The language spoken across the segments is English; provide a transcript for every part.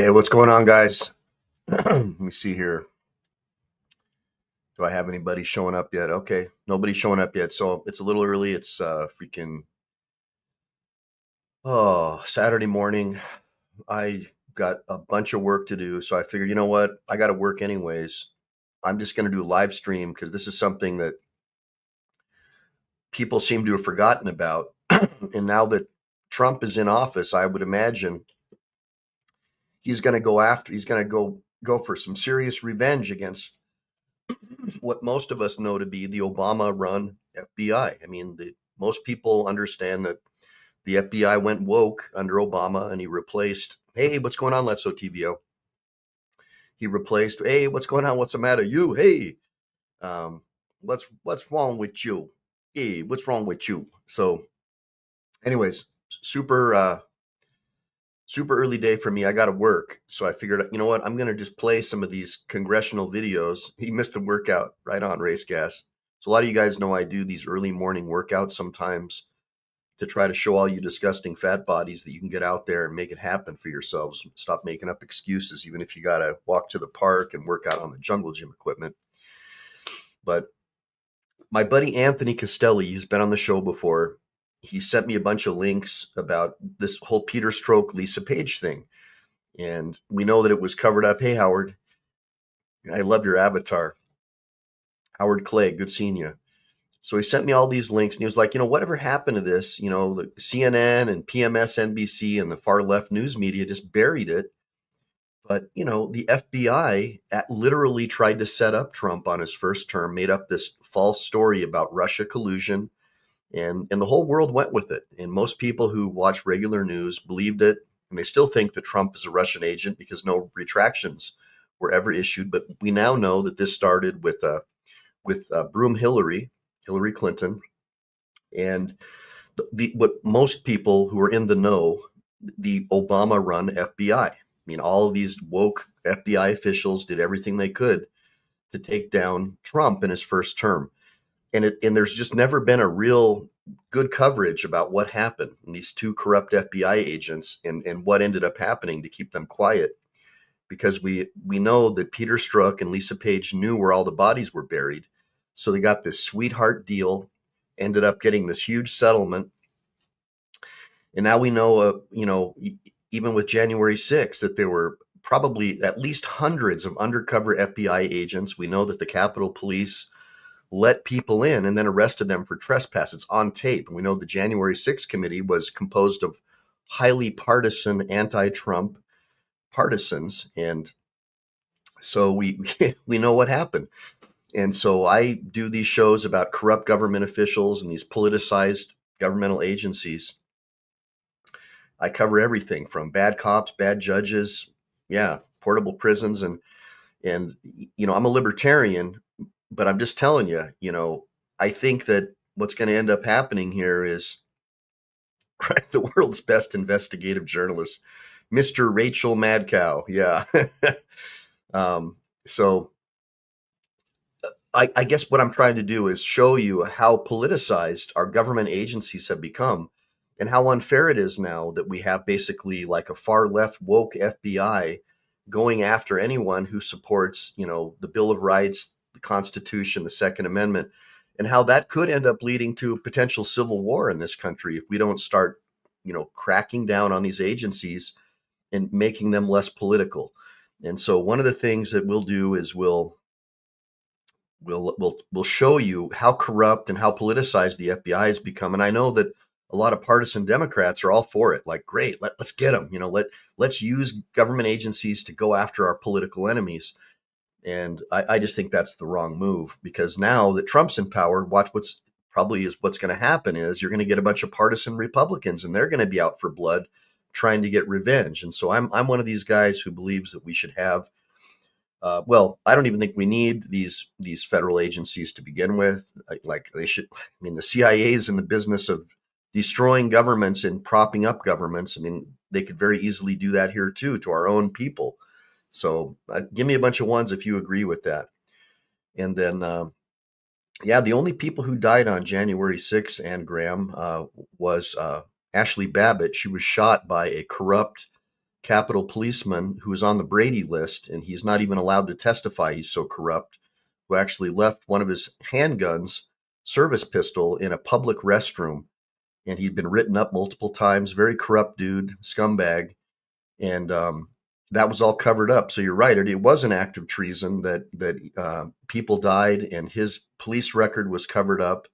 Hey, what's going on, guys? Let me see here. Do I have anybody showing up yet? Okay, nobody's showing up yet, so it's a little early. It's freaking Saturday morning. I got a bunch of work to do, so I figured, you know what? I got to work anyways. I'm just going to do a live stream because this is something that people seem to have forgotten about. And now that Trump is in office, I would imagine he's going to go for some serious revenge against what most of us know to be the Obama-run FBI. I mean, most people understand that the FBI went woke under Obama, and he replaced, "Hey, what's going on, Let's TVO?" He replaced, "Hey, what's going on? What's the matter? You, hey, um, what's wrong with you? Hey, what's wrong with you?" So, anyways, super early day for me. I got to work, so I figured, you know what? I'm gonna just play some of these congressional videos. He missed the workout, right on, Race Gas. So a lot of you guys know I do these early morning workouts sometimes to try to show all you disgusting fat bodies that you can get out there and make it happen for yourselves. Stop making up excuses, even if you got to walk to the park and work out on the jungle gym equipment. But my buddy Anthony Castelli, who's been on the show before, he sent me a bunch of links about this whole Peter Strzok, Lisa Page thing. And we know that it was covered up. Hey, Howard, I love your avatar. Howard Clay, good seeing you. So he sent me all these links, and he was like, whatever happened to this? The CNN and PMSNBC and the far left news media just buried it. But, the FBI literally tried to set up Trump on his first term, made up this false story about Russia collusion, and the whole world went with it. And most people who watch regular news believed it, and they still think that Trump is a Russian agent because no retractions were ever issued. But we now know that this started with Broom Hillary Clinton, and what most people who are in the know, the Obama-run FBI. I mean, all of these woke FBI officials did everything they could to take down Trump in his first term. And there's just never been a real good coverage about what happened in these two corrupt FBI agents and what ended up happening to keep them quiet. Because we know that Peter Strzok and Lisa Page knew where all the bodies were buried. So they got this sweetheart deal, ended up getting this huge settlement. And now we know, even with January 6th, that there were probably at least hundreds of undercover FBI agents. We know that the Capitol Police let people in and then arrested them for trespass. It's on tape. And we know the January 6th committee was composed of highly partisan anti-Trump partisans. And so we know what happened. And so I do these shows about corrupt government officials and these politicized governmental agencies. I cover everything from bad cops, bad judges, portable prisons, and I'm a libertarian, but I'm just telling you, I think that what's going to end up happening here is the world's best investigative journalist, Mr. Rachel Madcow. Yeah. So I guess what I'm trying to do is show you how politicized our government agencies have become and how unfair it is now that we have basically like a far left woke FBI going after anyone who supports, the Bill of Rights, the Constitution, the Second Amendment, and how that could end up leading to a potential civil war in this country if we don't start, cracking down on these agencies and making them less political. And so one of the things that we'll do is we'll show you how corrupt and how politicized the FBI has become. And I know that a lot of partisan Democrats are all for it. Like, great, let's get them. Let's use government agencies to go after our political enemies. And I just think that's the wrong move, because now that Trump's in power, watch what's going to happen is you're going to get a bunch of partisan Republicans, and they're going to be out for blood trying to get revenge. And so I'm one of these guys who believes that we should have. I don't even think we need these federal agencies to begin with. Like they should. I mean, the CIA is in the business of destroying governments and propping up governments. I mean, they could very easily do that here too, to our own people. So give me a bunch of ones if you agree with that. And then, the only people who died on January 6th, and Graham, was Ashley Babbitt. She was shot by a corrupt Capitol policeman who was on the Brady list, and he's not even allowed to testify. He's so corrupt, who actually left one of his handguns, service pistol, in a public restroom. And he'd been written up multiple times. Very corrupt dude, scumbag. And that was all covered up. So you're right. It was an act of treason that people died and his police record was covered up.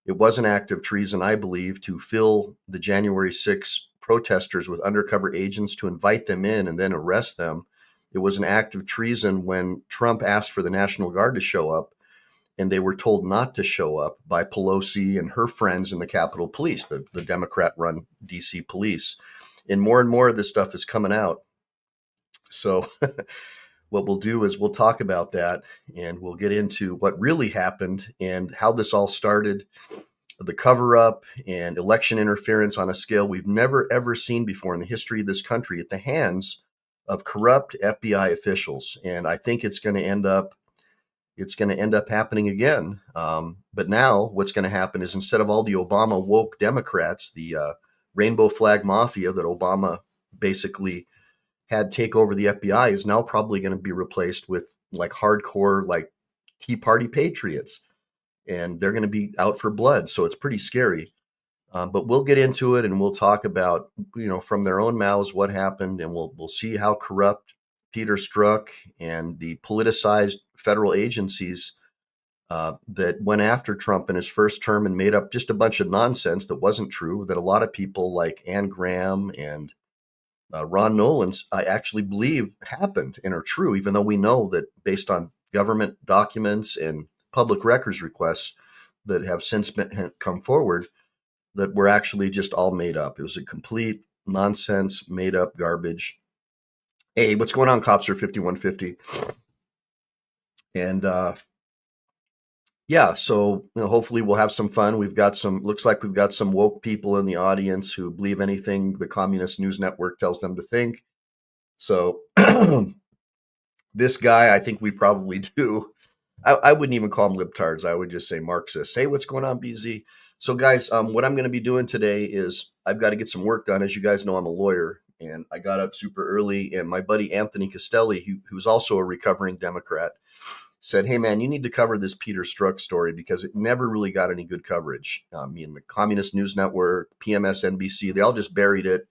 It was an act of treason, I believe, to fill the January 6th protesters with undercover agents to invite them in and then arrest them. It was an act of treason when Trump asked for the National Guard to show up, and they were told not to show up by Pelosi and her friends in the Capitol Police, the Democrat-run DC police. And more of this stuff is coming out. So what we'll do is we'll talk about that, and we'll get into what really happened and how this all started, the cover-up and election interference on a scale we've never, ever seen before in the history of this country at the hands of corrupt FBI officials. And I think it's going to end up happening again. But now what's going to happen is, instead of all the Obama woke Democrats, the rainbow flag mafia that Obama basically had take over the FBI, is now probably going to be replaced with like hardcore, like Tea Party patriots. And they're going to be out for blood. So it's pretty scary. But we'll get into it, and we'll talk about, from their own mouths what happened, and we'll see how corrupt Peter Strzok and the politicized federal agencies that went after Trump in his first term and made up just a bunch of nonsense that wasn't true, that a lot of people like Ann Graham and Ron Nolan's I actually believe happened and are true, even though we know that based on government documents and public records requests that have since come forward, that were actually just all made up. It was a complete nonsense, made up garbage. Hey, what's going on, Copster 5150? And yeah, so hopefully we'll have some fun. Looks like we've got some woke people in the audience who believe anything the Communist News Network tells them to think. So this guy, I think we probably do. I wouldn't even call them libtards. I would just say Marxists. Hey, what's going on, BZ? So guys, what I'm going to be doing today is I've got to get some work done. As you guys know, I'm a lawyer, and I got up super early, and my buddy Anthony Castelli, who's also a recovering Democrat, said, hey man, you need to cover this Peter Strzok story because it never really got any good coverage. The Communist News Network, PMS, NBC, they all just buried it.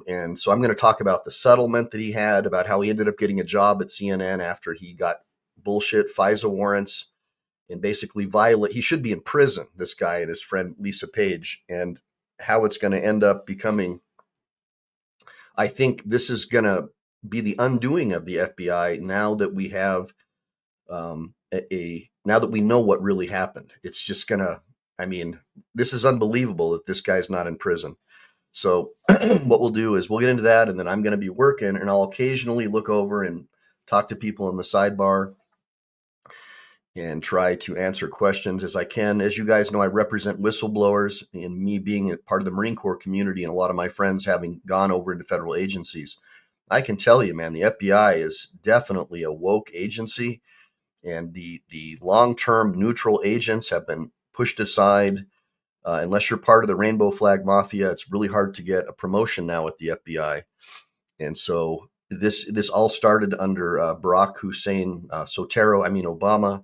And so I'm going to talk about the settlement that he had, about how he ended up getting a job at CNN after he got bullshit FISA warrants and basically he should be in prison, this guy and his friend Lisa Page, and how it's going to end up becoming. I think this is going to be the undoing of the FBI now that we have now that we know what really happened. It's just this is unbelievable that this guy's not in prison. So what we'll do is we'll get into that, and then I'm going to be working, and I'll occasionally look over and talk to people in the sidebar and try to answer questions as I can. As you guys know, I represent whistleblowers, and me being a part of the Marine Corps community and a lot of my friends having gone over into federal agencies, I can tell you, man, the FBI is definitely a woke agency, and the long-term neutral agents have been pushed aside. Unless you're part of the rainbow flag mafia, it's really hard to get a promotion now at the FBI. And so this all started under Barack Hussein Obama.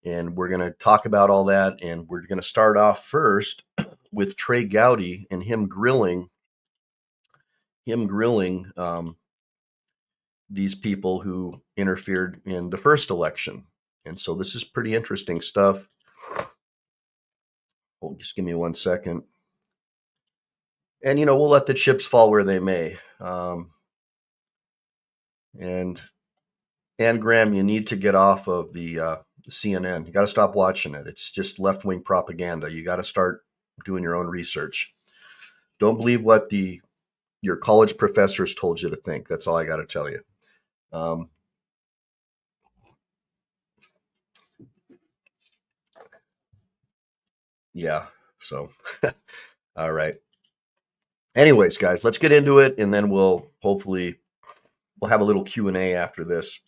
And we're going to talk about all that. And we're going to start off first with Trey Gowdy and him grilling these people who interfered in the first election. And so this is pretty interesting stuff. Oh, just give me 1 second. And, we'll let the chips fall where they may. And Graham, you need to get off of the CNN. You got to stop watching it. It's just left-wing propaganda. You got to start doing your own research. Don't believe what your college professors told you to think. That's all I got to tell you. Yeah. So, all right. Anyways, guys, let's get into it, and then we'll have a little Q&A after this.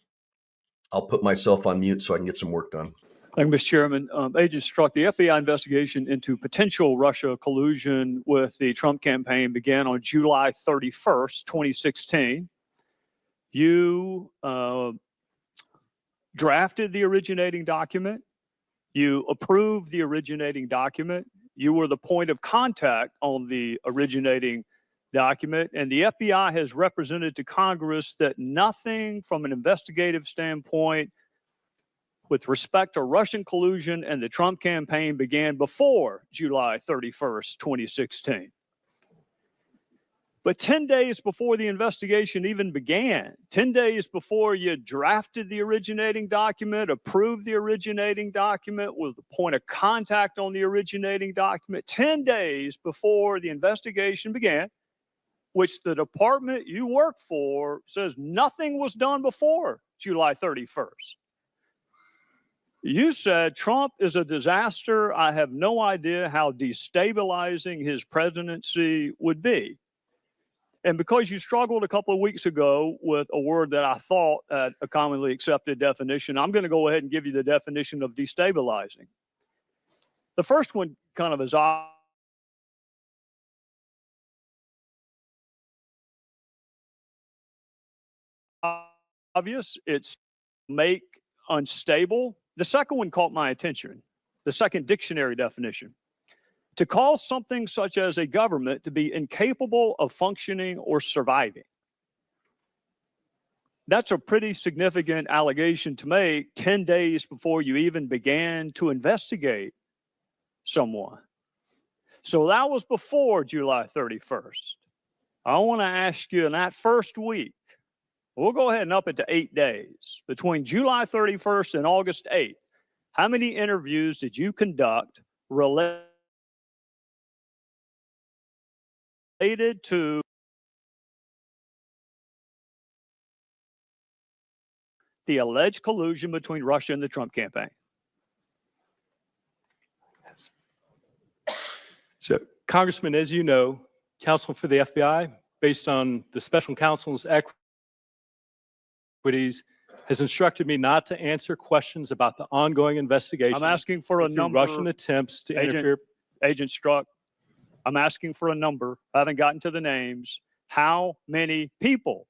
I'll put myself on mute so I can get some work done. Thank you, Mr. Chairman. Agent Strzok, the FBI investigation into potential Russia collusion with the Trump campaign began on July 31st, 2016. You drafted the originating document. You approved the originating document. You were the point of contact on the originating document, and the FBI has represented to Congress that nothing from an investigative standpoint with respect to Russian collusion and the Trump campaign began before July 31st, 2016. But 10 days before the investigation even began, 10 days before you drafted the originating document, approved the originating document, was the point of contact on the originating document, 10 days before the investigation began, which the department you work for says nothing was done before July 31st. You said Trump is a disaster. I have no idea how destabilizing his presidency would be. And because you struggled a couple of weeks ago with a word that I thought had a commonly accepted definition, I'm going to go ahead and give you the definition of destabilizing. The first one kind of is obvious. It's make unstable. The second one caught my attention, the second dictionary definition. To cause something such as a government to be incapable of functioning or surviving. That's a pretty significant allegation to make 10 days before you even began to investigate someone. So that was before July 31st. I want to ask you in that first week, we'll go ahead and up it to 8 days. Between July 31st and August 8th, how many interviews did you conduct related to the alleged collusion between Russia and the Trump campaign? So, Congressman, as you know, counsel for the FBI, based on the special counsel's equities, has instructed me not to answer questions about the ongoing investigation. I'm asking for a number. Russian attempts to interfere. Agent Strzok, I'm asking for a number. I haven't gotten to the names. How many people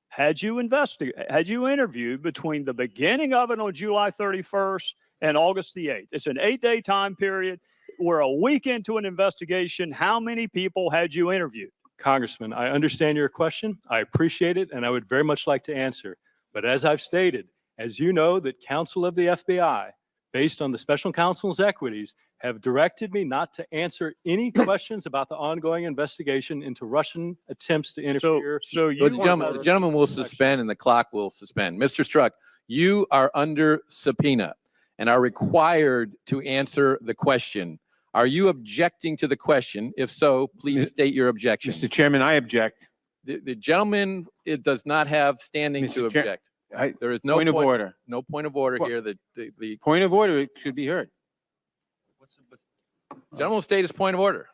had you interviewed between the beginning of it on July 31st and August the 8th? It's an 8-day time period. We're a week into an investigation. How many people had you interviewed? Congressman, I understand your question. I appreciate it, and I would very much like to answer. But as I've stated, as you know, that counsel of the FBI, based on the special counsel's equities, have directed me not to answer any questions about the ongoing investigation into Russian attempts to interfere. The gentleman will suspend and the clock will suspend. Mr. Strzok, you are under subpoena and are required to answer the question. Are you objecting to the question? If so, please state your objection. Mr. Chairman, I object. The gentleman, it does not have standing to object. There is no point of order. No point of order here. The Point of order, it should be heard. gentleman will state his point of order.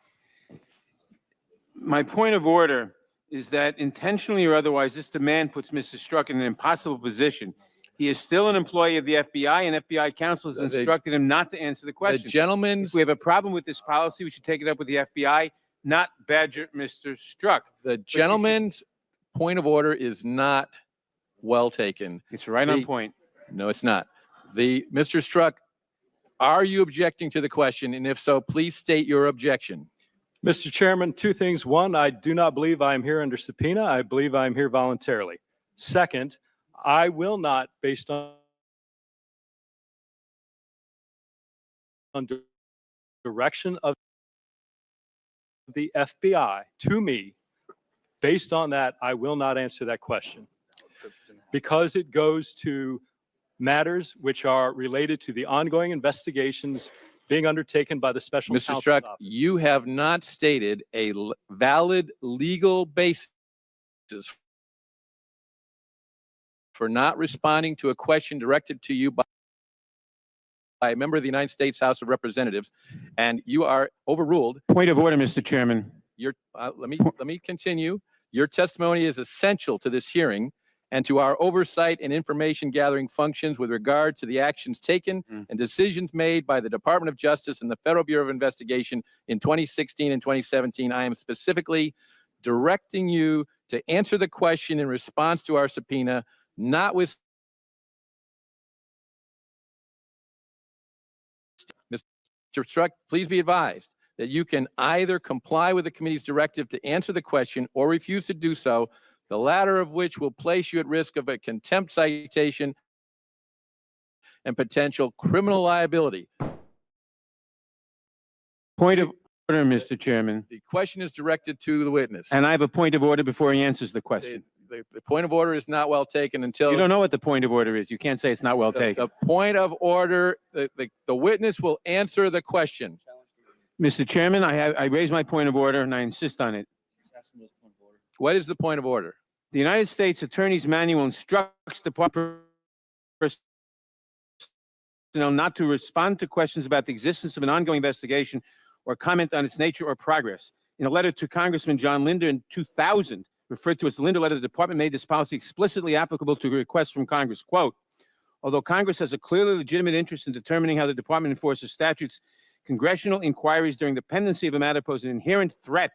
My point of order is that intentionally or otherwise, this demand puts Mr. Strzok in an impossible position. He is still an employee of the FBI, and FBI counsel has instructed him not to answer the question. The gentleman, if we have a problem with this policy, we should take it up with the FBI, not badger Mr. Strzok. the gentleman's point of order is not well taken. It's right on point. No, it's not. Mr. Strzok, are you objecting to the question? And if so, please state your objection. Mr. Chairman, two things. One, I do not believe I am here under subpoena. I believe I am here voluntarily. Second, I will not, based on direction of the FBI to me, based on that, I will not answer that question because it goes to matters which are related to the ongoing investigations being undertaken by the special Mr. counsel's Strzok, office. you have not stated a valid legal basis for not responding to a question directed to you by a member of the United States House of Representatives, and you are overruled. Point of order, Mr. Chairman. Let me continue. Your testimony is essential to this hearing, and to our oversight and information gathering functions with regard to the actions taken and decisions made by the Department of Justice and the Federal Bureau of Investigation in 2016 and 2017, I am specifically directing you to answer the question in response to our subpoena, notwithstanding. Mr. Strzok, please be advised that you can either comply with the committee's directive to answer the question or refuse to do so, the latter of which will place you at risk of a contempt citation and potential criminal liability. Point of order, Mr. Chairman. The question is directed to the witness. And I have a point of order before he answers the question. The point of order is not well taken until You don't know what the point of order is. You can't say it's not well taken. the point of order, the witness will answer the question. Mr. Chairman, I raise my point of order and I insist on it. What is the point of order? The United States Attorney's Manual instructs the proper personnel not to respond to questions about the existence of an ongoing investigation or comment on its nature or progress. In a letter to Congressman John Linder in 2000, referred to as the Linder letter, the department made this policy explicitly applicable to requests from Congress. Quote, although Congress has a clearly legitimate interest in determining how the department enforces statutes, congressional inquiries during the pendency of a matter pose an inherent threat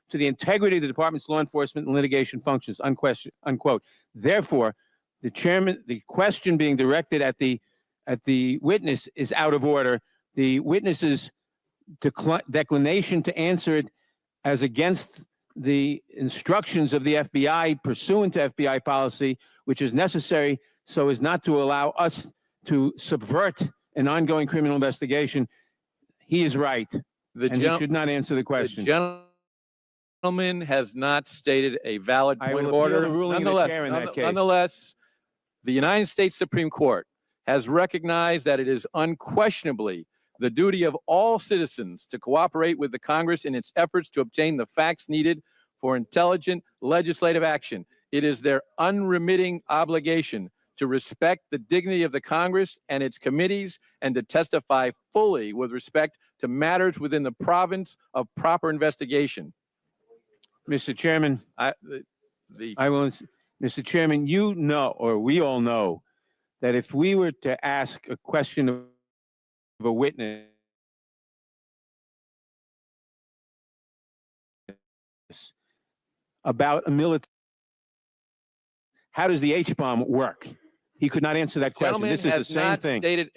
to the integrity of the department's law enforcement and litigation functions, unquote. Therefore, the question being directed at the witness is out of order. The witness's declination to answer it as against the instructions of the FBI pursuant to FBI policy, which is necessary so as not to allow us to subvert an ongoing criminal investigation. He is right, and he should not answer the question. The gentleman has not stated a valid point of order. The ruling of the chair in that case. Nonetheless, the United States Supreme Court has recognized that it is unquestionably the duty of all citizens to cooperate with the Congress in its efforts to obtain the facts needed for intelligent legislative action. It is their unremitting obligation to respect the dignity of the Congress and its committees and to testify fully with respect to matters within the province of proper investigation. Mr. Chairman, Mr. Chairman, you know, or we all know, that if we were to ask a question of a witness about a military, how does the H-bomb work? He could not answer that question. This is the same thing.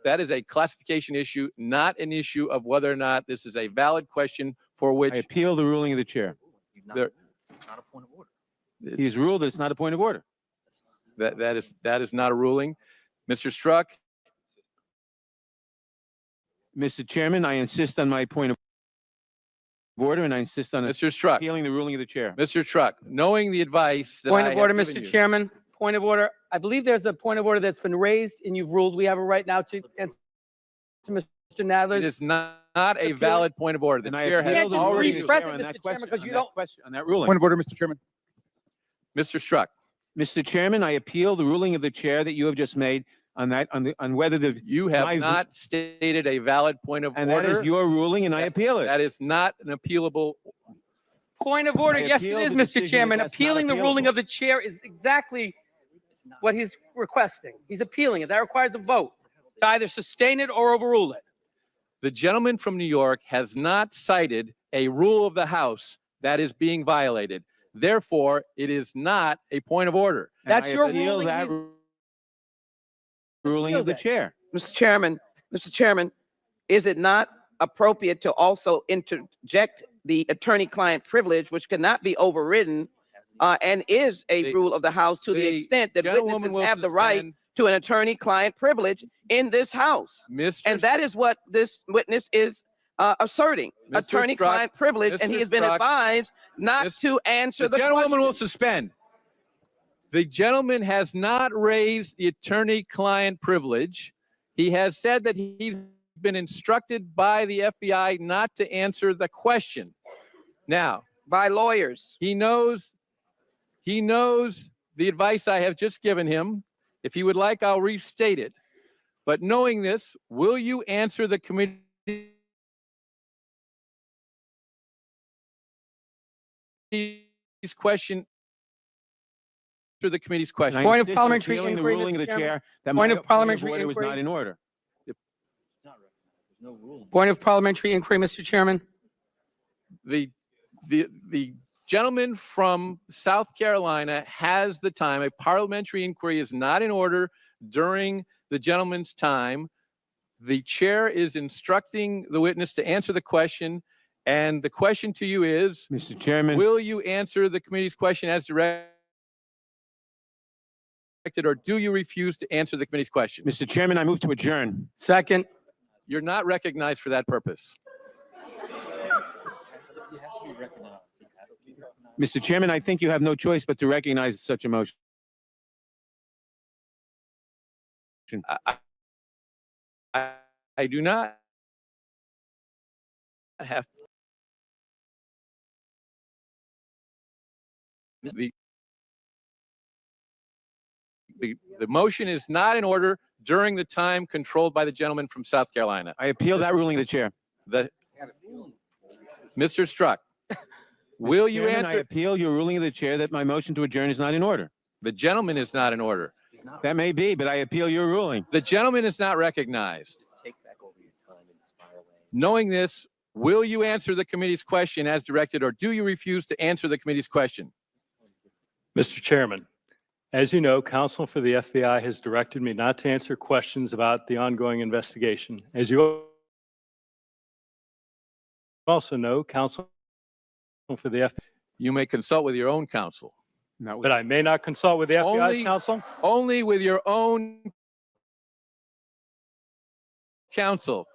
That is a classification issue, not an issue of whether or not this is a valid question for which I appeal the ruling of the chair. There, Not a point of order. He has ruled that it's not a point of order. that is not a ruling. Mr. Strzok, Mr. Chairman, I insist on my point of order, and I insist on Mr. Strzok, appealing the ruling of the chair. Mr. Strzok, knowing the advice that Point I of order, have given Mr. you- Chairman. Point of order. I believe there's a point of order that's been raised and you've ruled we have a right now to answer Mr. It Nadler's. is not a valid point of order. The And I chair appeal has can't just already. repress it, on Mr. that Chairman, question, because on you that don't- question, on that ruling. Point of order, Mr. Chairman. Mr. Strzok, Mr. Chairman, I appeal the ruling of the chair that you have just made on that, on whether the, you have my- not stated a valid point of and that order. is your ruling, and I appeal it. That is not an appealable. Point of order. I Yes, it appeal is, the Mr. decision Chairman. that that's not Appealing the ruling appealable. of the chair is exactly what he's requesting. He's appealing it. That requires a vote to either sustain it or overrule it. The gentleman from New York has not cited a rule of the House that is being violated. Therefore, it is not a point of order. And That's I your appeal ruling. that He's- ruling of the appeal that. chair. Mr. Chairman, is it not appropriate to also interject the attorney-client privilege, which cannot be overridden, and is a The- rule of the House to the the extent that gentlewoman witnesses will have the right suspend- to an attorney-client privilege in this House? Mr. And that is what this witness is asserting, Mr. attorney-client privilege, and he Mr. has been Strzok, advised not Mr. to answer The the gentlewoman will question. suspend. The gentleman has not raised the attorney-client privilege. He has said that he's been instructed by the FBI not to answer the question. Now, By lawyers. he knows the advice I have just given him. If he would like, I'll restate it. But knowing this, will you answer the committee's question the committee's question. Point of insist on parliamentary appealing the inquiry, ruling of Mr. the Chairman. chair that Point my of parliamentary order was inquiry. not in order. Point of parliamentary inquiry, Mr. Chairman. The gentleman from South Carolina has the time. A parliamentary inquiry is not in order during the gentleman's time. The chair is instructing the witness to answer the question, and the question to you is, Mr. Chairman, will you answer the committee's question as directed, or do you refuse to answer the committee's question? Mr. Chairman, I move to adjourn. Second. You're not recognized for that purpose. Mr. Chairman, I think you have no choice but to recognize such a motion. I do not have the motion is not in order during the time controlled by the gentleman from South Carolina. I appeal that ruling of the chair. Mr. Strzok, will Mr. you Chairman, I answer? appeal your ruling of the chair that my motion to adjourn is not in order. The gentleman is not in order. That may be, but I appeal your ruling. The gentleman is not recognized. Knowing this, will you answer the committee's question as directed, or do you refuse to answer the committee's question? Mr. Chairman, as you know, counsel for the FBI has directed me not to answer questions about the ongoing investigation. As you also know, counsel for the FBI, You may consult with your own counsel. but I may not consult with the FBI's counsel. Only with your own counsel.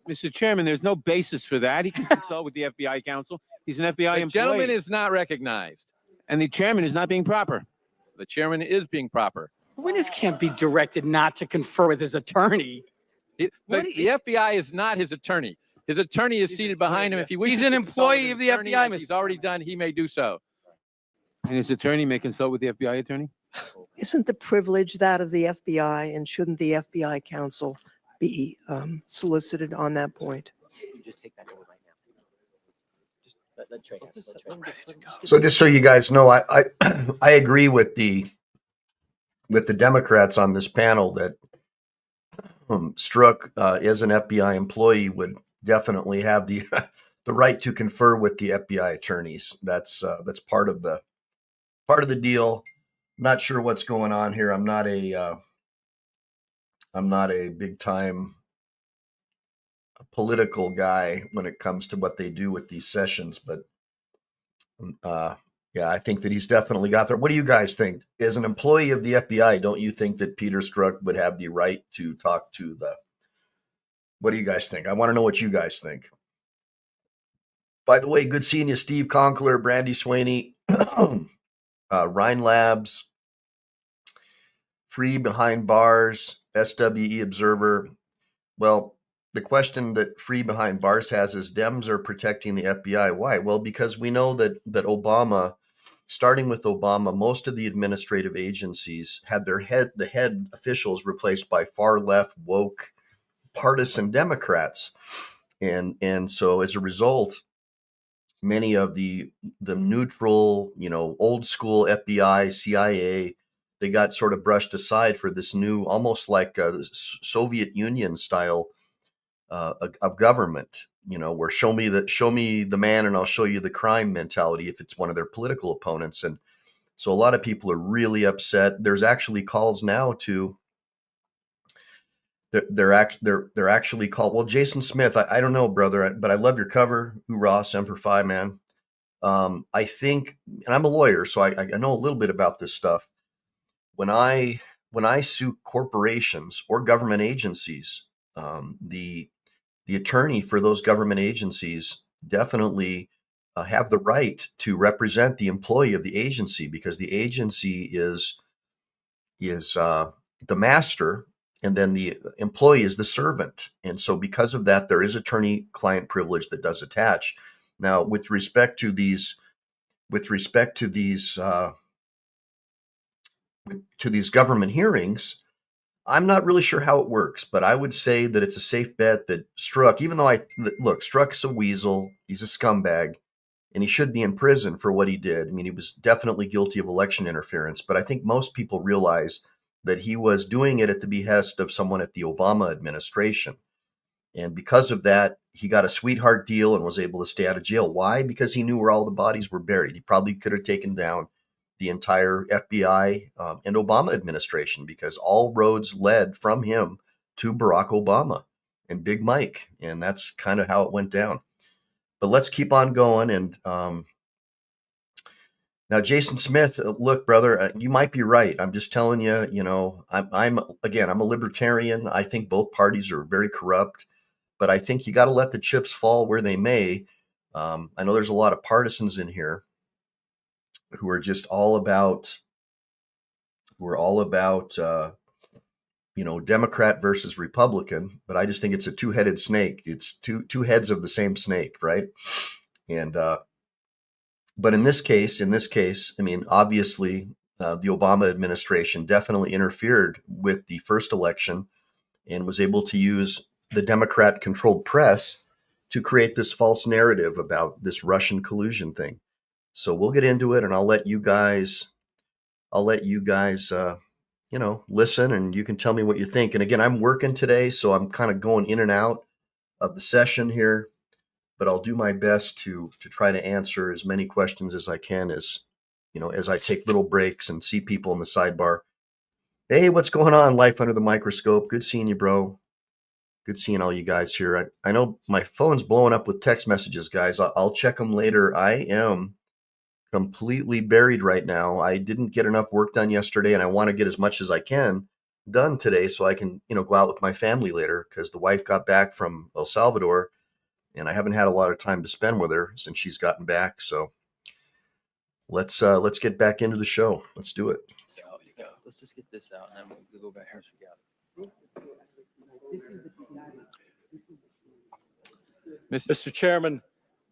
Mr. Chairman, there's no basis for that. He can consult with the FBI counsel. He's an FBI The employee. gentleman is not recognized. And the chairman is not being proper. The chairman is being proper. Witness can't be directed not to confer with his attorney. The FBI is not his attorney. His attorney is seated behind him. If he wishes He's an to consult with employee his of the attorney, FBI, as Mr. he's already done, he may do so. And his attorney may consult with the FBI attorney? Isn't the privilege that of the FBI, and shouldn't the FBI counsel be solicited on that point? So just so you guys know, I I agree with the Democrats on this panel that Strzok, as an FBI employee, would definitely have the the right to confer with the FBI attorneys. That's part of the deal. Not sure what's going on here. I'm not a big time political guy when it comes to what they do with these sessions, but yeah, I think that he's definitely got there. What do you guys think? As an employee of the FBI, don't you think that Peter Strzok would have the right to talk to the? What do you guys think? I want to know what you guys think. By the way, good seeing you, Steve Conkler, Brandy Swaney, Rhine Labs, Free Behind Bars, SWE Observer. Well, the question that Free Behind Bars has is Dems are protecting the FBI. Why? Well, because we know that Obama, starting with Obama, most of the administrative agencies had the head officials replaced by far left, woke, partisan Democrats. And so as a result, many of the neutral, old school FBI, CIA, they got sort of brushed aside for this new, almost like a Soviet Union style of government, where show me the man and I'll show you the crime mentality if it's one of their political opponents. And so a lot of people are really upset. There's actually calls now to they're actually called. Well, Jason Smith, I don't know, brother, but I love your cover. Hoorah, Semper Fi, man. I think, and I'm a lawyer, so I know a little bit about this stuff. When I sue corporations or government agencies, the attorney for those government agencies definitely have the right to represent the employee of the agency, because the agency is the master, and then the employee is the servant. And so because of that, there is attorney-client privilege that does attach. Now, with respect to these government hearings, I'm not really sure how it works, but I would say that it's a safe bet that Strzok, even though Strzok's a weasel, he's a scumbag, and he should be in prison for what he did. I mean, he was definitely guilty of election interference, but I think most people realize that he was doing it at the behest of someone at the Obama administration. And because of that, he got a sweetheart deal and was able to stay out of jail. Why? Because he knew where all the bodies were buried. He probably could have taken down the entire FBI and Obama administration, because all roads led from him to Barack Obama and Big Mike. And that's kind of how it went down. But let's keep on going. And now, Jason Smith, look, brother, you might be right. I'm just telling you, I'm a libertarian. I think both parties are very corrupt, but I think you got to let the chips fall where they may. I know there's a lot of partisans in here who are just all about, Democrat versus Republican, but I just think it's a two-headed snake. It's two heads of the same snake, right? And but in this case, I mean, obviously, the Obama administration definitely interfered with the first election and was able to use the Democrat-controlled press to create this false narrative about this Russian collusion thing. So we'll get into it, and I'll let you guys, listen, and you can tell me what you think. And again, I'm working today, so I'm kind of going in and out of the session here, but I'll do my best to try to answer as many questions as I can as I take little breaks and see people in the sidebar. Hey, what's going on? Life under the microscope. Good seeing you, bro. Good seeing all you guys here. I know my phone's blowing up with text messages, guys. I'll check them later. I am completely buried right now. I didn't get enough work done yesterday, and I want to get as much as I can done today so I can, go out with my family later, because the wife got back from El Salvador, and I haven't had a lot of time to spend with her since she's gotten back. So let's get back into the show. Let's do it. Let's just get this out, and then we'll go back here. Mr. Chairman,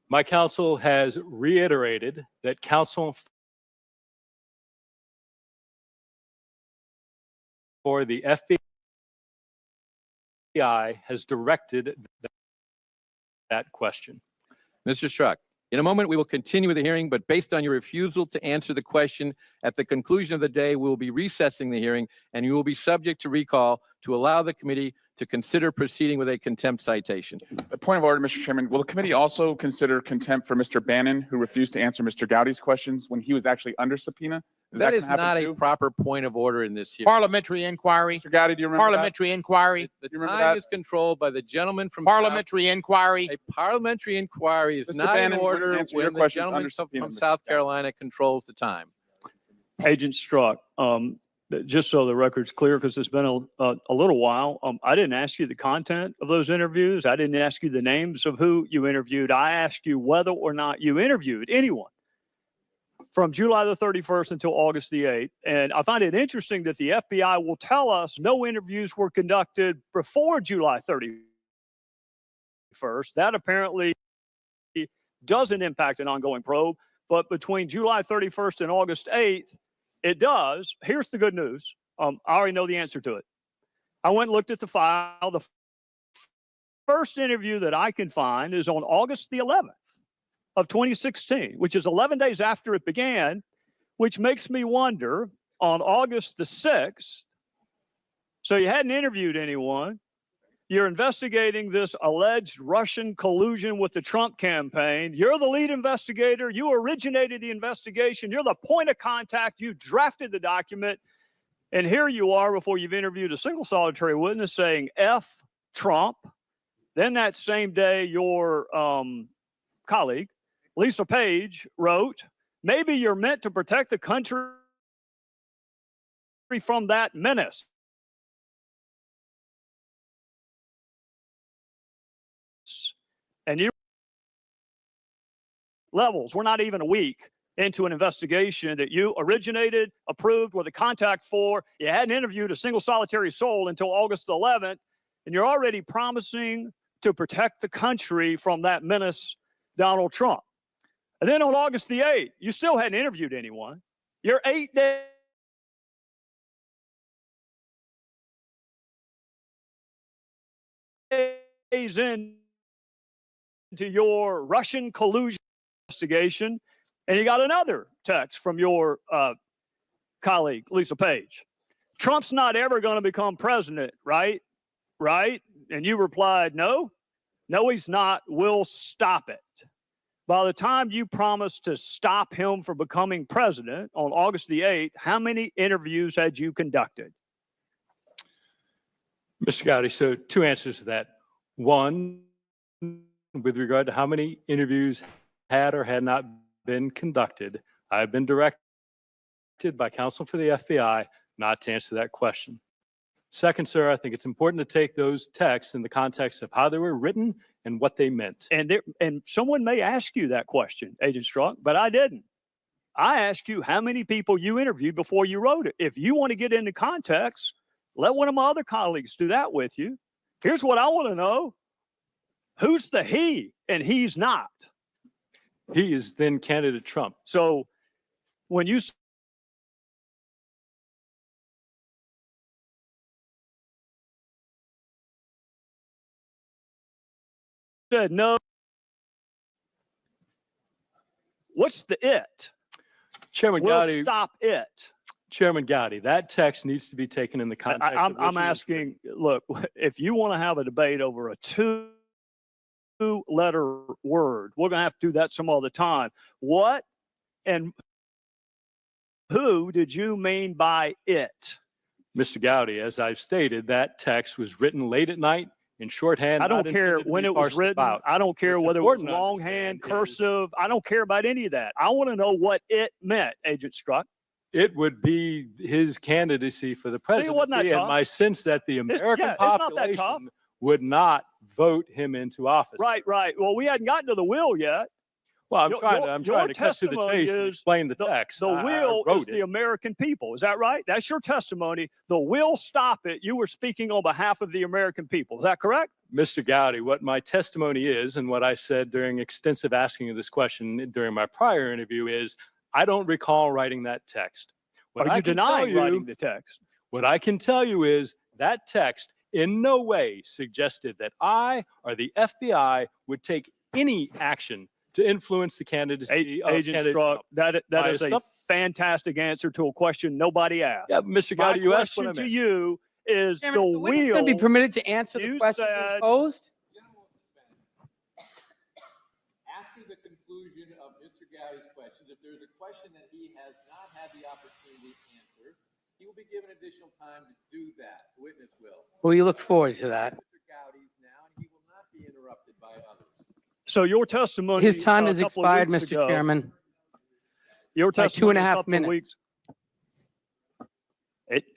my counsel has reiterated that counsel for the FBI has directed that question. Mr. Strzok, in a moment, we will continue with the hearing, but based on your refusal to answer the question at the conclusion of the day, we will be recessing the hearing, and you will be subject to recall to allow the committee to consider proceeding with a contempt citation. A point of order, Mr. Chairman. Will the committee also consider contempt for Mr. Bannon, who refused to answer Mr. Gowdy's questions when he was actually under subpoena? That is not a proper point of order in this hearing. Parliamentary inquiry. Mr. Gowdy, do you remember Parliamentary inquiry. The time is controlled by the gentleman from Parliamentary inquiry. A parliamentary inquiry is Mr. not Bannon, in would you order answer your when the questions gentleman under subpoena, from Mr. South Gowdy? Carolina controls the time. Agent Strzok, just so the record's clear, because it's been a little while, I didn't ask you the content of those interviews. I didn't ask you the names of who you interviewed. I asked you whether or not you interviewed anyone from July the 31st until August the 8th. And I find it interesting that the FBI will tell us no interviews were conducted before July 31st. That apparently doesn't impact an ongoing probe. But between July 31st and August 8th, it does. Here's the good news. I already know the answer to it. I went and looked at the file. The first interview that I can find is on August the 11th of 2016, which is 11 days after it began, which makes me wonder, on August the 6th, so you hadn't interviewed anyone. You're investigating this alleged Russian collusion with the Trump campaign. You're the lead investigator. You originated the investigation. You're the point of contact. You drafted the document. And here you are, before you've interviewed a single solitary witness, saying F Trump. Then that same day, your colleague, Lisa Page, wrote, maybe you're meant to protect the country from that menace. And you levels, we're not even a week into an investigation that you originated, approved, were the contact for. You hadn't interviewed a single solitary soul until August 11th, and you're already promising to protect the country from that menace, Donald Trump. And then on August the 8th, you still hadn't interviewed anyone. You're 8 days into your Russian collusion investigation, and you got another text from your colleague, Lisa Page. Trump's not ever going to become president, right? Right? And you replied, no, he's not. We'll stop it. By the time you promised to stop him from becoming president on August the 8th, how many interviews had you conducted? Mr. Gowdy, so two answers to that. One, with regard to how many interviews had or had not been conducted, I've been directed by counsel for the FBI not to answer that question. Second, sir, I think it's important to take those texts in the context of how they were written and what they meant. And someone may ask you that question, Agent Strzok, but I didn't. I asked you how many people you interviewed before you wrote it. If you want to get into context, let one of my other colleagues do that with you. Here's what I want to know. Who's the he and he's not? He is then candidate Trump. So when you said no, what's the it? Chairman We'll Gowdy, stop it. Chairman Gowdy, that text needs to be taken in the context of I'm asking, look, if you want to have a debate over a two-letter word, we're going to have to do that some other time. What and who did you mean by it? Mr. Gowdy, as I've stated, that text was written late at night in shorthand. I don't care when it was written. I don't care whether it was longhand, cursive. I don't care about any of that. I want to know what it meant, Agent Strzok. It would be his candidacy for the presidency, and my sense that the American population would not vote him into office. Right. Well, we hadn't gotten to the will yet. Well, I'm trying to cut through the chase and explain the text. The will is the American people. Is that right? That's your testimony. The will stop it. You were speaking on behalf of the American people. Is that correct? Mr. Gowdy, what my testimony is and what I said during extensive asking of this question during my prior interview is, I don't recall writing that text. Are you denying writing the text? What I can tell you is that text in no way suggested that I or the FBI would take any action to influence the candidacy of Agent Strzok. That is a fantastic answer to a question nobody asked. Yeah, Mr. Gowdy, you asked what I meant. My question to you is Chairman, the the witness will. going to be permitted to answer the question posed? After the conclusion of Mr. Gowdy's questions, if there's a question that he has not had the opportunity to answer, he will be given additional time to do that. The witness will. Well, you look forward to that. Mr. Gowdy's now, and he will not be interrupted by others. So your testimony. His time has expired, Mr. Chairman. Your testimony. By 2.5 minutes.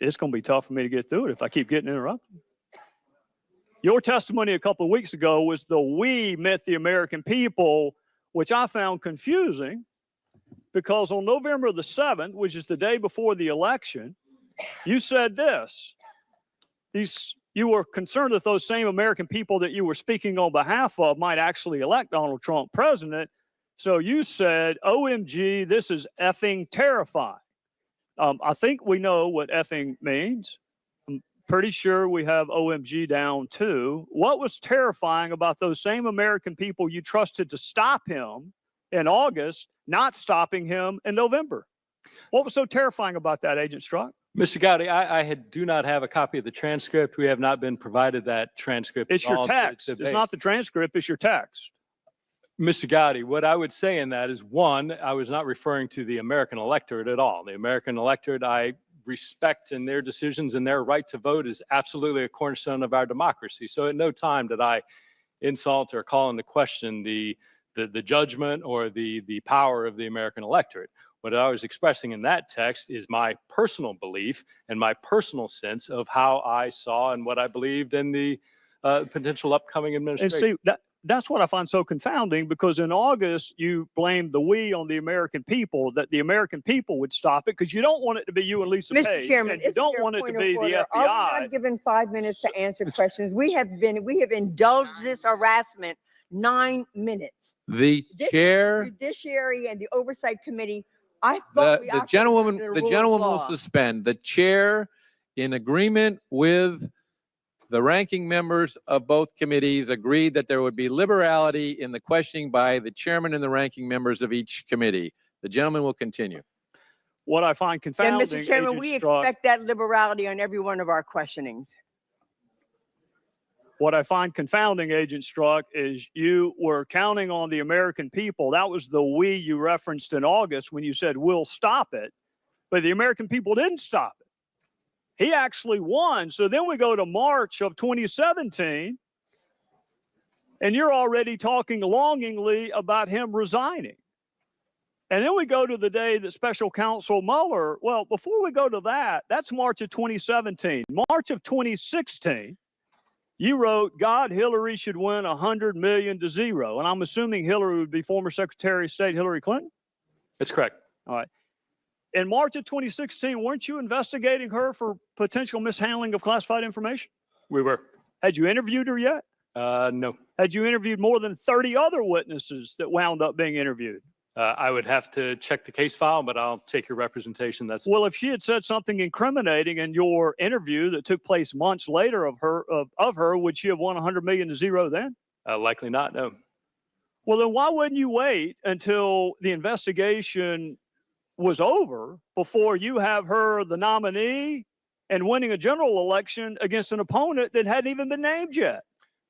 It's going to be tough for me to get through it if I keep getting interrupted. Your testimony a couple of weeks ago was the we meant the American people, which I found confusing because on November the 7th, which is the day before the election, you said this. You were concerned that those same American people that you were speaking on behalf of might actually elect Donald Trump president. So you said, OMG, this is effing terrifying. I think we know what effing means. I'm pretty sure we have OMG down too. What was terrifying about those same American people you trusted to stop him in August, not stopping him in November? What was so terrifying about that, Agent Strzok? Mr. Gowdy, I do not have a copy of the transcript. We have not been provided that transcript. It's your text. It's not the transcript. It's your text. Mr. Gowdy, what I would say in that is, one, I was not referring to the American electorate at all. The American electorate, I respect in their decisions, and their right to vote is absolutely a cornerstone of our democracy. So at no time did I insult or call into question the judgment or the power of the American electorate. What I was expressing in that text is my personal belief and my personal sense of how I saw and what I believed in the potential upcoming administration. And see, that's what I find so confounding, because in August, you blamed the we on the American people, that the American people would stop it, because you don't want it to be you and Lisa Page. Mr. Chairman, and you don't want it to be the FBI. Are we not given 5 minutes to answer questions? We have indulged this harassment 9 minutes. The chair, Judiciary and the Oversight Committee. I thought the gentleman will suspend. The chair, in agreement with The ranking members of both committees agreed that there would be liberality in the questioning by the chairman and the ranking members of each committee. The gentleman will continue. What I find Then, confounding, Mr. Chairman, Agent we Strzok, expect that liberality on every one of our questionings. what I find confounding, Agent Strzok, is you were counting on the American people. That was the we you referenced in August when you said, we'll stop it. But the American people didn't stop it. He actually won. So then we go to March of 2017, and you're already talking longingly about him resigning. And then we go to the day that Special Counsel Mueller, well, before we go to that, that's March of 2017. March of 2016, you wrote, God, Hillary should win 100 million to 0. And I'm assuming Hillary would be former Secretary of State Hillary Clinton? That's correct. All right. In March of 2016, weren't you investigating her for potential mishandling of classified information? We were. Had you interviewed her yet? No. Had you interviewed more than 30 other witnesses that wound up being interviewed? I would have to check the case file, but I'll take your representation. That's Well, if she had said something incriminating in your interview that took place months later of her, would she have won 100 million to 0 then? likely not. No. Well, then why wouldn't you wait until the investigation was over before you have her the nominee and winning a general election against an opponent that hadn't even been named yet?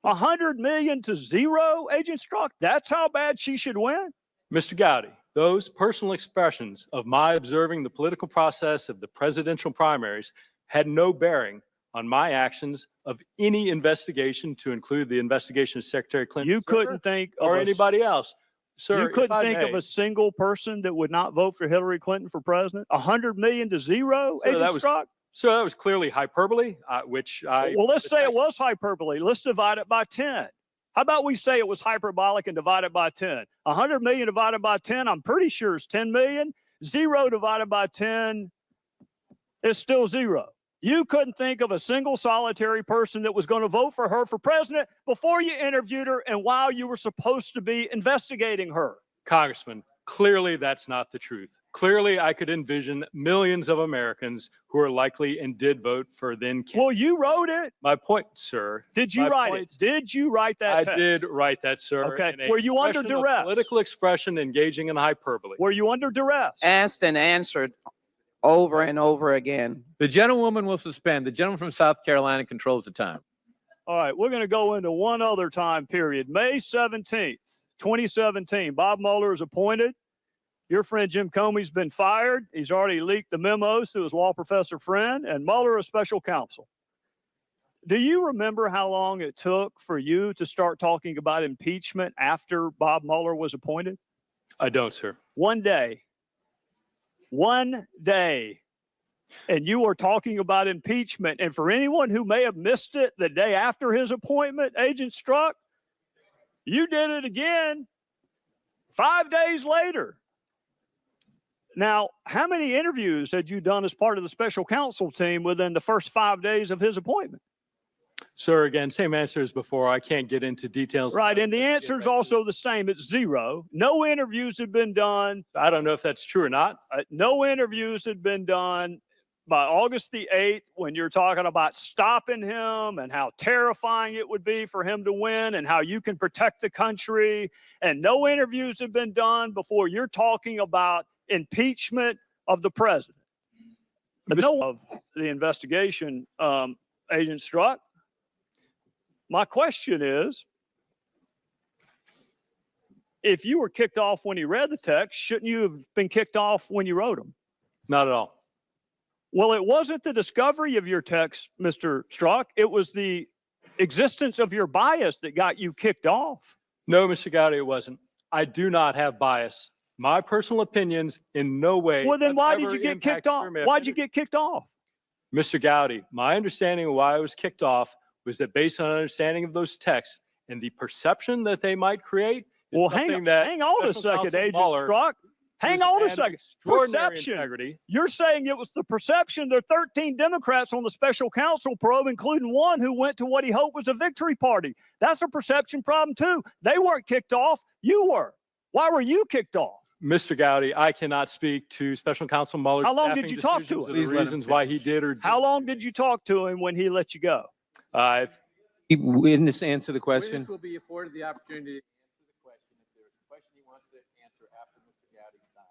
100 million to 0, Agent Strzok? That's how bad she should win? Mr. Gowdy, those personal expressions of my observing the political process of the presidential primaries had no bearing on my actions of any investigation, to include the investigation of Secretary Clinton. You couldn't think of or anybody else. Sir, You couldn't think of may. a single person that would not vote for Hillary Clinton for president? 100 million to 0, Sir, Agent that was- Strzok? So that was clearly hyperbole, which I... Well, let's say it was hyperbole. Let's divide it by 10. How about we say it was hyperbolic and divide it by 10? 100 million divided by 10, I'm pretty sure is 10 million. 0 divided by 10 is still 0. You couldn't think of a single solitary person that was going to vote for her for president before you interviewed her and while you were supposed to be investigating her. Congressman, clearly that's not the truth. Clearly, I could envision millions of Americans who are likely and did vote for then. Well, you wrote it. My point, sir. Did you my write point- it? Did you write that I text? did write that, sir. Okay. in a Were you under expression of duress? Political expression engaging in hyperbole. Were you under duress? Asked and answered over and over again. The gentlewoman will suspend. The gentleman from South Carolina controls the time. All right, we're going to go into one other time period. May 17th, 2017, Bob Mueller is appointed. Your friend Jim Comey's been fired. He's already leaked the memos to his law professor friend, and Mueller is special counsel. Do you remember how long it took for you to start talking about impeachment after Bob Mueller was appointed? I don't, sir. 1 day. 1 day. And you were talking about impeachment. And for anyone who may have missed it the day after his appointment, Agent Strzok, you did it again 5 days later. Now, how many interviews had you done as part of the special counsel team within the first 5 days of his appointment? Sir, again, same answer as before. I can't get into details. Right, and the answer is also the same. It's 0. No interviews had been done. I don't know if that's true or not. No interviews had been done by August the 8th when you're talking about stopping him and how terrifying it would be for him to win and how you can protect the country. And no interviews have been done before you're talking about impeachment of the president. But no of the investigation, Agent Strzok. My question is, if you were kicked off when you read the text, shouldn't you have been kicked off when you wrote them? Not at all. Well, it wasn't the discovery of your text, Mr. Strzok. It was the existence of your bias that got you kicked off. No, Mr. Gowdy, it wasn't. I do not have bias. My personal opinions in no way. Well, then have why did ever you get kicked impacted off? or may Why'd you offended. get kicked off? Mr. Gowdy, my understanding of why I was kicked off was that based on understanding of those texts and the perception that they might create. Is Well, something hang that on a Special second, Counsel Agent Mueller, Strzok. Hang who's on a man of second. extraordinary Perception. integrity. You're saying it was the perception. There are 13 Democrats on the special counsel probe, including one who went to what he hoped was a victory party. That's a perception problem, too. They weren't kicked off. You were. Why were you kicked off? Mr. Gowdy, I cannot speak to Special Counsel Mueller's How long did staffing you talk to decisions him? or Please the let him reasons why he did or How didn't. long did you talk to him when he let you go? Witness answer the question. Witness will be afforded the opportunity to answer the question if there's a question he wants to answer after Mr. Gowdy's time.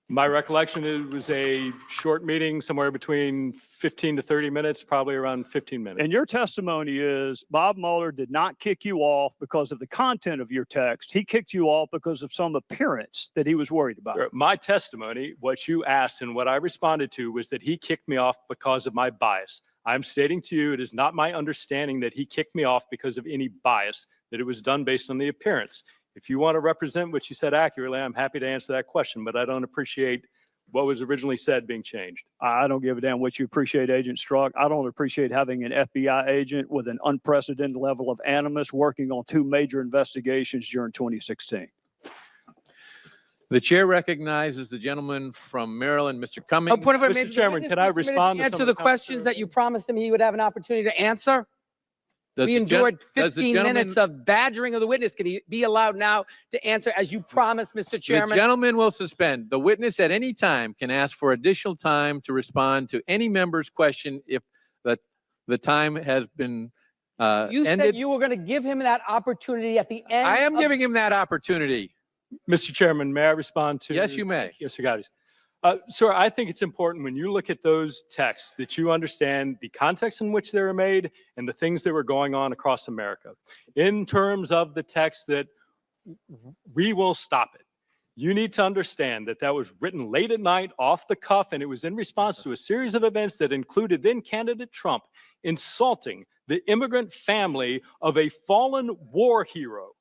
My recollection, it was a short meeting, somewhere between 15 to 30 minutes, probably around 15 minutes. And your testimony is Bob Mueller did not kick you off because of the content of your text. He kicked you off because of some appearance that he was worried about. Sure. My testimony, what you asked and what I responded to, was that he kicked me off because of my bias. I'm stating to you, it is not my understanding that he kicked me off because of any bias, that it was done based on the appearance. If you want to represent what you said accurately, I'm happy to answer that question, but I don't appreciate what was originally said being changed. I don't give a damn what you appreciate, Agent Strzok. I don't appreciate having an FBI agent with an unprecedented level of animus working on 2 major investigations during 2016. The chair recognizes the gentleman from Maryland, Mr. Cummings. Oh, point of order, Mr. Chairman, can I respond to answer some the of the questions that you promised him he would have an opportunity to answer? Does We the gen- endured does the 15 gentleman- minutes of badgering of the witness. Can he be allowed now to answer as you promised, Mr. The Chairman? gentleman will suspend. The witness at any time can ask for additional time to respond to any member's question if the time has been You said ended. you were going to give him that opportunity at the end. I am of- giving him that opportunity. Mr. Chairman, may I respond to? Yes, you may. Yes, Mr. Gowdy. Sir, I think it's important when you look at those texts that you understand the context in which they were made and the things that were going on across America. In terms of the text that we will stop it, you need to understand that that was written late at night, off the cuff, and it was in response to a series of events that included then candidate Trump insulting the immigrant family of a fallen war hero.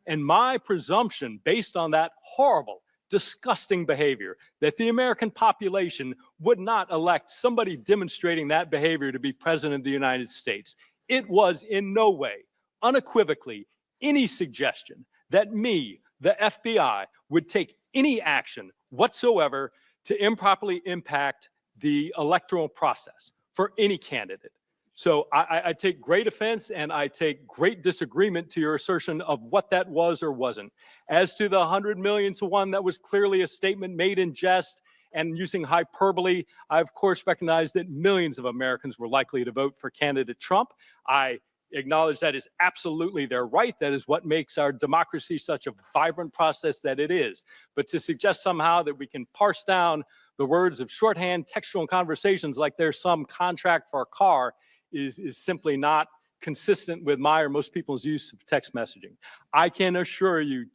And my presumption, based on that horrible, disgusting behavior, that the American population would not elect somebody demonstrating that behavior to be president of the United States. It was in no way, unequivocally, any suggestion that me, the FBI, would take any action whatsoever to improperly impact the electoral process for any candidate. So I take great offense and I take great disagreement to your assertion of what that was or wasn't. As to the 100 million to 1, that was clearly a statement made in jest and using hyperbole. I, of course, recognize that millions of Americans were likely to vote for candidate Trump. I acknowledge that is absolutely their right. That is what makes our democracy such a vibrant process that it is. But to suggest somehow that we can parse down the words of shorthand textual conversations like there's some contract for a car is simply not consistent with my or most people's use of text messaging. I can assure you,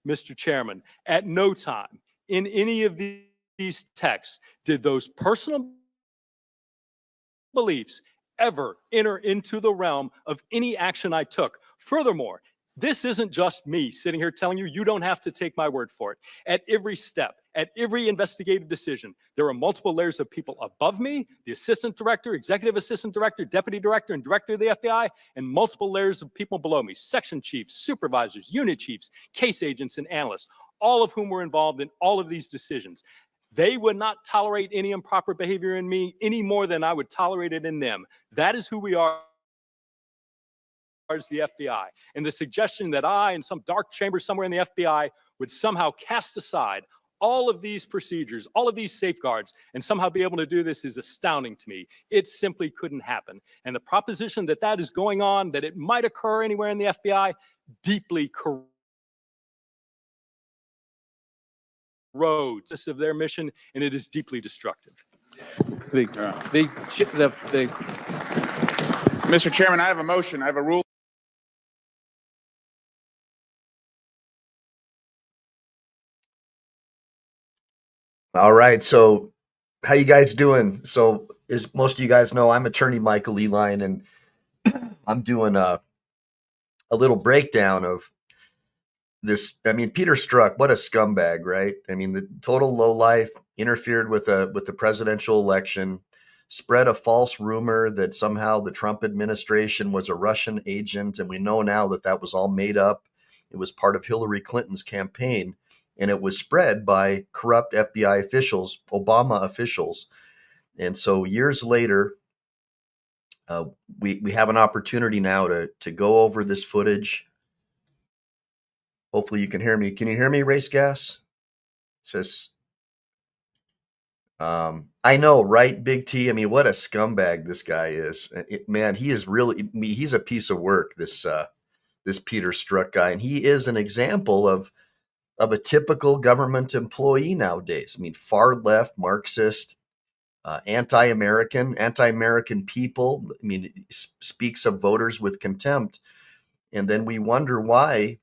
Mr. Chairman, at no time in any of these texts did those personal beliefs ever enter into the realm of any action I took. Furthermore, this isn't just me sitting here telling you, you don't have to take my word for it. At every step, at every investigative decision, there are multiple layers of people above me, the assistant director, executive assistant director, deputy director, and director of the FBI, and multiple layers of people below me, section chiefs, supervisors, unit chiefs, case agents, and analysts, all of whom were involved in all of these decisions. They would not tolerate any improper behavior in me any more than I would tolerate it in them. That is who we are as the FBI. And the suggestion that I, in some dark chamber somewhere in the FBI, would somehow cast aside all of these procedures, all of these safeguards, and somehow be able to do this is astounding to me. It simply couldn't happen. And the proposition that that is going on, that it might occur anywhere in the FBI, deeply corrodes of their mission, and it is deeply destructive. Mr. Chairman, I have a motion. I have a rule. All right. So how you guys doing? So as most of you guys know, I'm attorney Michael Leline, and I'm doing a little breakdown of this. I mean, Peter Strzok, what a scumbag, right? I mean, the total lowlife, interfered with the presidential election, spread a false rumor that somehow the Trump administration was a Russian agent. And we know now that that was all made up. It was part of Hillary Clinton's campaign. And it was spread by corrupt FBI officials, Obama officials. And so years later, we have an opportunity now to go over this footage. Hopefully you can hear me. Can you hear me, Race Gas? It says, I know, right, Big T? I mean, what a scumbag this guy is. Man, he is really, he's a piece of work, this Peter Strzok guy. And he is an example of a typical government employee nowadays. I mean, far left, Marxist, anti-American people. I mean, speaks of voters with contempt. And then we wonder why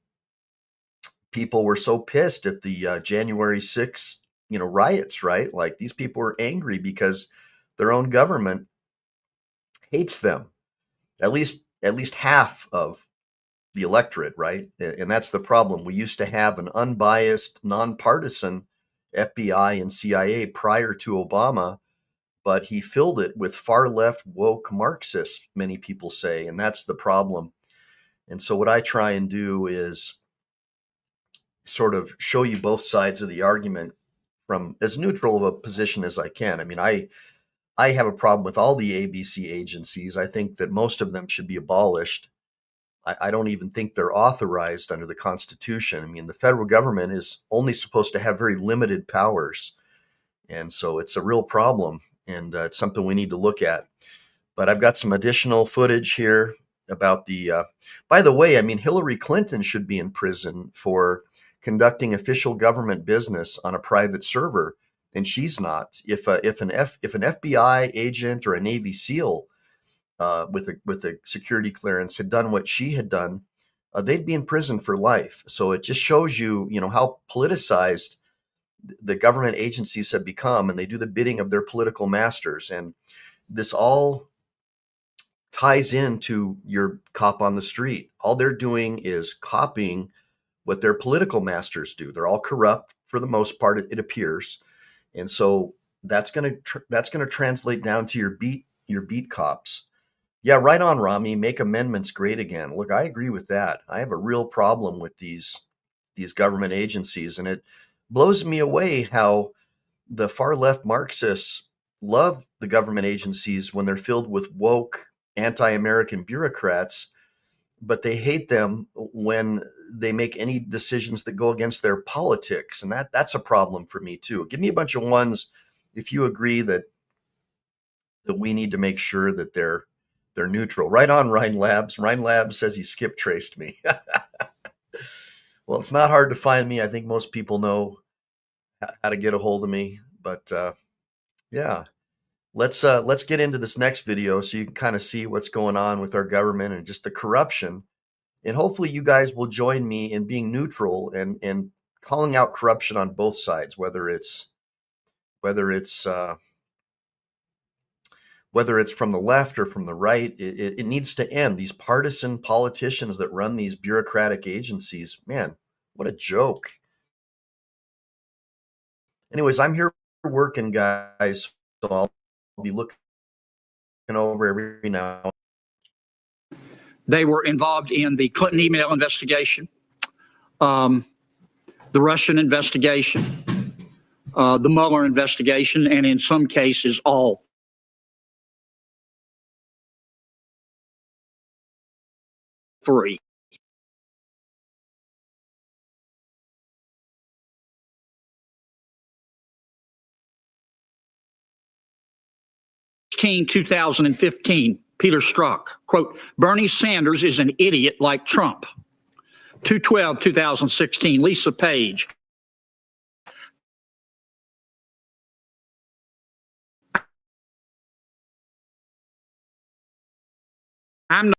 people were so pissed at the January 6th, riots, right? Like, these people were angry because their own government hates them. At least half of the electorate, right? And that's the problem. We used to have an unbiased, nonpartisan FBI and CIA prior to Obama, but he filled it with far left woke Marxists, many people say, and that's the problem. And so what I try and do is sort of show you both sides of the argument from as neutral of a position as I can. I mean, I have a problem with all the ABC agencies. I think that most of them should be abolished. I don't even think they're authorized under the Constitution. I mean, the federal government is only supposed to have very limited powers. And so it's a real problem, and it's something we need to look at. But I've got some additional footage here about by the way, I mean, Hillary Clinton should be in prison for conducting official government business on a private server, and she's not. If an FBI agent or a Navy SEAL with a security clearance had done what she had done, they'd be in prison for life. So it just shows you, how politicized the government agencies have become, and they do the bidding of their political masters. And this all ties into your cop on the street. All they're doing is copying what their political masters do. They're all corrupt for the most part, it appears. And so that's going to translate down to your beat cops. Yeah, right on, Rami. Make amendments great again. Look, I agree with that. I have a real problem with these government agencies, and it blows me away how the far left Marxists love the government agencies when they're filled with woke anti-American bureaucrats, but they hate them when they make any decisions that go against their politics, and that's a problem for me too. Give me a bunch of ones if you agree that we need to make sure that they're neutral. Right on, Rhine Labs. Rhine Labs says he skip traced me. Well, it's not hard to find me. I think most people know how to get a hold of me. But yeah, let's get into this next video so you can kind of see what's going on with our government and just the corruption. And hopefully you guys will join me in being neutral and calling out corruption on both sides, whether it's from the left or from the right. It needs to end. These partisan politicians that run these bureaucratic agencies, man, what a joke. Anyways, I'm here working, guys, so I'll be looking over every now. They were involved in the Clinton email investigation, the Russian investigation, the Muller investigation, and in some cases, all three. 2015, Peter Strzok, quote, Bernie Sanders is an idiot like Trump. 2016, Lisa Page. I'm not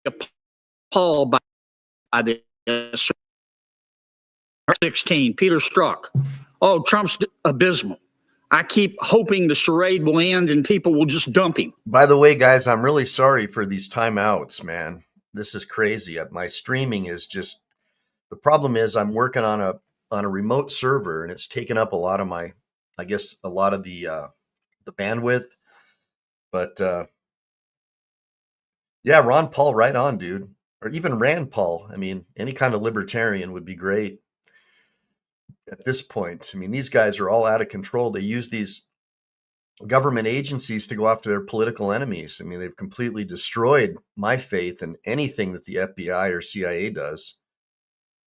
appalled by this. 16, Peter Strzok. Oh, Trump's abysmal. I keep hoping the charade will end and people will just dump him. By the way, guys, I'm really sorry for these timeouts, man. This is crazy. My streaming is just, the problem is I'm working on a remote server, and it's taken up a lot of my, I guess, a lot of the bandwidth. But yeah, Ron Paul, right on, dude. Or even Rand Paul. I mean, any kind of libertarian would be great at this point. I mean, these guys are all out of control. They use these government agencies to go after their political enemies. I mean, they've completely destroyed my faith in anything that the FBI or CIA does.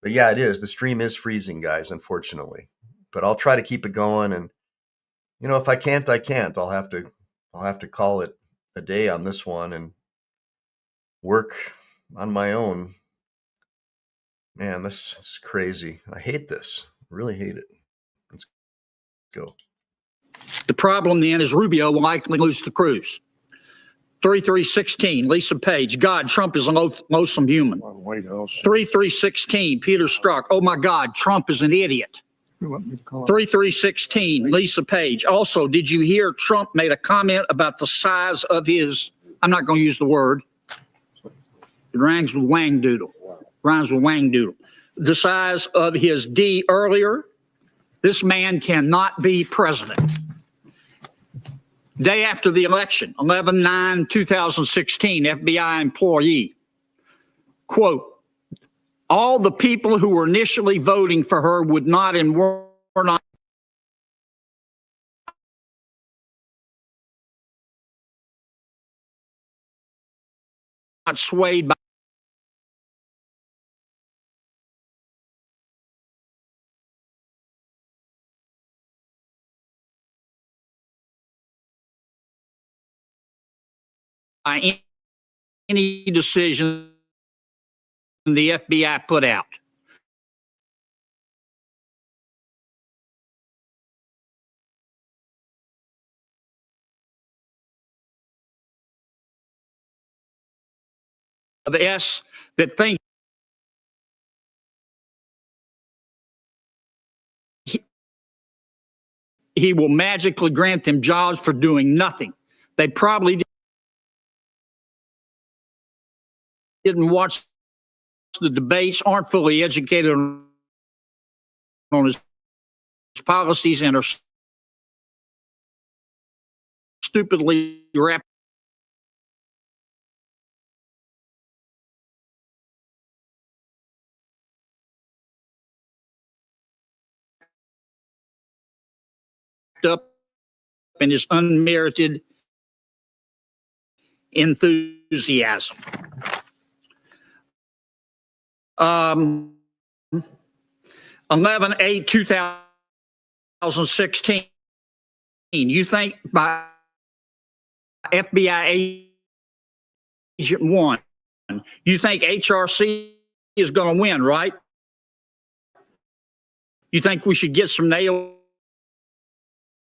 But yeah, it is. The stream is freezing, guys, unfortunately. But I'll try to keep it going. And, you know, if I can't, I can't. I'll have to call it a day on this one and work on my own. Man, this is crazy. I hate this. I really hate it. Let's go. The problem then is Rubio will likely lose to Cruz. 3316, Lisa Page. God, Trump is a loathsome human. 3316, Peter Strzok. Oh my God, Trump is an idiot. 3316, Lisa Page. Also, did you hear Trump made a comment about the size of his, I'm not going to use the word. It rhymes with wang doodle. The size of his D earlier. This man cannot be president. Day after the election, 11/9/2016, FBI employee, quote, all the people who were initially voting for her would not and were not swayed by any decision the FBI put out. Of S that think he will magically grant them jobs for doing nothing. They probably didn't watch the debates, aren't fully educated on his policies, and are stupidly wrapped up in his unmerited enthusiasm. 11/8/2016. You think by FBI agent 1, you think HRC is going to win, right? You think we should get some nails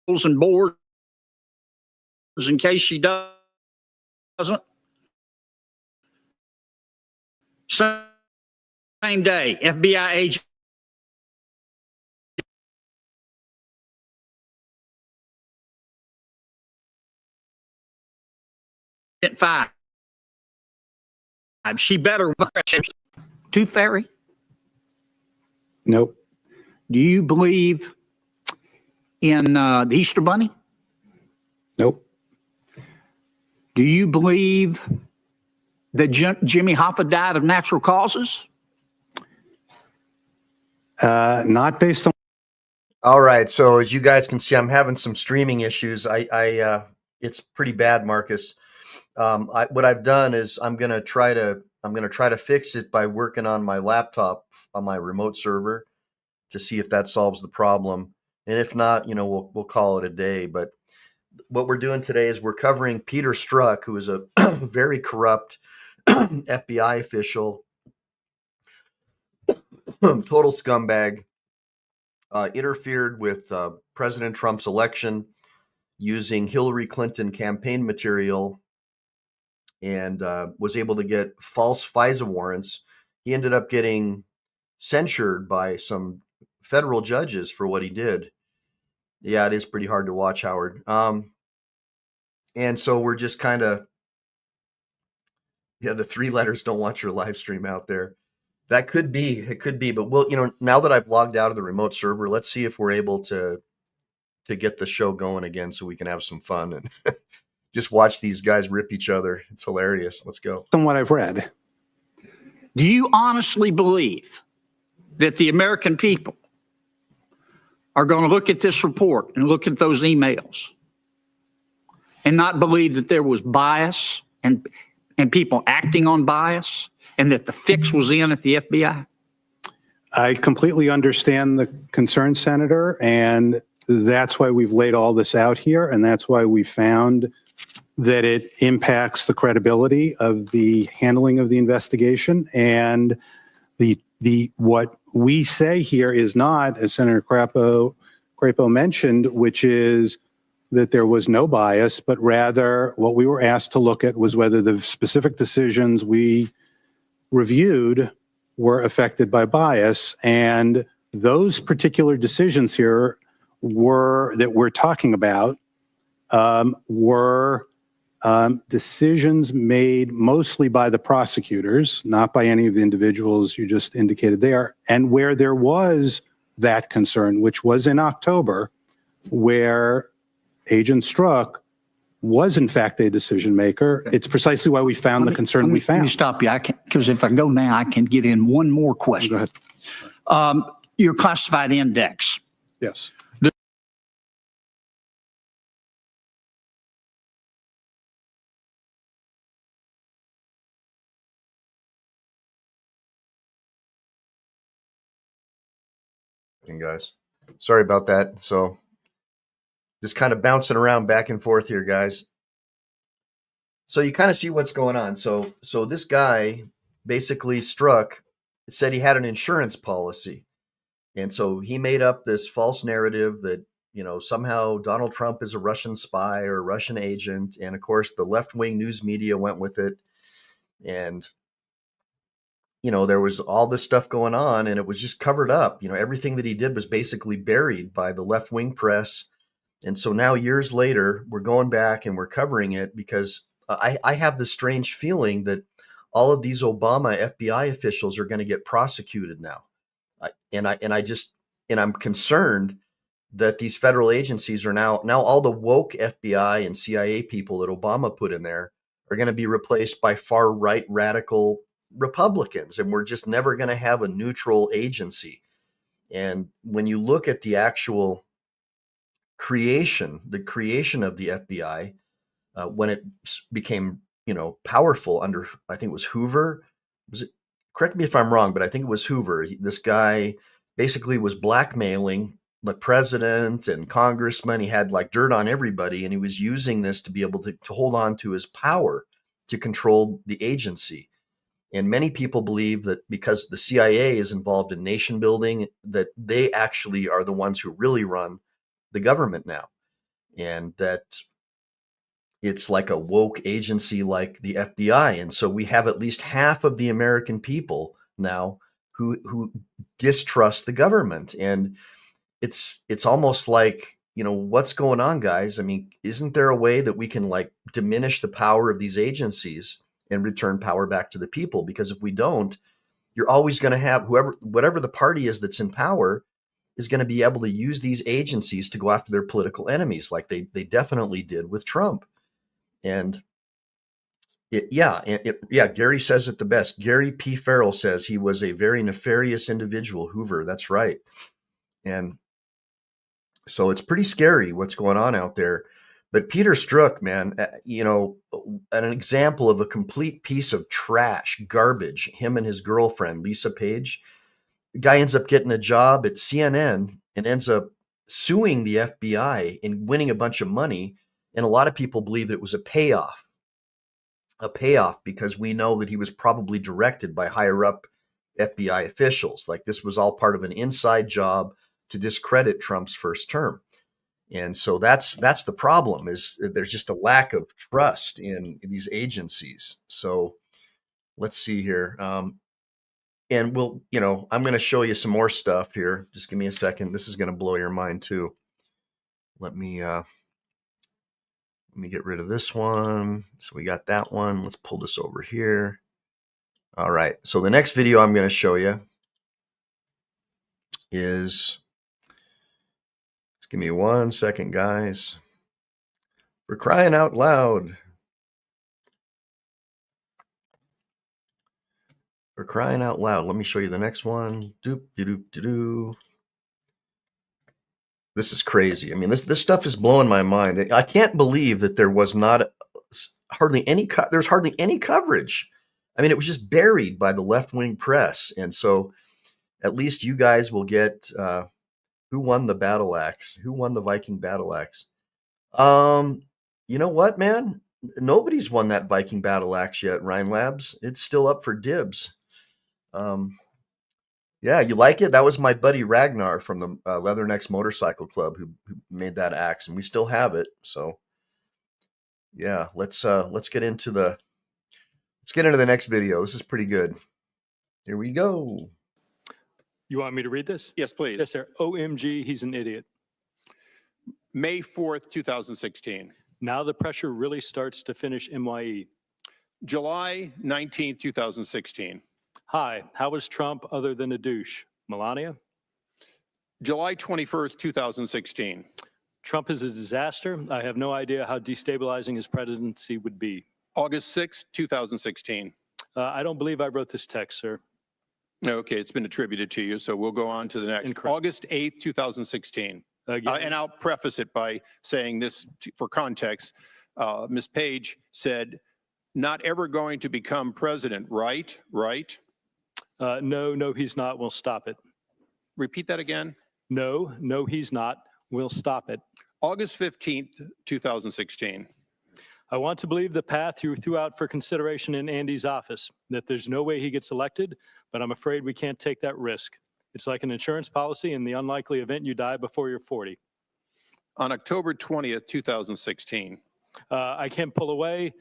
and boards in case she doesn't? Same day, FBI agent at 5. She better. Tooth Fairy? Nope. Do you believe in the Easter Bunny? Nope. Do you believe that Jimmy Hoffa died of natural causes? Not based on. All right. So as you guys can see, I'm having some streaming issues. It's pretty bad, Marcus. What I've done is I'm gonna try to fix it by working on my laptop on my remote server to see if that solves the problem. And if not, you know, we'll call it a day. But what we're doing today is we're covering Peter Strzok, who is a very corrupt FBI official, total scumbag, interfered with President Trump's election using Hillary Clinton campaign material, and was able to get false FISA warrants. He ended up getting censured by some federal judges for what he did. Yeah, it is pretty hard to watch, Howard. And so we're just kind of, the 3 letters don't want your live stream out there. It could be, but we'll, now that I've logged out of the remote server, let's see if we're able to get the show going again so we can have some fun and just watch these guys rip each other. It's hilarious. Let's go. From what I've read. Do you honestly believe that the American people are going to look at this report and look at those emails and not believe that there was bias and people acting on bias and that the fix was in at the FBI? I completely understand the concern, Senator, and that's why we've laid all this out here, and that's why we found that it impacts the credibility of the handling of the investigation. And what we say here is not, as Senator Crapo mentioned, which is that there was no bias, but rather what we were asked to look at was whether the specific decisions we reviewed were affected by bias. And those particular decisions here that we're talking about were decisions made mostly by the prosecutors, not by any of the individuals you just indicated there, and where there was that concern, which was in October, where Agent Strzok was in fact a decision maker. It's precisely why we found the concern we found. Let me stop you, because if I go now, I can get in one more question. Go ahead. Your classified index. Yes. Guys, sorry about that. So just kind of bouncing around back and forth here, guys. So you kind of see what's going on. So this guy basically said he had an insurance policy. And so he made up this false narrative that, somehow Donald Trump is a Russian spy or a Russian agent. And of course, the left-wing news media went with it. And there was all this stuff going on, and it was just covered up. Everything that he did was basically buried by the left-wing press. And so now, years later, we're going back and we're covering it because I have this strange feeling that all of these Obama FBI officials are going to get prosecuted now. I'm concerned that these federal agencies are now all the woke FBI and CIA people that Obama put in there are going to be replaced by far right radical Republicans, and we're just never going to have a neutral agency. And when you look at the actual creation of the FBI, when it became, powerful under, I think it was Hoover. Correct me if I'm wrong, but I think it was Hoover. This guy basically was blackmailing the president and congressmen. He had like dirt on everybody, and he was using this to be able to hold on to his power to control the agency. And many people believe that because the CIA is involved in nation building, that they actually are the ones who really run the government now. And that it's like a woke agency like the FBI. And so we have at least half of the American people now who distrust the government. And it's almost like, what's going on, guys? I mean, isn't there a way that we can like diminish the power of these agencies and return power back to the people? Because if we don't, you're always going to have whatever the party is that's in power is going to be able to use these agencies to go after their political enemies, like they definitely did with Trump. And Gary says it the best. Gary P. Farrell says he was a very nefarious individual, Hoover. That's right. And so it's pretty scary what's going on out there. But Peter Strzok, man, an example of a complete piece of trash, garbage, him and his girlfriend, Lisa Page. The guy ends up getting a job at CNN and ends up suing the FBI and winning a bunch of money. And a lot of people believe that it was a payoff because we know that he was probably directed by higher up FBI officials. Like this was all part of an inside job to discredit Trump's first term. And so that's the problem, is that there's just a lack of trust in these agencies. So let's see here. And we'll, I'm going to show you some more stuff here. Just give me a second. This is going to blow your mind too. Let me get rid of this one. So we got that one. Let's pull this over here. All right. So the next video I'm going to show you is, just give me 1 second, guys. For crying out loud. For crying out loud. Let me show you the next one. Doop, doop, doop, doop. This is crazy. I mean, this stuff is blowing my mind. I can't believe that there was not hardly any there's hardly any coverage. I mean, it was just buried by the left-wing press. And so at least you guys will get who won the battle axe? Who won the Viking battle axe? You know what, man? Nobody's won that Viking battle axe yet, Rhine Labs. It's still up for dibs. Yeah, you like it? That was my buddy Ragnar from the Leathernecks Motorcycle Club who made that axe, and we still have it. So, yeah, let's get into the next video. This is pretty good. Here we go. You want me to read this? Yes, please. Yes, sir. OMG, he's an idiot. May 4th, 2016. Now the pressure really starts to finish MYE. July 19th, 2016. Hi, how was Trump other than a douche? Melania? July 21st, 2016. Trump is a disaster. I have no idea how destabilizing his presidency would be. August 6th, 2016. I don't believe I wrote this text, sir. Okay, it's been attributed to you, so we'll go on to the next. Incorrect. August 8th, 2016. Again, And I'll preface it by saying this for context. Ms. Page said, not ever going to become president, right? Right? no, he's not. We'll stop it. Repeat that again. No, he's not. We'll stop it. August 15th, 2016. I want to believe the path you threw out for consideration in Andy's office, that there's no way he gets elected, but I'm afraid we can't take that risk. It's like an insurance policy in the unlikely event you die before you're 40. On October 20th, 2016. I can't pull away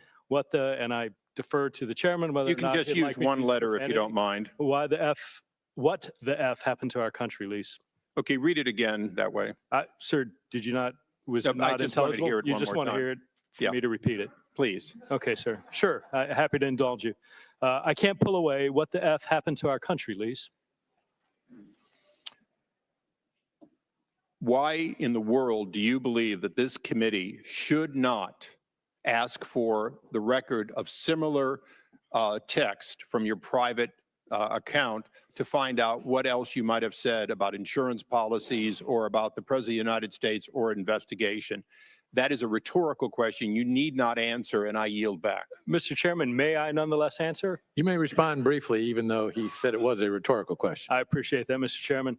and I defer to the chairman whether You or can not just he'd use like me to one use letter if you profanity. don't mind. What the F happened to our country, Lise? Okay, read it again that way. Sir, did you not, was No, it not I just wanted to intelligible? hear it You one just more want to time. hear it for Yeah. me to repeat it? Please. Okay, sir. Sure. Happy to indulge you. I can't pull away. What the F happened to our country, Lise? Why in the world do you believe that this committee should not ask for the record of similar text from your private account to find out what else you might have said about insurance policies or about the President of the United States or investigation? That is a rhetorical question you need not answer, and I yield back. Mr. Chairman, may I nonetheless answer? You may respond briefly, even though he said it was a rhetorical question. I appreciate that, Mr. Chairman.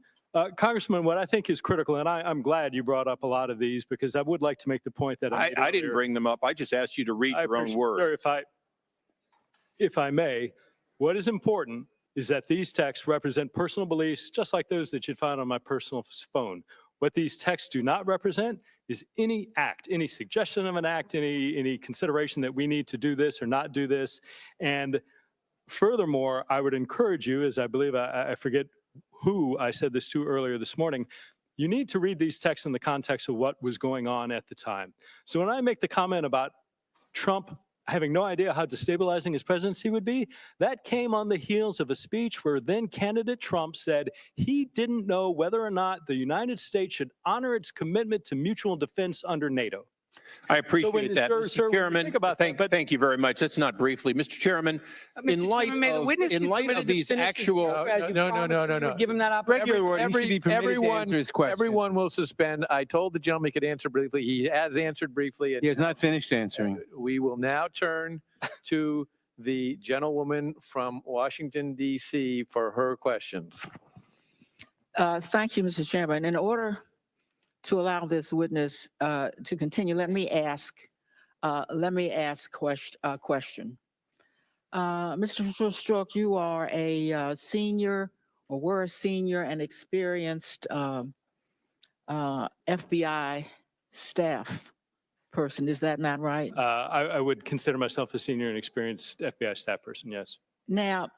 Congressman, what I think is critical, and I'm glad you brought up a lot of these because I would like to make the point that I didn't bring them up. I just asked you to read your own words. Sir, if I may, what is important is that these texts represent personal beliefs just like those that you'd find on my personal phone. What these texts do not represent is any act, any suggestion of an act, any consideration that we need to do this or not do this. And furthermore, I would encourage you, as I believe I forget who I said this to earlier this morning, you need to read these texts in the context of what was going on at the time. So when I make the comment about Trump having no idea how destabilizing his presidency would be, that came on the heels of a speech where then candidate Trump said he didn't know whether or not the United States should honor its commitment to mutual defense under NATO. I appreciate that, sir, Mr. Chairman. think about that, but- Thank you very much. That's not briefly. Mr. Chairman, in light of these actual, No. Give him that opportunity. Regular order, you should be permitted to answer his question. Everyone will suspend. I told the gentleman he could answer briefly. He has answered briefly. He has not finished answering. We will now turn to the gentlewoman from Washington, D.C. for her questions. Thank you, Mr. Chairman. In order to allow this witness to continue, let me ask a question. Mr. Strzok, you are a senior, or were a senior and experienced FBI staff person. Is that not right? I would consider myself a senior and experienced FBI staff person, yes. Now,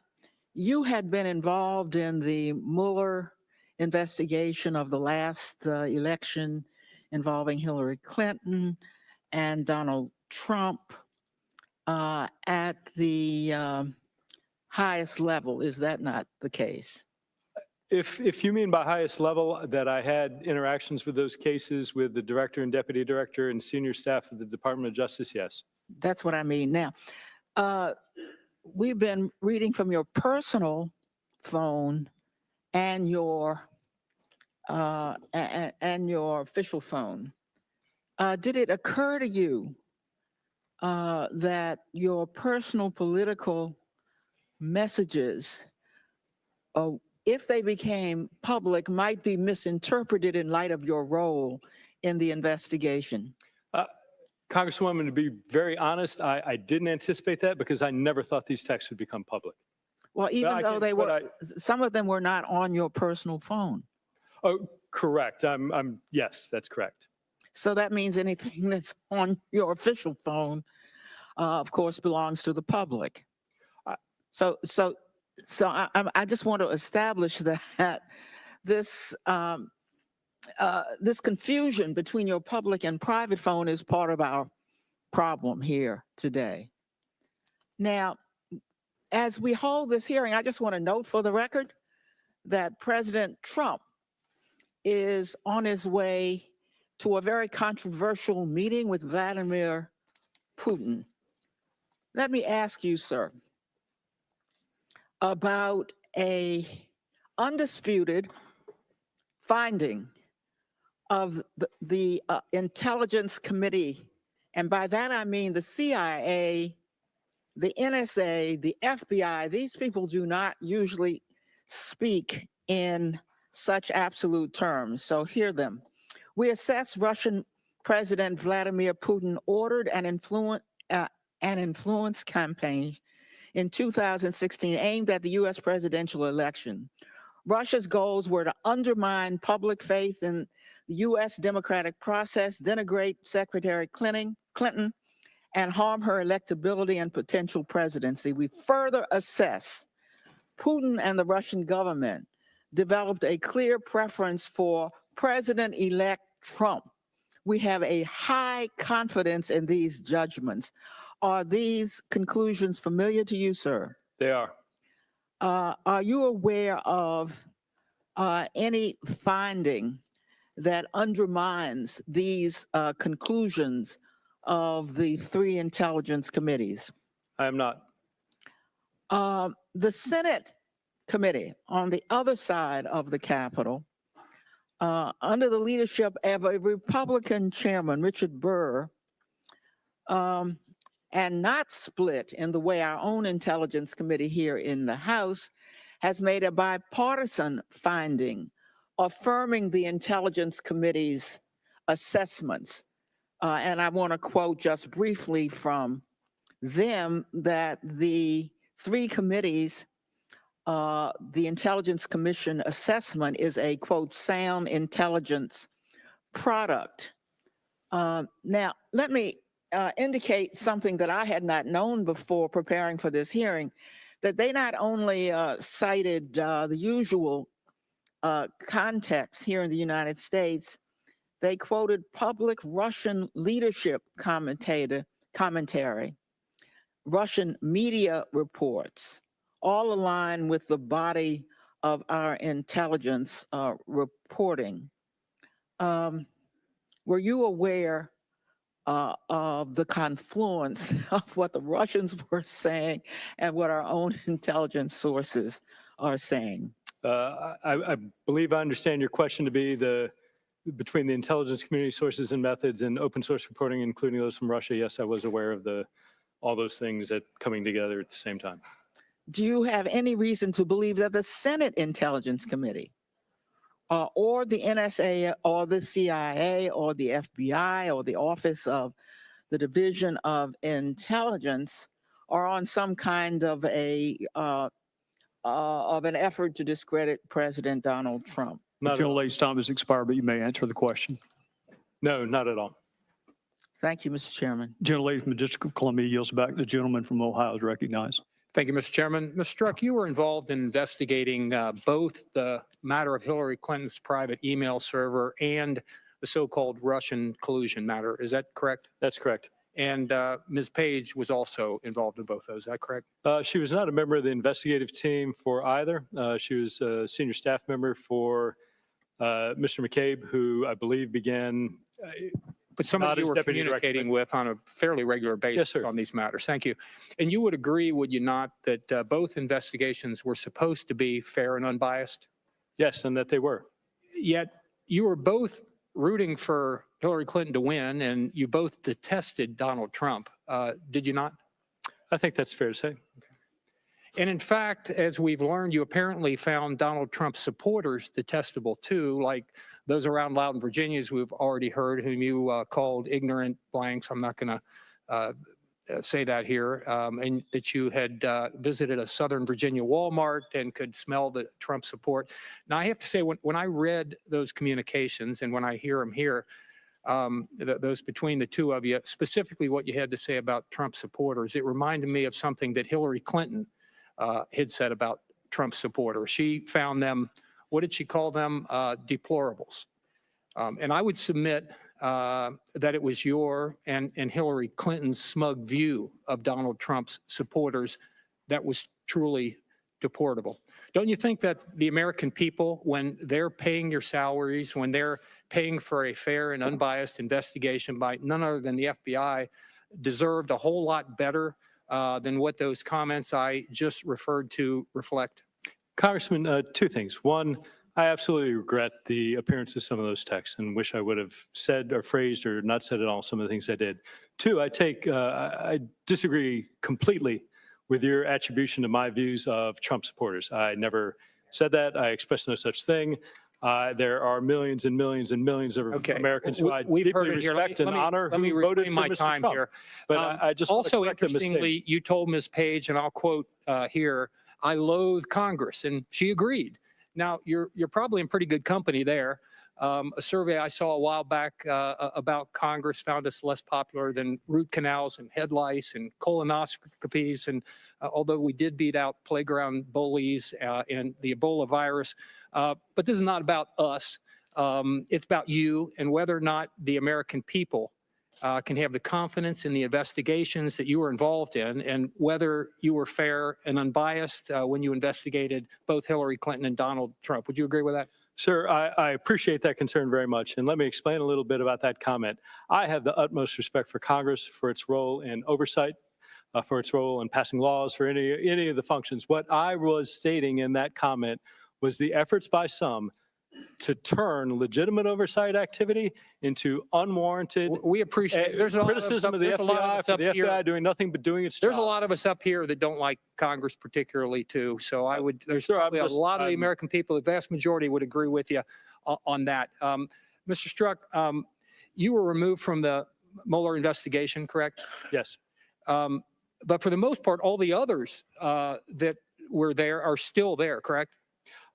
you had been involved in the Muller investigation of the last election involving Hillary Clinton and Donald Trump at the highest level. Is that not the case? If you mean by highest level that I had interactions with those cases with the director and deputy director and senior staff of the Department of Justice, yes. That's what I mean. Now, we've been reading from your personal phone and your and your official phone, did it occur to you that your personal political messages, if they became public, might be misinterpreted in light of your role in the investigation? Congresswoman, to be very honest, I didn't anticipate that because I never thought these texts would become public. Well, even though they were, some of them were not on your personal phone. Oh, correct. Yes, that's correct. So that means anything that's on your official phone, of course, belongs to the public. So I just want to establish that this this confusion between your public and private phone is part of our problem here today. Now, as we hold this hearing, I just want to note for the record that President Trump is on his way to a very controversial meeting with Vladimir Putin. Let me ask you, sir, about a undisputed finding of the Intelligence Committee, and by that I mean the CIA, the NSA, the FBI. These people do not usually speak in such absolute terms, so hear them. We assess Russian President Vladimir Putin ordered an influence campaign in 2016 aimed at the US presidential election. Russia's goals were to undermine public faith in the US democratic process, denigrate Secretary Clinton, and harm her electability and potential presidency. We further assess Putin and the Russian government developed a clear preference for President-elect Trump. We have a high confidence in these judgments. Are these conclusions familiar to you, sir? They are. Are you aware of any finding that undermines these conclusions of the three intelligence committees? I am not. The Senate committee on the other side of the Capitol, under the leadership of a Republican chairman, Richard Burr, and not split in the way our own Intelligence Committee here in the House, has made a bipartisan finding affirming the Intelligence Committee's assessments. And I want to quote just briefly from them that the three committees, the Intelligence Commission assessment is a, quote, sound intelligence product. Now, let me indicate something that I had not known before preparing for this hearing, that they not only cited the usual context here in the United States, they quoted public Russian leadership commentary, Russian media reports, all aligned with the body of our intelligence reporting. Were you aware of the confluence of what the Russians were saying and what our own intelligence sources are saying? I believe I understand your question to be between the intelligence community sources and methods and open source reporting, including those from Russia. Yes, I was aware of all those things coming together at the same time. Do you have any reason to believe that the Senate Intelligence Committee or the NSA or the CIA or the FBI or the Office of the Division of Intelligence are on some kind of an effort to discredit President Donald Trump? The gentlelady's time has expired, but you may answer the question. No, not at all. Thank you, Mr. Chairman. Gentlelady from the District of Columbia yields back. The gentleman from Ohio is recognized. Thank you, Mr. Chairman. Mr. Strzok, you were involved in investigating both the matter of Hillary Clinton's private email server and the so-called Russian collusion matter. Is that correct? That's correct. And Ms. Page was also involved in both those. Is that correct? She was not a member of the investigative team for either. She was a senior staff member for Mr. McCabe, who I believe began but somebody you were communicating with on a fairly regular basis on these matters. Thank you. And you would agree, would you not, that both investigations were supposed to be fair and unbiased? Yes, and that they were. yet you were both rooting for Hillary Clinton to win, and you both detested Donald Trump. Did you not? I think that's fair to say. And in fact, as we've learned, you apparently found Donald Trump's supporters detestable too, like those around Loudon, Virginia, as we've already heard, whom you called ignorant blanks. I'm not going to say that here, and that you had visited a Southern Virginia Walmart and could smell the Trump support. Now, I have to say, when I read those communications and when I hear them here, those between the two of you, specifically what you had to say about Trump supporters, it reminded me of something that Hillary Clinton had said about Trump supporters. She found them, what did she call them? Deplorables. And I would submit that it was your and Hillary Clinton's smug view of Donald Trump's supporters that was truly deplorable. Don't you think that the American people, when they're paying your salaries, when they're paying for a fair and unbiased investigation by none other than the FBI, deserved a whole lot better than what those comments I just referred to reflect? Congressman, two things. One, I absolutely regret the appearance of some of those texts and wish I would have said or phrased or not said at all some of the things I did. Two, I disagree completely with your attribution to my views of Trump supporters. I never said that. I expressed no such thing. There are millions and millions and millions of Americans who I deeply respect and honor who voted for Mr. Trump. Here. But I just also interestingly, you told Ms. Page, and I'll quote here, "I loathe Congress," and she agreed. Now, you're probably in pretty good company there. A survey I saw a while back about Congress found us less popular than root canals and head lice and colonoscopies. And although we did beat out playground bullies and the Ebola virus, but this is not about us. It's about you and whether or not the American people can have the confidence in the investigations that you were involved in and whether you were fair and unbiased when you investigated both Hillary Clinton and Donald Trump. Would you agree with that? Sir, I appreciate that concern very much. And let me explain a little bit about that comment. I have the utmost respect for Congress, for its role in oversight, for its role in passing laws, for any of the functions. What I was stating in that comment was the efforts by some to turn legitimate oversight activity into unwarranted we appreciate there's criticism of the FBI for the FBI doing nothing but doing its job. There's a lot of us up here that don't like Congress particularly too. So I would, there's probably a lot of the American people, the vast majority would agree with you on that. Mr. Strzok, you were removed from the Mueller investigation, correct? Yes. But for the most part, all the others that were there are still there, correct?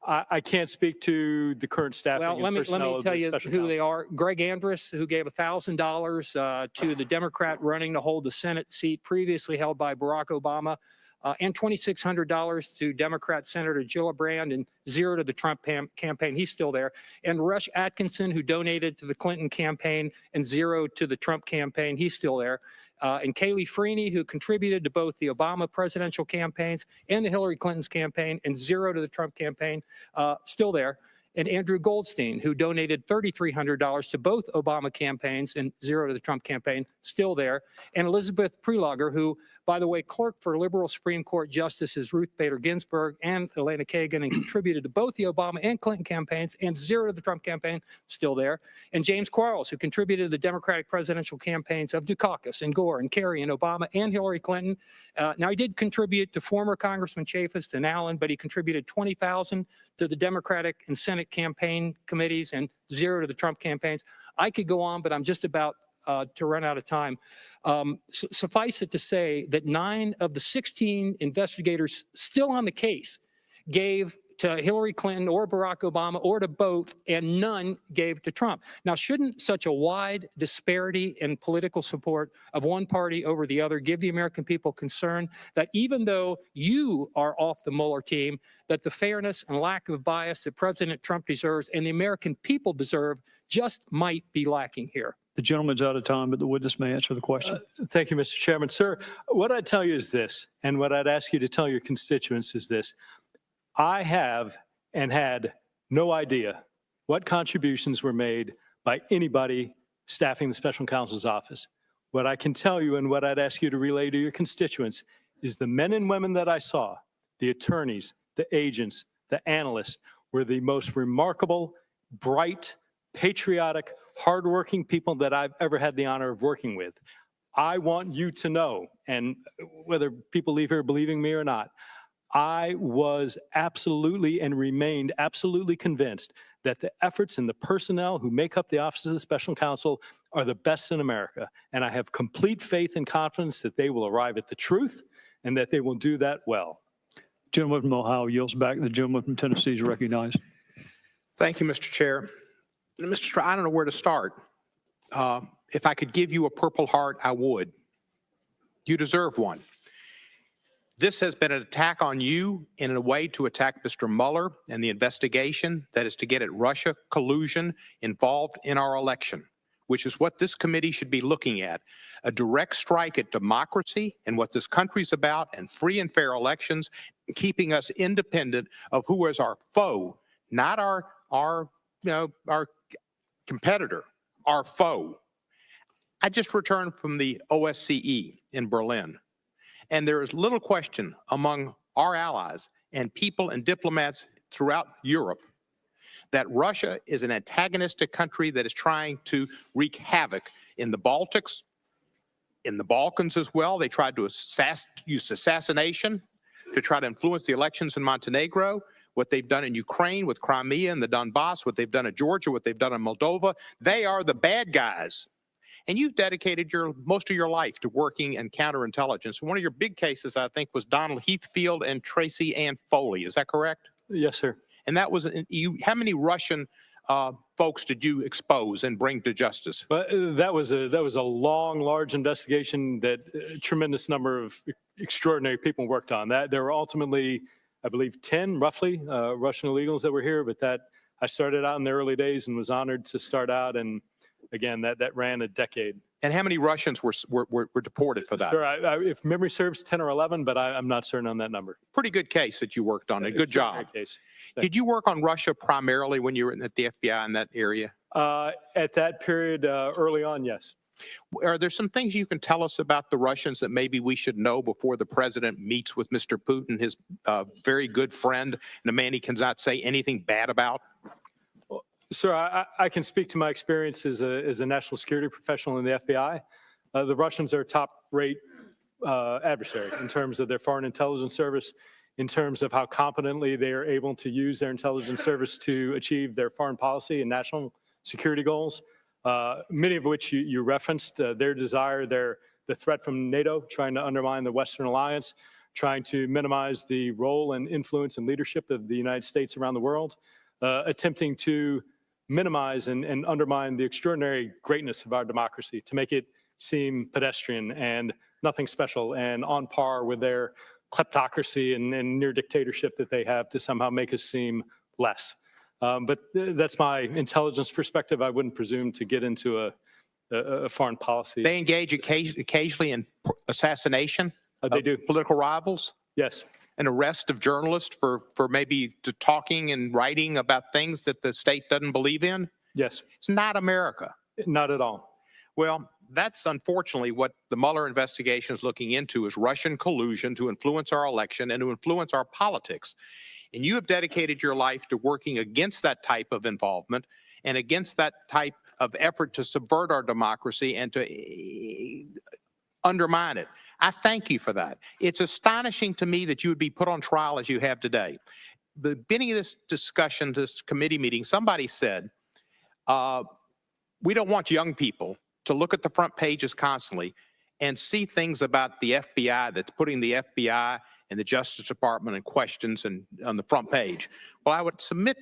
I can't speak to the current staffing. Well, let me tell you who they are. Greg Andrus, who gave $1,000 to the Democrat running to hold the Senate seat previously held by Barack Obama, and $2,600 to Democrat Senator Gillibrand, and zero to the Trump campaign. He's still there. And Rush Atkinson, who donated to the Clinton campaign, and zero to the Trump campaign. He's still there. And Kayleigh Freeney, who contributed to both the Obama presidential campaigns and the Hillary Clinton's campaign, and zero to the Trump campaign, still there. And Andrew Goldstein, who donated $3,300 to both Obama campaigns and zero to the Trump campaign, still there. And Elizabeth Prelogar, who, by the way, clerked for liberal Supreme Court Justices Ruth Bader Ginsburg and Elena Kagan and contributed to both the Obama and Clinton campaigns and zero to the Trump campaign, still there. And James Quarles, who contributed to the Democratic presidential campaigns of Dukakis and Gore and Kerry and Obama and Hillary Clinton. Now, he did contribute to former Congressman Chaffetz and Allen, but he contributed $20,000 to the Democratic and Senate campaign committees and zero to the Trump campaigns. I could go on, but I'm just about to run out of time. Suffice it to say that 9 of the 16 investigators still on the case gave to Hillary Clinton or Barack Obama or to both, and none gave to Trump. Now, shouldn't such a wide disparity in political support of one party over the other give the American people concern that even though you are off the Mueller team, that the fairness and lack of bias that President Trump deserves and the American people deserve just might be lacking here? The gentleman's out of time, but the witness may answer the question. Thank you, Mr. Chairman. Sir, what I'd tell you is this, and what I'd ask you to tell your constituents is this. I have and had no idea what contributions were made by anybody staffing the special counsel's office. What I can tell you and what I'd ask you to relay to your constituents is the men and women that I saw, the attorneys, the agents, the analysts, were the most remarkable bright, patriotic, hardworking people that I've ever had the honor of working with. I want you to know, and whether people leave here believing me or not, I was absolutely and remained absolutely convinced that the efforts and the personnel who make up the Office of the Special Counsel are the best in America. And I have complete faith and confidence that they will arrive at the truth and that they will do that well. Gentleman from Ohio yields back. The gentleman from Tennessee is recognized. Thank you, Mr. Chair. Mr. Strzok, I don't know where to start. If I could give you a Purple Heart, I would. You deserve one. This has been an attack on you in a way to attack Mr. Mueller and the investigation that is to get at Russia collusion involved in our election, which is what this committee should be looking at. A direct strike at democracy and what this country's about, and free and fair elections, keeping us independent of who is our foe, not our competitor, our foe. I just returned from the OSCE in Berlin. And there is little question among our allies and people and diplomats throughout Europe that Russia is an antagonistic country that is trying to wreak havoc in the Baltics, in the Balkans as well. They tried to use assassination to try to influence the elections in Montenegro. What they've done in Ukraine with Crimea and the Donbass, what they've done in Georgia, what they've done in Moldova. They are the bad guys. And you've dedicated most of your life to working in counterintelligence. One of your big cases, I think, was Donald Heathfield and Tracy Ann Foley. Is that correct? Yes, sir. And that was how many Russian folks did you expose and bring to justice? Well, that was a long, large investigation that a tremendous number of extraordinary people worked on. That there were ultimately, I believe, 10 roughly Russian illegals that were here. But that I started out in the early days and was honored to start out. And again, that ran a decade. And how many Russians were deported for that? Sir, if memory serves, 10 or 11, but I'm not certain on that number. Pretty good case that you worked on. A good job. Case. Did you work on Russia primarily when you were at the FBI in that area? At that period, early on, yes. Are there some things you can tell us about the Russians that maybe we should know before the president meets with Mr. Putin, his very good friend, and a man he cannot say anything bad about? Sir, I can speak to my experience as a national security professional in the FBI. The Russians are a top-rate adversary in terms of their foreign intelligence service, in terms of how competently they are able to use their intelligence service to achieve their foreign policy and national security goals, many of which you referenced, their desire, the threat from NATO, trying to undermine the Western alliance, trying to minimize the role and influence and leadership of the United States around the world, attempting to minimize and undermine the extraordinary greatness of our democracy, to make it seem pedestrian and nothing special and on par with their kleptocracy and near dictatorship that they have, to somehow make us seem less. But that's my intelligence perspective. I wouldn't presume to get into a foreign policy. They engage occasionally in assassination? They do. Political rivals? Yes. An arrest of journalists for maybe talking and writing about things that the state doesn't believe in? Yes. It's not America. Not at all. Well, that's unfortunately what the Mueller investigation is looking into, is Russian collusion to influence our election and to influence our politics. And you have dedicated your life to working against that type of involvement and against that type of effort to subvert our democracy and to undermine it. I thank you for that. It's astonishing to me that you would be put on trial as you have today. The beginning of this discussion, this committee meeting, somebody said, we don't want young people to look at the front pages constantly and see things about the FBI that's putting the FBI and the Justice Department in questions and on the front page. Well, I would submit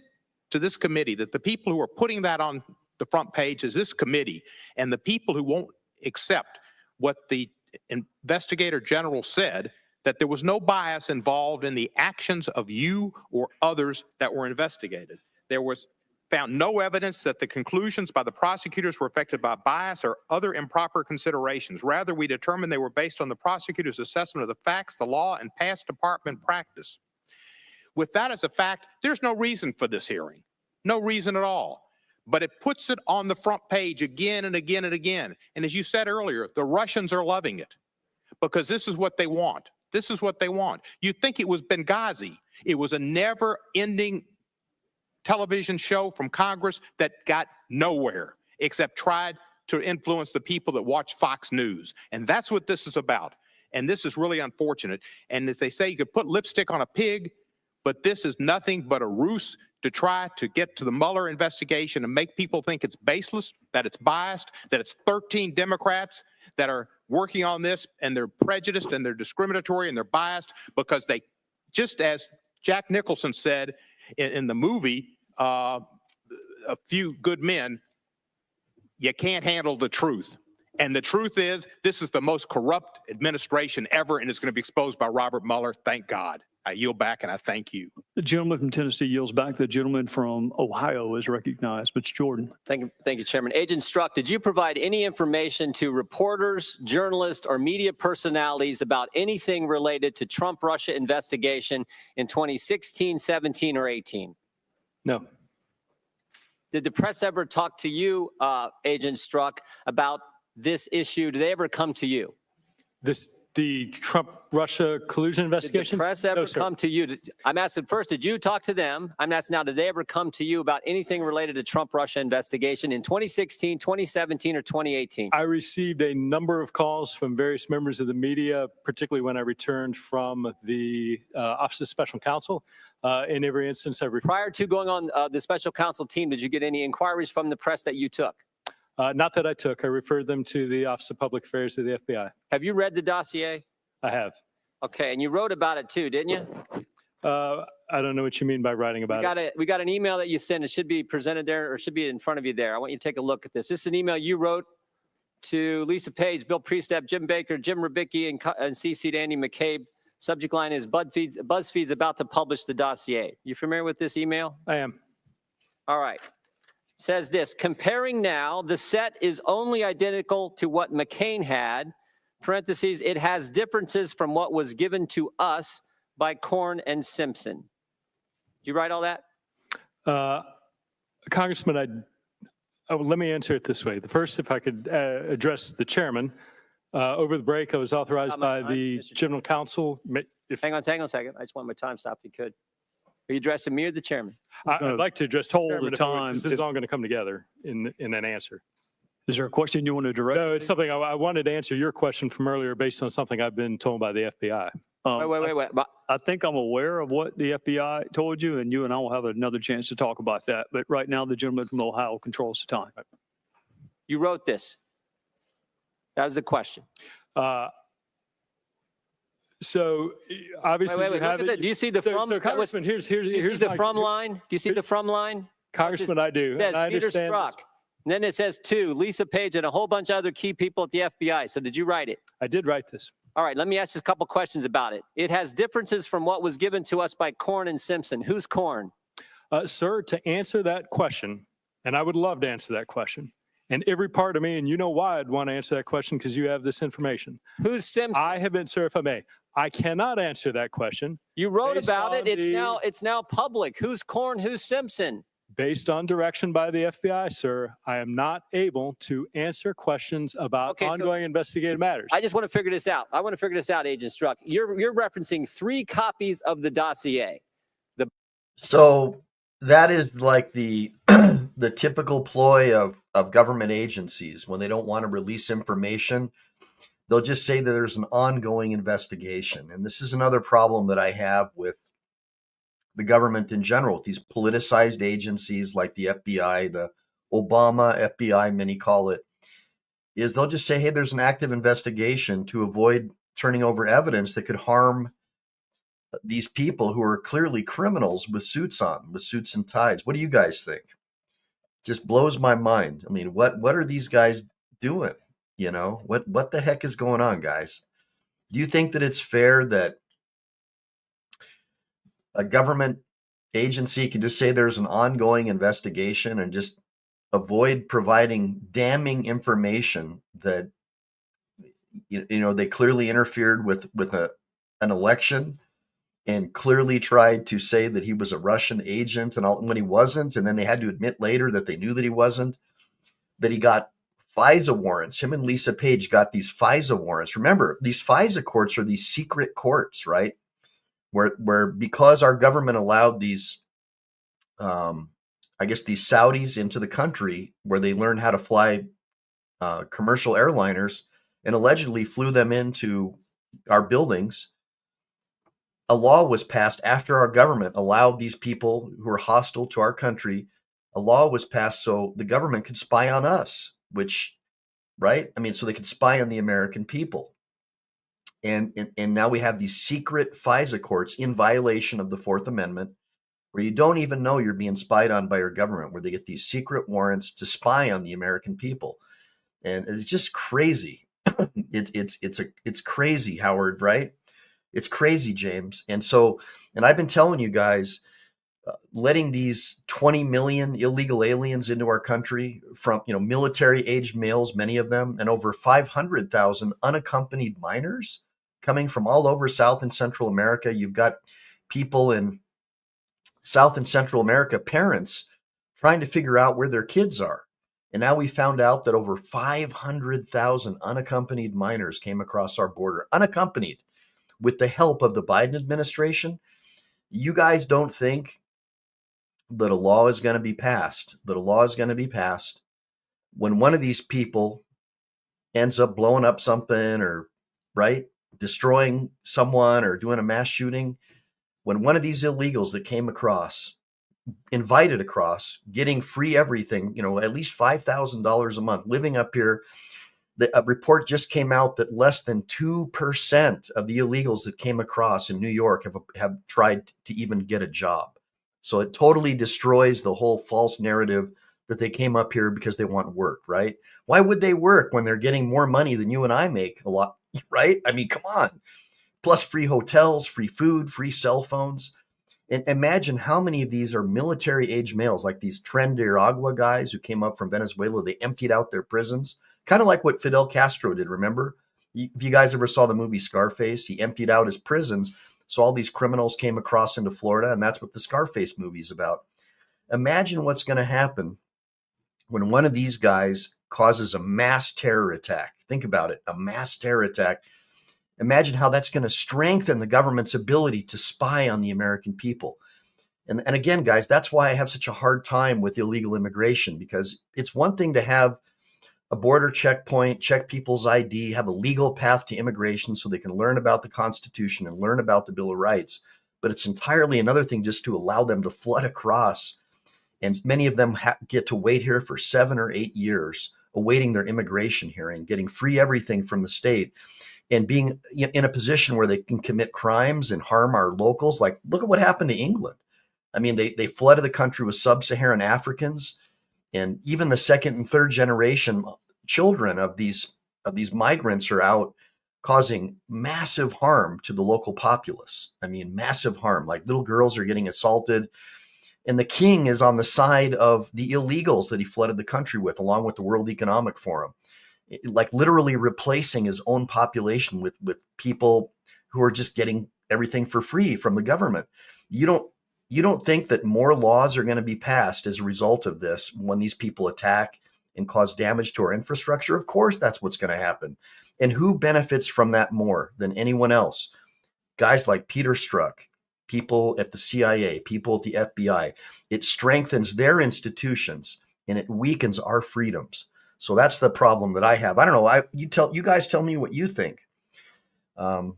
to this committee that the people who are putting that on the front page is this committee, and the people who won't accept what the investigator general said, that there was no bias involved in the actions of you or others that were investigated. There was found no evidence that the conclusions by the prosecutors were affected by bias or other improper considerations. Rather, we determined they were based on the prosecutor's assessment of the facts, the law, and past department practice. With that as a fact, there's no reason for this hearing. No reason at all. But it puts it on the front page again and again and again. And as you said earlier, the Russians are loving it because this is what they want. This is what they want. You'd think it was Benghazi. It was a never-ending television show from Congress that got nowhere except tried to influence the people that watch Fox News. And that's what this is about. And this is really unfortunate. And as they say, you could put lipstick on a pig, but this is nothing but a ruse to try to get to the Mueller investigation and make people think it's baseless, that it's biased, that it's 13 Democrats that are working on this, and they're prejudiced and they're discriminatory and they're biased because they, just as Jack Nicholson said in the movie, A Few Good Men, you can't handle the truth. And the truth is, this is the most corrupt administration ever, and it's going to be exposed by Robert Mueller. Thank God. I yield back, and I thank you. The gentleman from Tennessee yields back. The gentleman from Ohio is recognized. Mr. Jordan. Thank you, Chairman. Agent Strzok, did you provide any information to reporters, journalists, or media personalities about anything related to Trump-Russia investigation in 2016, 17, or 18? No. Did the press ever talk to you, Agent Strzok, about this issue? Did they ever come to you? The Trump-Russia collusion investigation? Did the press ever come to you? I'm asking first, did you talk to them? I'm asking now, did they ever come to you about anything related to Trump-Russia investigation in 2016, 2017, or 2018? I received a number of calls from various members of the media, particularly when I returned from the Office of Special Counsel. In every instance, prior to going on the Special Counsel team, did you get any inquiries from the press that you took? Not that I took. I referred them to the Office of Public Affairs of the FBI. Have you read the dossier? I have. Okay, and you wrote about it too, didn't you? I don't know what you mean by writing about it. We got an email that you sent. It should be presented there, or should be in front of you there. I want you to take a look at this. This is an email you wrote to Lisa Page, Bill Priestap, Jim Baker, Jim Rubicki, and CC'd Andy McCabe. Subject line is BuzzFeed's about to publish the dossier. You familiar with this email? I am. All right. Says this: comparing now, the set is only identical to what McCain had. Parentheses, it has differences from what was given to us by Korn and Simpson. Did you write all that? Congressman, let me answer it this way. The first, if I could address the chairman. Over the break, I was authorized by the General Counsel. Hang on a second. I just want my time stopped if you could. Are you addressing me or the chairman? I'd like to address the time. This is all going to come together in an answer. Is there a question you want to direct? No, it's something I wanted to answer your question from earlier based on something I've been told by the FBI. Wait. I think I'm aware of what the FBI told you, and you and I will have another chance to talk about that. But right now, the gentleman from Ohio controls the time. You wrote this. That was the question. So obviously, wait. Look at that. Do you see the from? So Congressman, here's the from line. Do you see the from line? Congressman, I do. It says I Peter understand. Strzok. And then it says to Lisa Page and a whole bunch of other key people at the FBI. So did you write it? I did write this. All right. Let me ask you a couple questions about it. It has differences from what was given to us by Korn and Simpson. Who's Korn? Sir, to answer that question, and I would love to answer that question. And every part of me, and you know why I'd want to answer that question, because you have this information. Who's Simpson? I have been, sir, if I may, I cannot answer that question. You wrote about it. It's now public. Who's Korn? Who's Simpson? Based on direction by the FBI, sir, I am not able to answer questions about ongoing investigative matters. I just want to figure this out. Agent Strzok. You're referencing 3 copies of the dossier. So that is like the the typical ploy of government agencies. When they don't want to release information, they'll just say that there's an ongoing investigation. And this is another problem that I have with the government in general, with these politicized agencies like the FBI, the Obama FBI, many call it, is they'll just say, hey, there's an active investigation to avoid turning over evidence that could harm these people who are clearly criminals with suits on, with suits and ties. What do you guys think? Just blows my mind. I mean, what are these guys doing? You know, what the heck is going on, guys? Do you think that it's fair that a government agency can just say there's an ongoing investigation and just avoid providing damning information that, you know, they clearly interfered with an election and clearly tried to say that he was a Russian agent and all, when he wasn't, and then they had to admit later that they knew that he wasn't, that he got FISA warrants. Him and Lisa Page got these FISA warrants. Remember, these FISA courts are these secret courts, right? Where because our government allowed these I guess, these Saudis into the country where they learned how to fly commercial airliners and allegedly flew them into our buildings. A law was passed after our government allowed these people who are hostile to our country. A law was passed so the government could spy on us, which, right? I mean, so they could spy on the American people. And now we have these secret FISA courts in violation of the Fourth Amendment, where you don't even know you're being spied on by your government, where they get these secret warrants to spy on the American people. And it's just crazy. It's crazy, Howard, right? It's crazy, James. And I've been telling you guys, letting these 20 million illegal aliens into our country from, military-aged males, many of them, and over 500,000 unaccompanied minors coming from all over South and Central America. You've got people in South and Central America, parents trying to figure out where their kids are. And now we found out that over 500,000 unaccompanied minors came across our border, unaccompanied, with the help of the Biden administration. You guys don't think that a law is going to be passed, when one of these people ends up blowing up something or, right, destroying someone or doing a mass shooting, when one of these illegals that came across, invited across, getting free everything, at least $5,000 a month, living up here. A report just came out that less than 2% of the illegals that came across in New York have tried to even get a job. So it totally destroys the whole false narrative that they came up here because they want work, right? Why would they work when they're getting more money than you and I make a lot, right? I mean, come on. Plus free hotels, free food, free cell phones. And imagine how many of these are military-age males, like these Tren guys who came up from Venezuela. They emptied out their prisons, kind of like what Fidel Castro did, remember? If you guys ever saw the movie Scarface, he emptied out his prisons, so all these criminals came across into Florida, and that's what the Scarface movie's about. Imagine what's going to happen when one of these guys causes a mass terror attack. Think about it, a mass terror attack. Imagine how that's going to strengthen the government's ability to spy on the American people. And again, guys, that's why I have such a hard time with illegal immigration, because it's one thing to have a border checkpoint, check people's ID, have a legal path to immigration so they can learn about the Constitution and learn about the Bill of Rights. But it's entirely another thing just to allow them to flood across. And many of them get to wait here for 7 or 8 years, awaiting their immigration hearing, getting free everything from the state, and being in a position where they can commit crimes and harm our locals. Like, look at what happened to England. I mean, they flooded the country with sub-Saharan Africans, and even the second and third generation children of these migrants are out causing massive harm to the local populace. I mean, massive harm. Like, little girls are getting assaulted. And the king is on the side of the illegals that he flooded the country with, along with the World Economic Forum. Like, literally replacing his own population with people who are just getting everything for free from the government. You don't think that more laws are going to be passed as a result of this when these people attack and cause damage to our infrastructure? Of course, that's what's going to happen. And who benefits from that more than anyone else? Guys like Peter Strzok, people at the CIA, people at the FBI. It strengthens their institutions and it weakens our freedoms. So that's the problem that I have. I don't know. You guys tell me what you think. Yeah,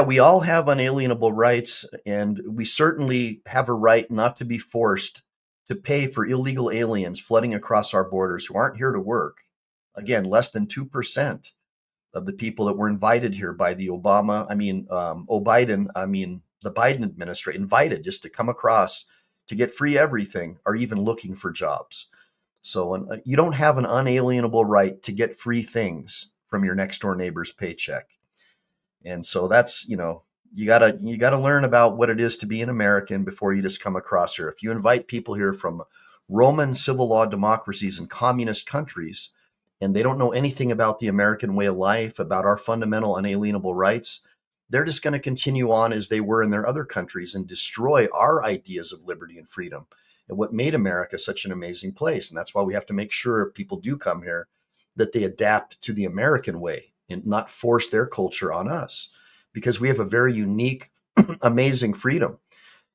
we all have unalienable rights, and we certainly have a right not to be forced to pay for illegal aliens flooding across our borders who aren't here to work. Again, less than 2% of the people that were invited here by the the Biden administration, invited just to come across to get free everything, are even looking for jobs. So you don't have an unalienable right to get free things from your next door neighbor's paycheck. And so that's, you gotta learn about what it is to be an American before you just come across here. If you invite people here from Roman civil law democracies and communist countries, and they don't know anything about the American way of life, about our fundamental unalienable rights, they're just going to continue on as they were in their other countries and destroy our ideas of liberty and freedom and what made America such an amazing place. And that's why we have to make sure if people do come here that they adapt to the American way and not force their culture on us, because we have a very unique, amazing freedom.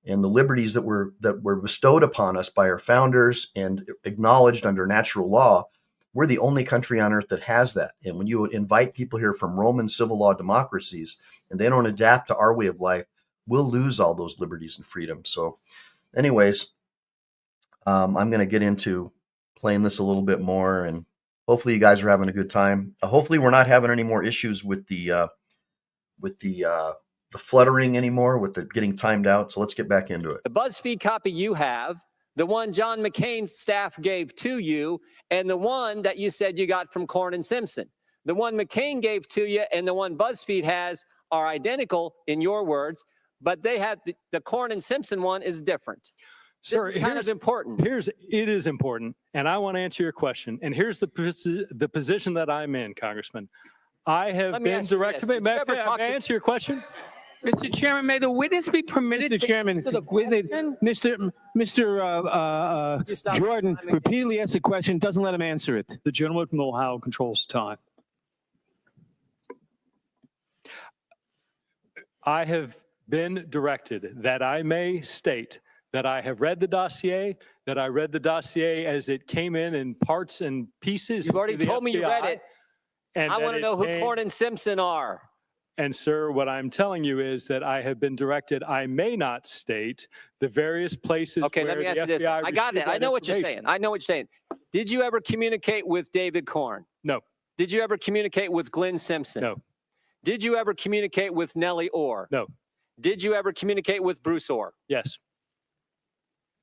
and the liberties that were bestowed upon us by our founders and acknowledged under natural law. We're the only country on earth that has that. And when you invite people here from Roman civil law democracies and they don't adapt to our way of life, we'll lose all those liberties and freedoms. So anyways, I'm going to get into playing this a little bit more, and hopefully you guys are having a good time. Hopefully we're not having any more issues with the fluttering anymore, with the getting timed out. So let's get back into it. The BuzzFeed copy you have, the one John McCain's staff gave to you, and the one that you said you got from Corn and Simpson. The one McCain gave to you and the one BuzzFeed has are identical in your words, but they have the Corn and Simpson one is different. Sir, this is kind of important. It is important, and I want to answer your question. And here's the position that I'm in, Congressman. I have been directed. May I answer your question? Mr. Chairman, may the witness be permitted Mr. Chairman, Mr. Jordan repeatedly asks the question, doesn't let him answer it. The gentleman from Ohio controls time. I have been directed that I may state that I have read the dossier, that I read the dossier as it came in parts and pieces. You've already told me you read it. And I want to know who Corn and Simpson are. And sir, what I'm telling you is that I have been directed I may not state the various places Okay, where let me ask you the this. FBI I got that. I know what you're saying. I know what you're saying. Did you ever communicate with David Corn? No. Did you ever communicate with Glenn Simpson? No. Did you ever communicate with Nellie Orr? No. Did you ever communicate with Bruce Orr? Yes.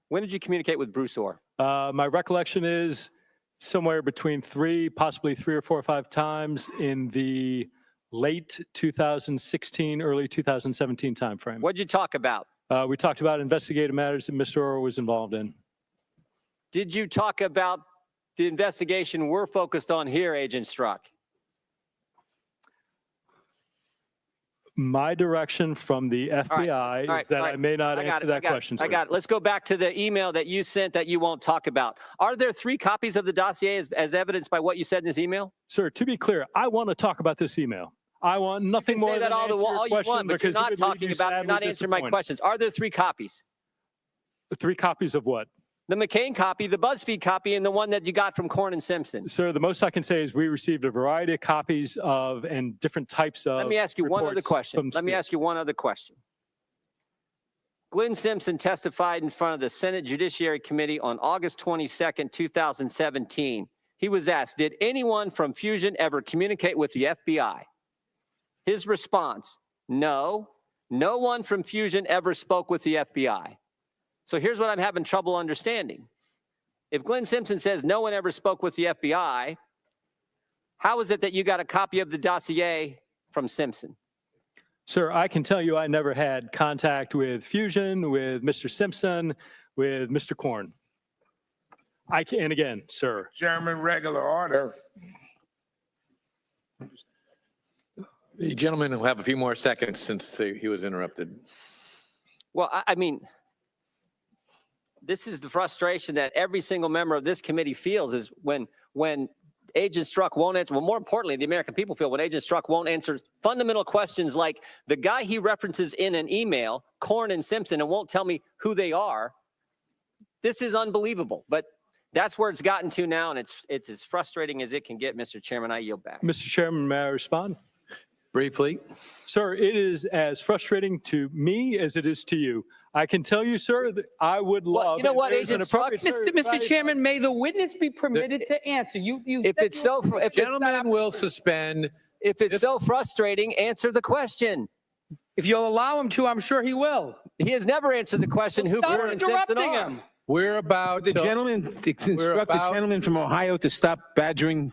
When did you communicate with Bruce Orr? My recollection is somewhere between possibly 3 or 4 or 5 times in the late 2016, early 2017 timeframe. What'd you talk about? We talked about investigative matters that Mr. Orr was involved in. Did you talk about the investigation we're focused on here, Agent Strzok? My direction from the FBI is that I may not answer that question. I got it. Let's go back to the email that you sent that you won't talk about. Are there 3 copies of the dossier as evidenced by what you said in this email? Sir, to be clear, I want to talk about this email. I want nothing more than all you want, but you're not talking about, you're not answering my questions. Are there 3 copies? 3 copies of what? The McCain copy, the BuzzFeed copy, and the one that you got from Corn and Simpson. Sir, the most I can say is we received a variety of copies of and different types of. Let me ask you one other question. Glenn Simpson testified in front of the Senate Judiciary Committee on August 22nd, 2017. He was asked, did anyone from Fusion ever communicate with the FBI? His response, no, no one from Fusion ever spoke with the FBI. So here's what I'm having trouble understanding. If Glenn Simpson says no one ever spoke with the FBI, how is it that you got a copy of the dossier from Simpson? Sir, I can tell you I never had contact with Fusion, with Mr. Simpson, with Mr. Corn. And again, sir. Chairman, regular order. The gentleman will have a few more seconds since he was interrupted. Well, I mean, this is the frustration that every single member of this committee feels is when Agent Strzok won't answer, well, more importantly, the American people feel when Agent Strzok won't answer fundamental questions like the guy he references in an email, Corn and Simpson, and won't tell me who they are. This is unbelievable, but that's where it's gotten to now, and it's as frustrating as it can get, Mr. Chairman. I yield back. Mr. Chairman, may I respond? Briefly. Sir, it is as frustrating to me as it is to you. I can tell you, sir, that I would love. Well, you know what, Agent Strzok? Mr. Chairman, may the witness be permitted to answer. If it's so, if gentlemen will suspend. If it's so frustrating, answer the question. If you'll allow him to, I'm sure he will. He has never answered the question who Corn and Simpson are. Him. We're about the gentleman instruct the gentleman from Ohio to stop badgering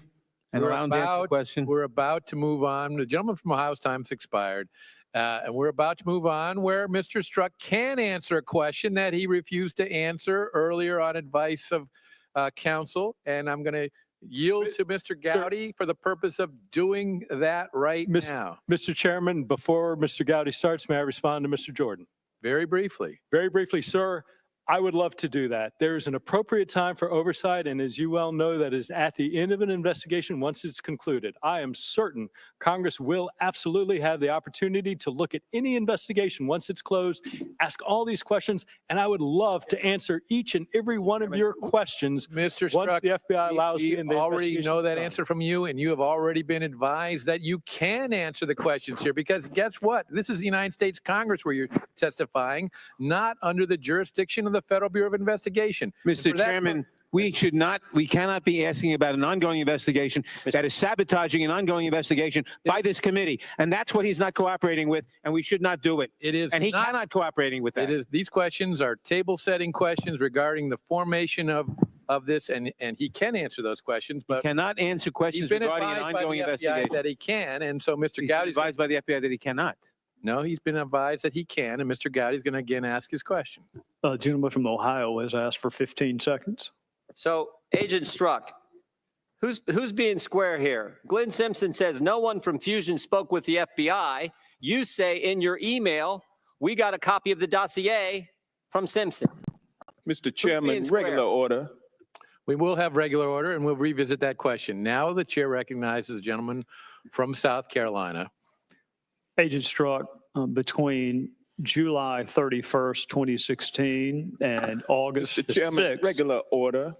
and allow him to answer the question. We're about to move on. The gentleman from Ohio's time's expired. And we're about to move on where Mr. Strzok can answer a question that he refused to answer earlier on advice of counsel. And I'm going to yield to Mr. Gowdy for the purpose of doing that right now. Mr. Chairman, before Mr. Gowdy starts, may I respond to Mr. Jordan? Very briefly. Very briefly, sir. I would love to do that. There is an appropriate time for oversight, and as you well know, that is at the end of an investigation once it's concluded. I am certain Congress will absolutely have the opportunity to look at any investigation once it's closed, ask all these questions, and I would love to answer each and every one of your questions Mr. once Strzok, the FBI allows me. we and the already investigation's know that done. answer from you, and you have already been advised that you can answer the questions here, because guess what? This is the United States Congress where you're testifying, not under the jurisdiction of the Federal Bureau of Investigation. Mr. Chairman, we cannot be asking about an ongoing investigation that is sabotaging an ongoing investigation by this committee. And that's what he's not cooperating with, and we should not do it. It is, and he cannot cooperating with that. It is. These questions are table setting questions regarding the formation of this, and he can answer those questions, but he cannot answer questions regarding an ongoing investigation. That he can, and so Mr. He's Gowdy's advised by the FBI that he cannot. No, he's been advised that he can, and Mr. Gowdy's going to again ask his question. Gentleman from Ohio has asked for 15 seconds. So, Agent Strzok, who's being square here? Glenn Simpson says no one from Fusion spoke with the FBI. You say in your email, we got a copy of the dossier from Simpson. Mr. Chairman, regular order. We will have regular order, and we'll revisit that question. Now the chair recognizes the gentleman from South Carolina. Agent Strzok, between July 31st, 2016 and August Mr. Chairman, 6th. regular order.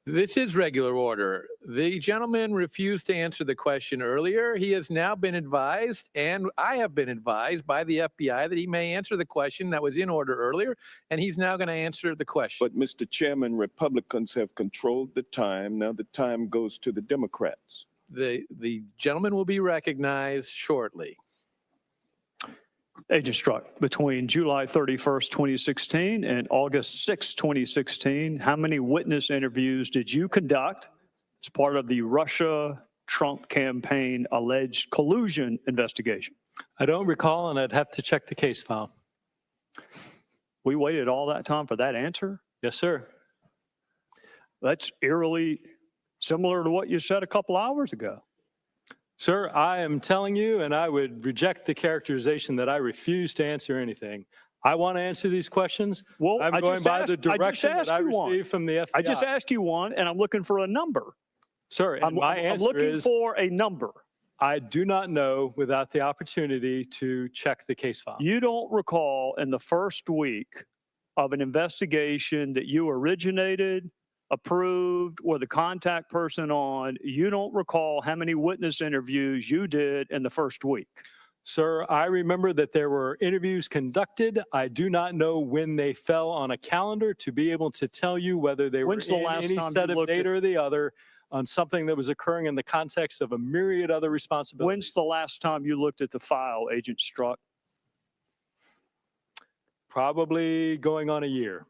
This is regular order. The gentleman refused to answer the question earlier. He has now been advised, and I have been advised by the FBI that he may answer the question that was in order earlier, and he's now going to answer the question. But Mr. Chairman, Republicans have controlled the time. Now the time goes to the Democrats. The gentleman will be recognized shortly. Agent Strzok, between July 31st, 2016 and August 6th, 2016, how many witness interviews did you conduct as part of the Russia-Trump campaign alleged collusion investigation? I don't recall, and I'd have to check the case file. We waited all that time for that answer? Yes, sir. That's eerily similar to what you said a couple hours ago. Sir, I am telling you, and I would reject the characterization that I refuse to answer anything. I want to answer these questions. Well, I'm going by the direction that I received from the FBI. I just asked you one, and I'm looking for a number. Sir, and my answer I'm looking is, for a number. I do not know without the opportunity to check the case file. You don't recall in the first week of an investigation that you originated, approved, or the contact person on, you don't recall how many witness interviews you did in the first week? Sir, I remember that there were interviews conducted. I do not know when they fell on a calendar to be able to tell you whether they were in any set of date or the other on something that was occurring in the context of a myriad other responsibilities. When's the last time you looked at the file, Agent Strzok? Probably going on a year.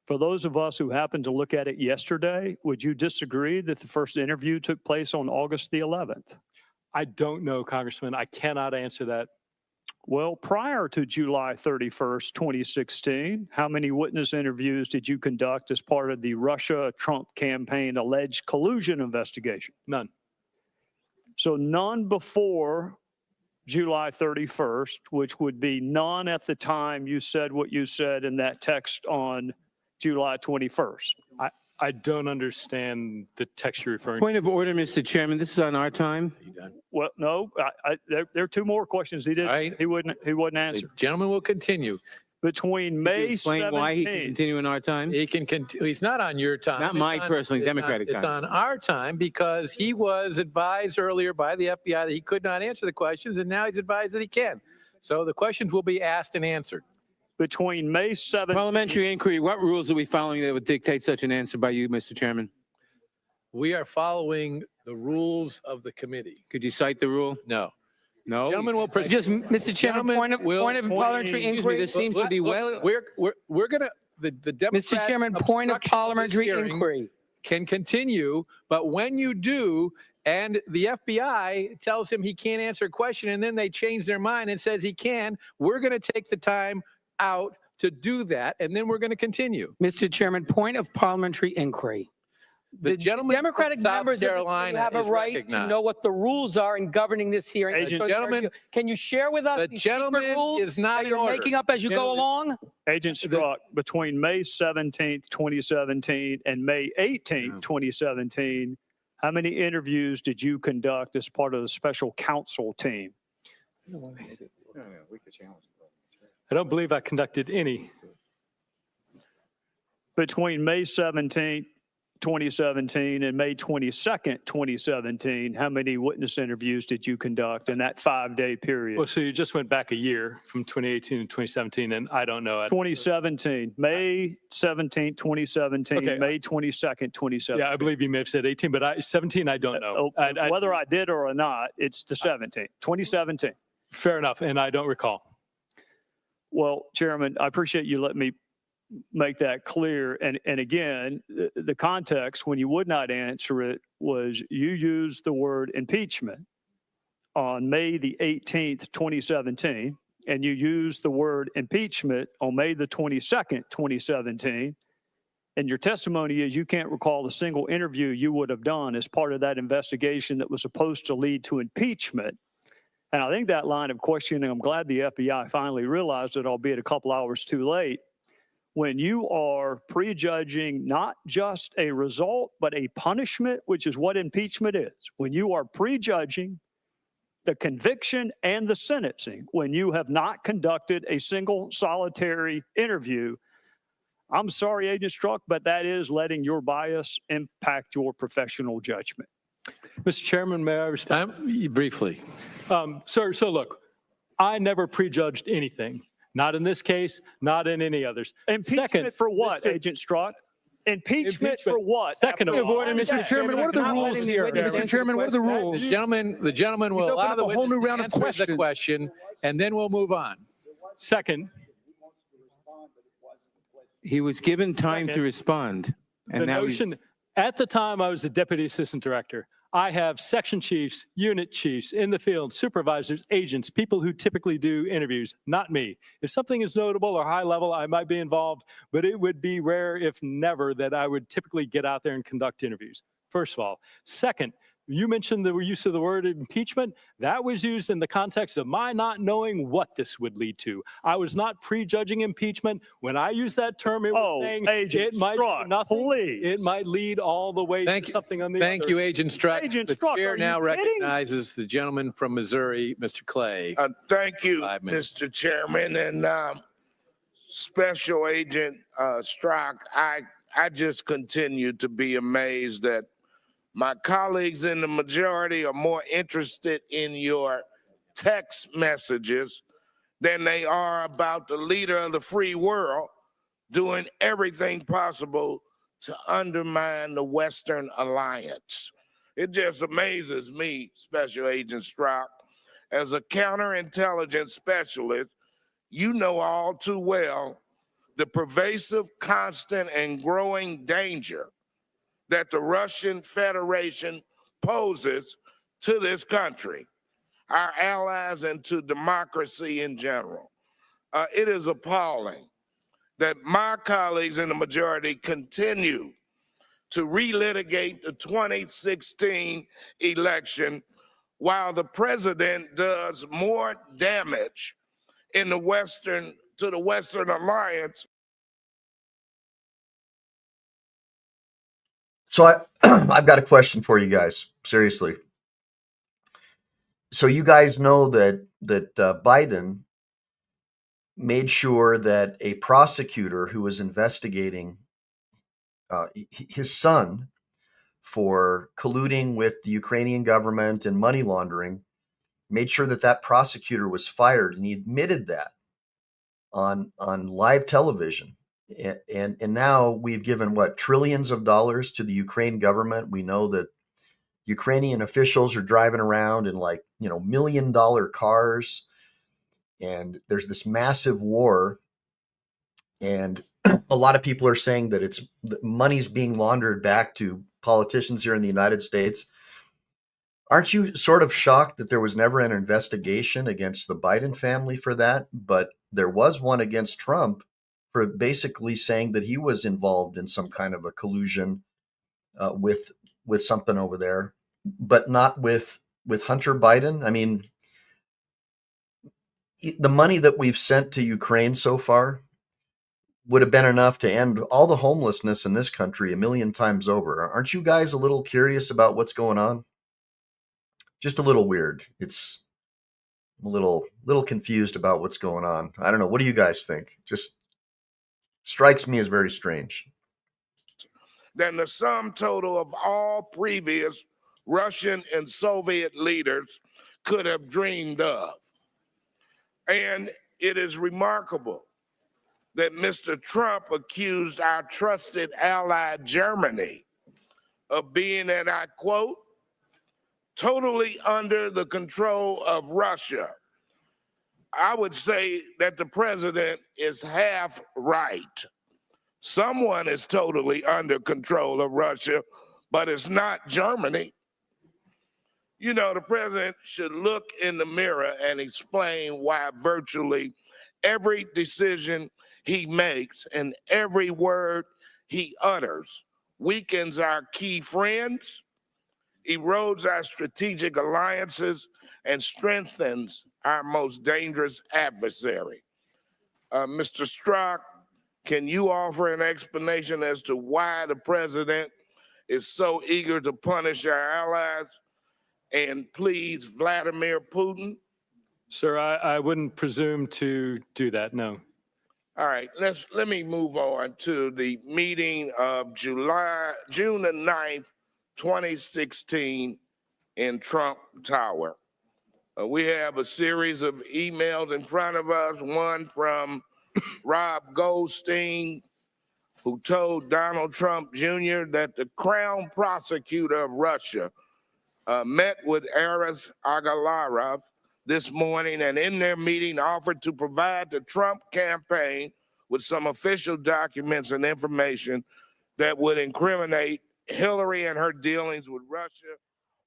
For those of us who happened to look at it yesterday, would you disagree that the first interview took place on August the 11th? I don't know, Congressman. I cannot answer that. Well, prior to July 31st, 2016, how many witness interviews did you conduct as part of the Russia-Trump campaign alleged collusion investigation? None. So none before July 31st, which would be none at the time you said what you said in that text on July 21st. I don't understand the text you're referring to. Point of order, Mr. Chairman. This is on our time. Well, no, there are two more questions he didn't. Right. He wouldn't answer. The gentleman will continue. Between May 17th. Why he can continue in our time? He can continue. He's not on your time. Not my personally Democratic It's time. on our time because he was advised earlier by the FBI that he could not answer the questions, and now he's advised that he can. So the questions will be asked and answered. Between May 7th. Parliamentary inquiry, what rules are we following that would dictate such an answer by you, Mr. Chairman? We are following the rules of the committee. Could you cite the rule? No. No. Gentlemen will proceed. Just, Mr. Chairman, point of parliamentary inquiry. This seems to be well. We're gonna the Democrats. Mr. Chairman, point of parliamentary inquiry. Can continue, but when you do, and the FBI tells him he can't answer a question, and then they change their mind and says he can, we're going to take the time out to do that, and then we're going to continue. Mr. Chairman, point of parliamentary inquiry. The gentleman from Democratic South members of this committee Carolina have a is right to recognized. know what the rules are in governing this hearing. Agent- Gentlemen, Can you share with us the these secret gentleman rules is not that in you're order. making up as you go along? Agent Strzok, between May 17th, 2017 and May 18th, 2017, how many interviews did you conduct as part of the special counsel team? I don't believe I conducted any. Between May 17th, 2017 and May 22nd, 2017, how many witness interviews did you conduct in that 5-day period? Well, so you just went back a year from 2018 to 2017, and I don't know. 2017, May 17th, 2017, Okay. May 22nd, 2017. Yeah, I believe you may have said 18, but 17, I don't know. Whether I did or not, it's the 17th, 2017. Fair enough, and I don't recall. Well, Chairman, I appreciate you letting me make that clear. And again, the context when you would not answer it was you used the word impeachment on May the 18th, 2017, and you used the word impeachment on May the 22nd, 2017. And your testimony is you can't recall a single interview you would have done as part of that investigation that was supposed to lead to impeachment. And I think that line of questioning, I'm glad the FBI finally realized it, albeit a couple hours too late. When you are prejudging not just a result, but a punishment, which is what impeachment is. When you are prejudging the conviction and the sentencing, when you have not conducted a single solitary interview, I'm sorry, Agent Strzok, but that is letting your bias impact your professional judgment. Mr. Chairman, may I respond? Briefly. Sir, so look, I never prejudged anything. Not in this case, not in any others. Impeachment for what, Agent Strzok? Impeachment for what? Second of all, order, Mr. Chairman, what are the rules here? Mr. Chairman, what are the rules? The gentleman will He's allow opened the up a whole witness new to round of answer the questions. question, and then we'll move on. Second, He was given time to respond. the notion, at the time I was the deputy assistant director, I have section chiefs, unit chiefs in the field, supervisors, agents, people who typically do interviews, not me. If something is notable or high level, I might be involved, but it would be rare, if never, that I would typically get out there and conduct interviews. First of all. Second, you mentioned the use of the word impeachment. That was used in the context of my not knowing what this would lead to. I was not prejudging impeachment. When I used that term, it was saying Agent it might Strzok, do nothing. please. It might lead all the way to something on the Thank other. you, Agent Strzok. Agent The Strzok, chair are you now kidding? recognizes the gentleman from Missouri, Mr. Clay. Thank you, 5 minutes. Mr. Chairman, and Special Agent Strzok. I just continue to be amazed that my colleagues in the majority are more interested in your text messages than they are about the leader of the free world doing everything possible to undermine the Western Alliance. It just amazes me, Special Agent Strzok, as a counterintelligence specialist, you know all too well the pervasive, constant, and growing danger that the Russian Federation poses to this country, our allies, and to democracy in general. It is appalling that my colleagues in the majority continue to relitigate the 2016 election while the president does more damage in the Western Alliance. So I've got a question for you guys, seriously. So you guys know that Biden made sure that a prosecutor who was investigating his son for colluding with the Ukrainian government and money laundering, made sure that that prosecutor was fired, and he admitted that on live television. And now we've given trillions of dollars to the Ukraine government. We know that Ukrainian officials are driving around in $1 million cars, and there's this massive war. And a lot of people are saying that money's being laundered back to politicians here in the United States. Aren't you sort of shocked that there was never an investigation against the Biden family for that, but there was one against Trump for basically saying that he was involved in some kind of a collusion with something over there, but not with Hunter Biden. I mean, the money that we've sent to Ukraine so far would have been enough to end all the homelessness in this country a million times over. Aren't you guys a little curious about what's going on? Just a little weird. It's a little confused about what's going on. I don't know. What do you guys think? Just strikes me as very strange. Than the sum total of all previous Russian and Soviet leaders could have dreamed of. And it is remarkable that Mr. Trump accused our trusted ally Germany of being, and I quote, totally under the control of Russia. I would say that the president is half right. Someone is totally under control of Russia, but it's not Germany. You know, the president should look in the mirror and explain why virtually every decision he makes and every word he utters weakens our key friends, erodes our strategic alliances, and strengthens our most dangerous adversary. Mr. Strzok, can you offer an explanation as to why the president is so eager to punish our allies and please Vladimir Putin? Sir, I wouldn't presume to do that, no. All right, let me move on to the meeting of June the 9th, 2016 in Trump Tower. We have a series of emails in front of us, one from Rob Goldstein, who told Donald Trump Jr. that the Crown Prosecutor of Russia met with Aras Agalarov this morning, and in their meeting offered to provide the Trump campaign with some official documents and information that would incriminate Hillary and her dealings with Russia.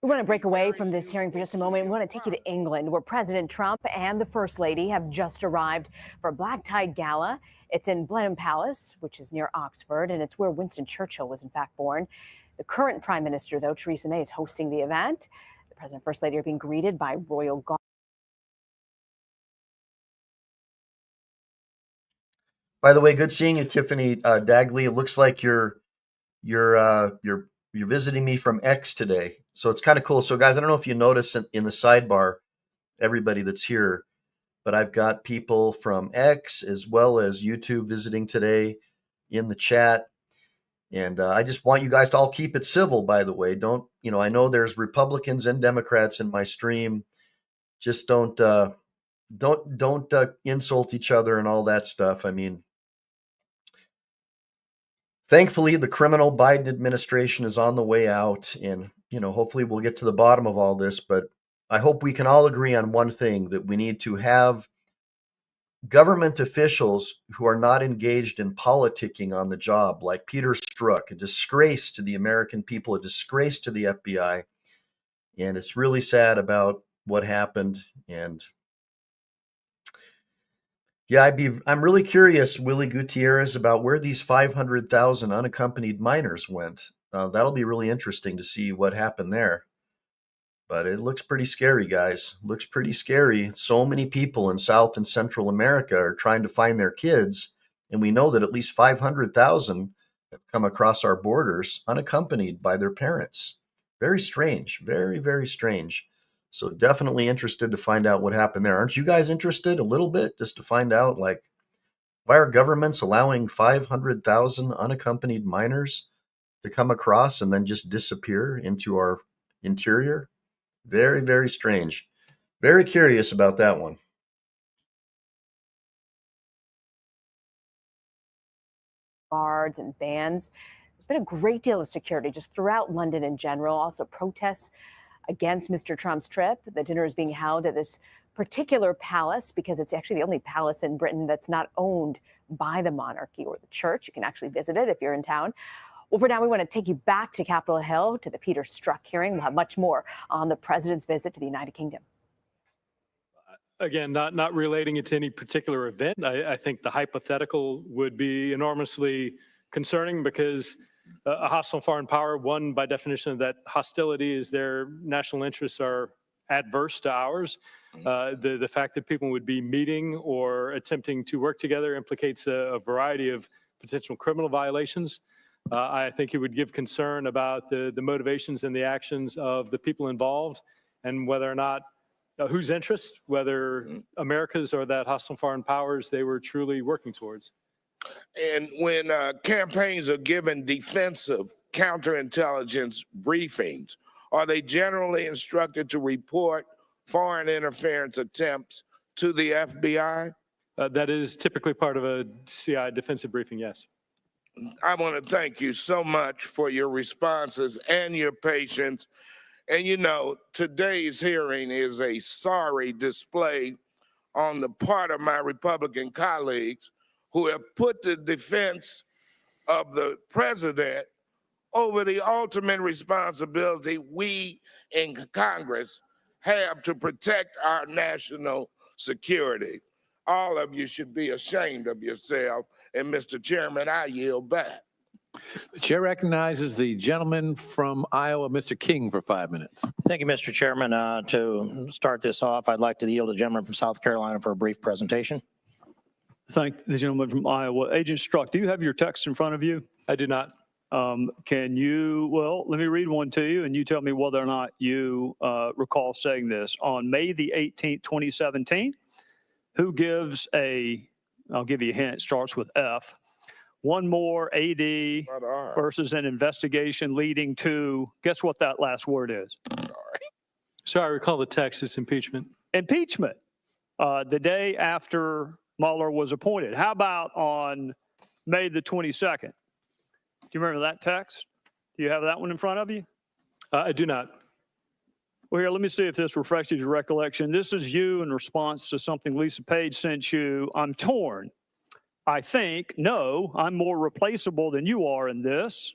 We want to break away from this hearing for just a moment. We want to take you to England, where President Trump and the First Lady have just arrived for a black tie gala. It's in Blenheim Palace, which is near Oxford, and it's where Winston Churchill was in fact born. The current Prime Minister, though, Theresa May, is hosting the event. The President and First Lady are being greeted by Royal Guard. By the way, good seeing you, Tiffany Dagley. It looks like you're visiting me from X today, so it's kind of cool. So, guys, I don't know if you notice in the sidebar, everybody that's here, but I've got people from X as well as YouTube visiting today in the chat, and I just want you guys to all keep it civil. By the way, don't I know there's Republicans and Democrats in my stream. Just don't insult each other and all that stuff. I mean. Thankfully, the criminal Biden administration is on the way out, and hopefully we'll get to the bottom of all this. But I hope we can all agree on one thing, that we need to have government officials who are not engaged in politicking on the job, like Peter Strzok, a disgrace to the American people, a disgrace to the FBI. And it's really sad about what happened. And yeah, I'm really curious, Willie Gutierrez, about where these 500,000 unaccompanied minors went. That'll be really interesting to see what happened there. But it looks pretty scary, guys. Looks pretty scary. So many people in South and Central America are trying to find their kids, and we know that at least 500,000 have come across our borders unaccompanied by their parents. Very strange. Very, very strange. So definitely interested to find out what happened there. Aren't you guys interested a little bit, just to find out, like, why are governments allowing 500,000 unaccompanied minors to come across and then just disappear into our interior? Very, very strange. Very curious about that one. Guards and bands. There's been a great deal of security just throughout London in general. Also protests against Mr. Trump's trip. The dinner is being held at this particular palace because it's actually the only palace in Britain that's not owned by the monarchy or the church. You can actually visit it if you're in town. Well, for now, we want to take you back to Capitol Hill to the Peter Strzok hearing. We'll have much more on the president's visit to the United Kingdom. Again, not relating it to any particular event. I think the hypothetical would be enormously concerning because a hostile foreign power. One, by definition of that hostility, is their national interests are adverse to ours. The fact that people would be meeting or attempting to work together implicates a variety of potential criminal violations. I think it would give concern about the motivations and the actions of the people involved, and whether or not whose interest, whether America's or that hostile foreign powers they were truly working towards. And when campaigns are given defensive counterintelligence briefings, are they generally instructed to report foreign interference attempts to the FBI? That is typically part of a CI defensive briefing, yes. I want to thank you so much for your responses and your patience. And you know, today's hearing is a sorry display on the part of my Republican colleagues who have put the defense of the president over the ultimate responsibility we in Congress have to protect our national security. All of you should be ashamed of yourself. And Mr. Chairman, I yield back. The chair recognizes the gentleman from Iowa, Mr. King, for 5 minutes. Thank you, Mr. Chairman. To start this off, I'd like to yield to the gentleman from South Carolina for a brief presentation. Thank the gentleman from Iowa. Agent Strzok, do you have your text in front of you? I do not. Can you, well, let me read one to you and you tell me whether or not you recall saying this. On May the 18th, 2017, who gives a, I'll give you a hint, it starts with F, one more AD versus an investigation leading to, guess what that last word is? Sorry, I recall the text, it's impeachment. Impeachment. The day after Mueller was appointed. How about on May the 22nd? Do you remember that text? Do you have that one in front of you? I do not. Well, here, let me see if this refreshes your recollection. This is you in response to something Lisa Page sent you. I'm torn. I think, no, I'm more replaceable than you are in this.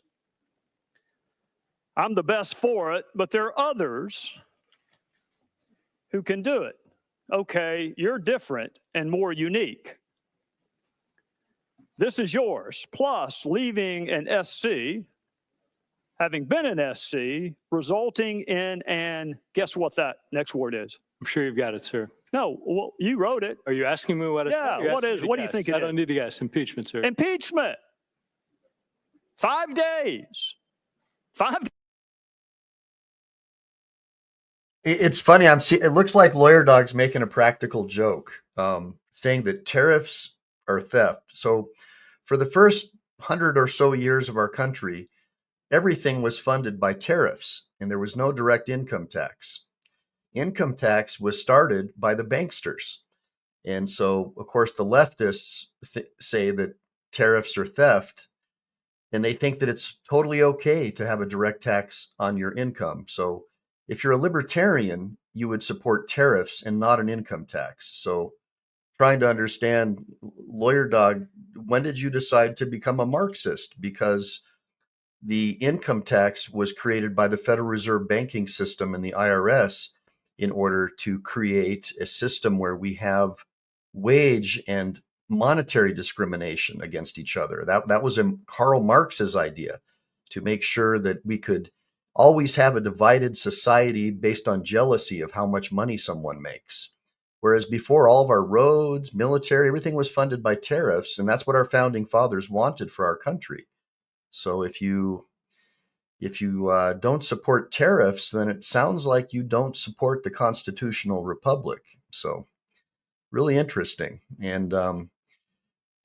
I'm the best for it, but there are others who can do it. Okay, you're different and more unique. This is yours. Plus, leaving an SC, having been an SC, resulting in an, guess what that next word is? I'm sure you've got it, sir. No, well, you wrote it. Are you asking me what it's? Yeah, what is? What do you think it is? I don't need to guess. Impeachment, sir. Impeachment. 5 days. 5 days. It's funny. It looks like Lawyer Dog's making a practical joke, saying that tariffs are theft. So for the first 100 or so years of our country, everything was funded by tariffs and there was no direct income tax. Income tax was started by the banksters. And so, of course, the leftists say that tariffs are theft, and they think that it's totally okay to have a direct tax on your income. So if you're a libertarian, you would support tariffs and not an income tax. So trying to understand, Lawyer Dog, when did you decide to become a Marxist? Because the income tax was created by the Federal Reserve banking system and the IRS in order to create a system where we have wage and monetary discrimination against each other. That was Karl Marx's idea, to make sure that we could always have a divided society based on jealousy of how much money someone makes. Whereas before, all of our roads, military, everything was funded by tariffs, and that's what our founding fathers wanted for our country. So if you don't support tariffs, then it sounds like you don't support the constitutional republic. So really interesting. And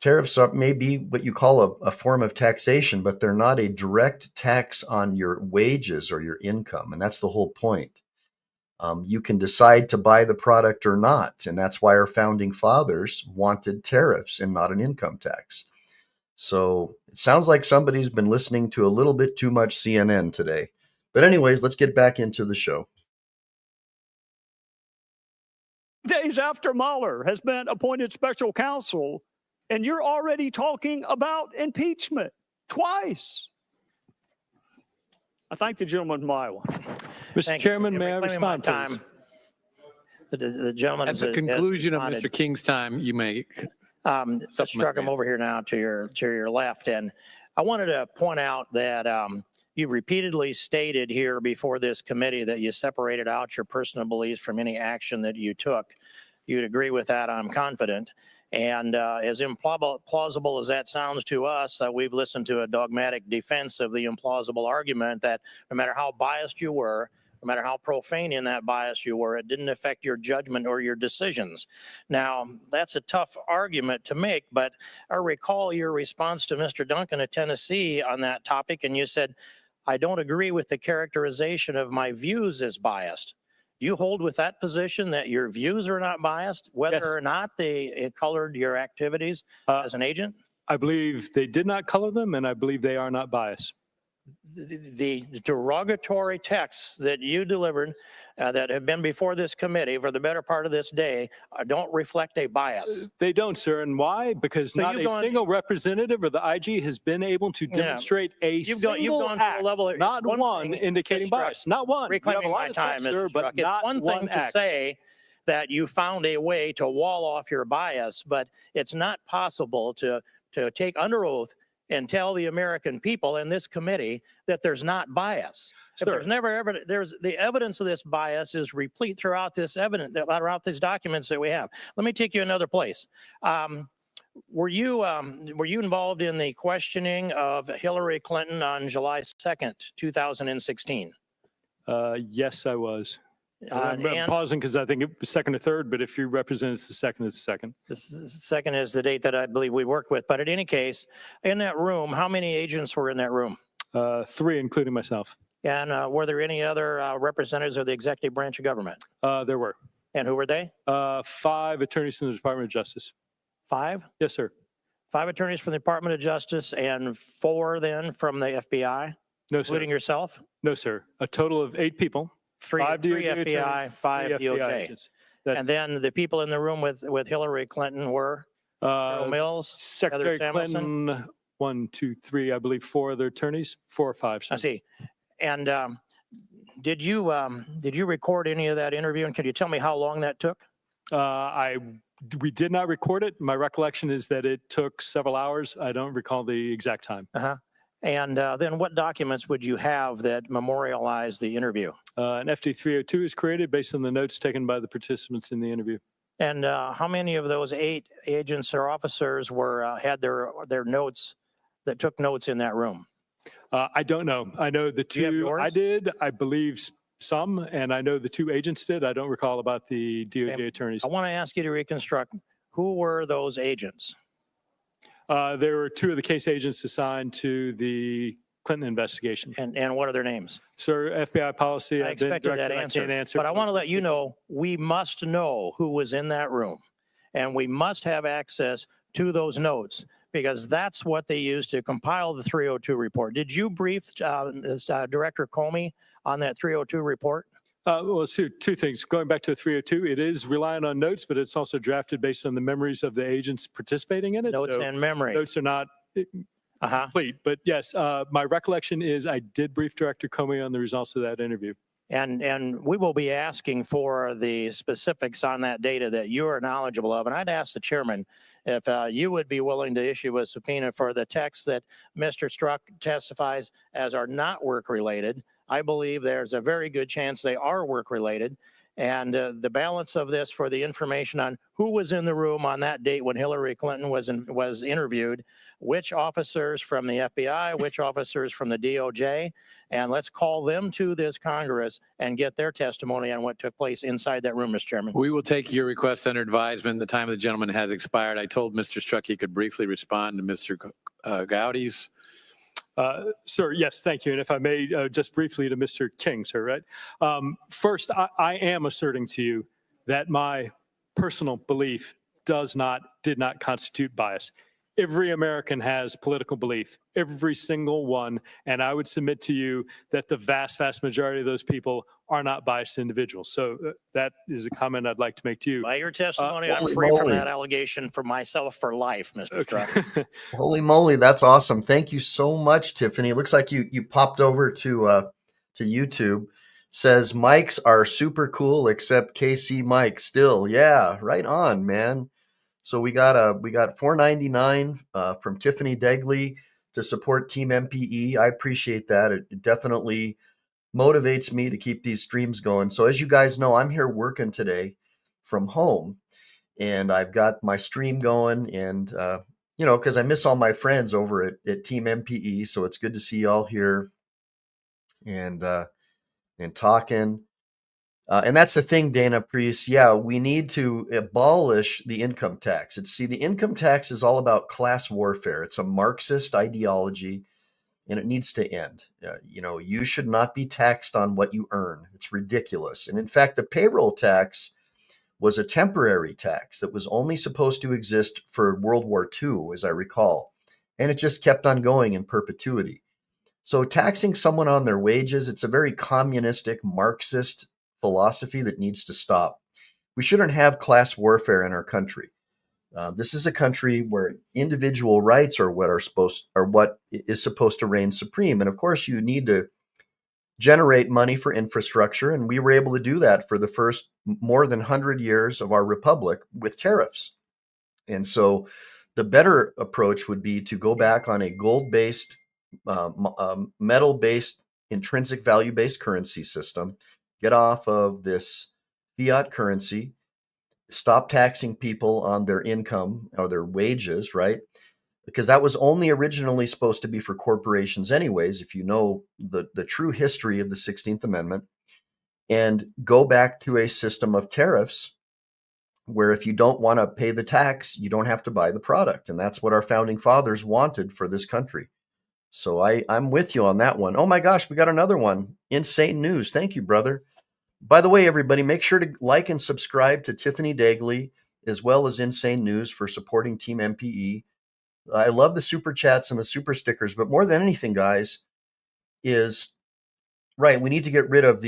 tariffs may be what you call a form of taxation, but they're not a direct tax on your wages or your income. And that's the whole point. You can decide to buy the product or not. And that's why our founding fathers wanted tariffs and not an income tax. So it sounds like somebody's been listening to a little bit too much CNN today. But anyways, let's get back into the show. Days after Mueller has been appointed special counsel, and you're already talking about impeachment twice. I thank the gentleman from Iowa. Mr. Chairman, may I respond, please? The gentleman At the conclusion of Mr. King's time, you may Strzok, I'm over here now to your left, and I wanted to point out that you repeatedly stated here before this committee that you separated out your personal beliefs from any action that you took. You'd agree with that, I'm confident. And as implausible as that sounds to us, we've listened to a dogmatic defense of the implausible argument that no matter how biased you were, no matter how profane in that bias you were, it didn't affect your judgment or your decisions. Now, that's a tough argument to make, but I recall your response to Mr. Duncan of Tennessee on that topic, and you said, I don't agree with the characterization of my views as biased. Do you hold with that position that your views are not biased, whether or not it colored your activities as an agent? I believe they did not color them, and I believe they are not biased. The derogatory texts that you delivered that have been before this committee for the better part of this day don't reflect a bias. They don't, sir. And why? Because not a single representative of the IG has been able to demonstrate a single act, not one indicating bias. Not one. Reclaiming my time, Mr. Strzok. It's one thing to say that you found a way to wall off your bias, but it's not possible to take under oath and tell the American people in this committee that there's not bias. If there's never ever, there's the evidence of this bias is replete throughout this evidence, throughout these documents that we have. Let me take you another place. Were you involved in the questioning of Hillary Clinton on July 2nd, 2016? Yes, I was. I'm pausing because I think it was second or third, but if you represent it's the second, it's the second. The second is the date that I believe we worked with. But in any case, in that room, how many agents were in that room? 3, including myself. And were there any other representatives of the executive branch of government? There were. And who were they? 5 attorneys from the Department of Justice. 5? Yes, sir. 5 attorneys from the Department of Justice and 4 then from the FBI? No, sir. Including yourself? No, sir. A total of 8 people. 3 FBI, attorneys, 5 3 DOJ. agents. And then the people in the room with Hillary Clinton were Carol Mills, Secretary Heather Samuelson. Clinton, 1, 2, 3, I believe 4 other attorneys, 4 or 5. I see. And did you record any of that interview? And can you tell me how long that took? We did not record it. My recollection is that it took several hours. I don't recall the exact time. And then what documents would you have that memorialize the interview? An FD 302 is created based on the notes taken by the participants in the interview. And how many of those 8 agents or officers had their notes that took notes in that room? I don't know. I know the 2 I did, I believe some, and I know the 2 agents did. I don't recall about the DOJ attorneys. I want to ask you to reconstruct, who were those agents? There were 2 of the case agents assigned to the Clinton investigation. And what are their names? Sir, FBI policy. I expected that answer. But I want to let you know, we must know who was in that room. And we must have access to those notes because that's what they used to compile the 302 report. Did you brief Director Comey on that 302 report? Well, so 2 things. Going back to the 302, it is relying on notes, but it's also drafted based on the memories of the agents participating in it. Notes and memory. Notes are not complete. But yes, my recollection is I did brief Director Comey on the results of that interview. And we will be asking for the specifics on that data that you are knowledgeable of. And I'd ask the chairman if you would be willing to issue a subpoena for the texts that Mr. Strzok testifies as are not work-related. I believe there's a very good chance they are work-related. And the balance of this for the information on who was in the room on that date when Hillary Clinton was interviewed, which officers from the FBI, which officers from the DOJ, and let's call them to this Congress and get their testimony on what took place inside that room, Mr. Chairman. We will take your request under advisement. The time of the gentleman has expired. I told Mr. Strzok he could briefly respond to Mr. Gowdy's. Sir, yes, thank you. And if I may, just briefly to Mr. King, sir, right? First, I am asserting to you that my personal belief did not constitute bias. Every American has political belief, every single one. And I would submit to you that the vast, vast majority of those people are not biased individuals. So that is a comment I'd like to make to you. By your testimony, I'm free from that allegation for myself for life, Mr. Strzok. Holy moly, that's awesome. Thank you so much, Tiffany. It looks like you popped over to YouTube. Says mics are super cool except KC Mike still. Yeah, right on, man. So we got $4.99 from Tiffany Degley. to support Team MPE. I appreciate that. It definitely motivates me to keep these streams going. So as you guys know, I'm here working today from home, and I've got my stream going, and you know, because I miss all my friends over at Team MPE. So it's good to see y'all here and talking. And that's the thing, Dana Priest. Yeah, we need to abolish the income tax. The income tax is all about class warfare. It's a Marxist ideology, and it needs to end. You know, you should not be taxed on what you earn. It's ridiculous. And in fact, the payroll tax was a temporary tax that was only supposed to exist for World War II, as I recall. And it just kept on going in perpetuity. So taxing someone on their wages, it's a very communistic, Marxist philosophy that needs to stop. We shouldn't have class warfare in our country. This is a country where individual rights are what is supposed to reign supreme. And of course, you need to generate money for infrastructure, and we were able to do that for the first more than 100 years of our republic with tariffs. And so, the better approach would be to go back on a gold-based, metal-based, intrinsic value-based currency system. Get off of this fiat currency. Stop taxing people on their income or their wages, right? Because that was only originally supposed to be for corporations anyways, if you know the true history of the 16th Amendment, and go back to a system of tariffs where if you don't want to pay the tax, you don't have to buy the product. And that's what our founding fathers wanted for this country. So I'm with you on that one. Oh my gosh, we got another one. Insane News. Thank you, brother. By the way, everybody, make sure to like and subscribe to Tiffany Dagley as well as Insane News for supporting Team MPE. I love the super chats and the super stickers, but more than anything, guys, is right. We need to get rid of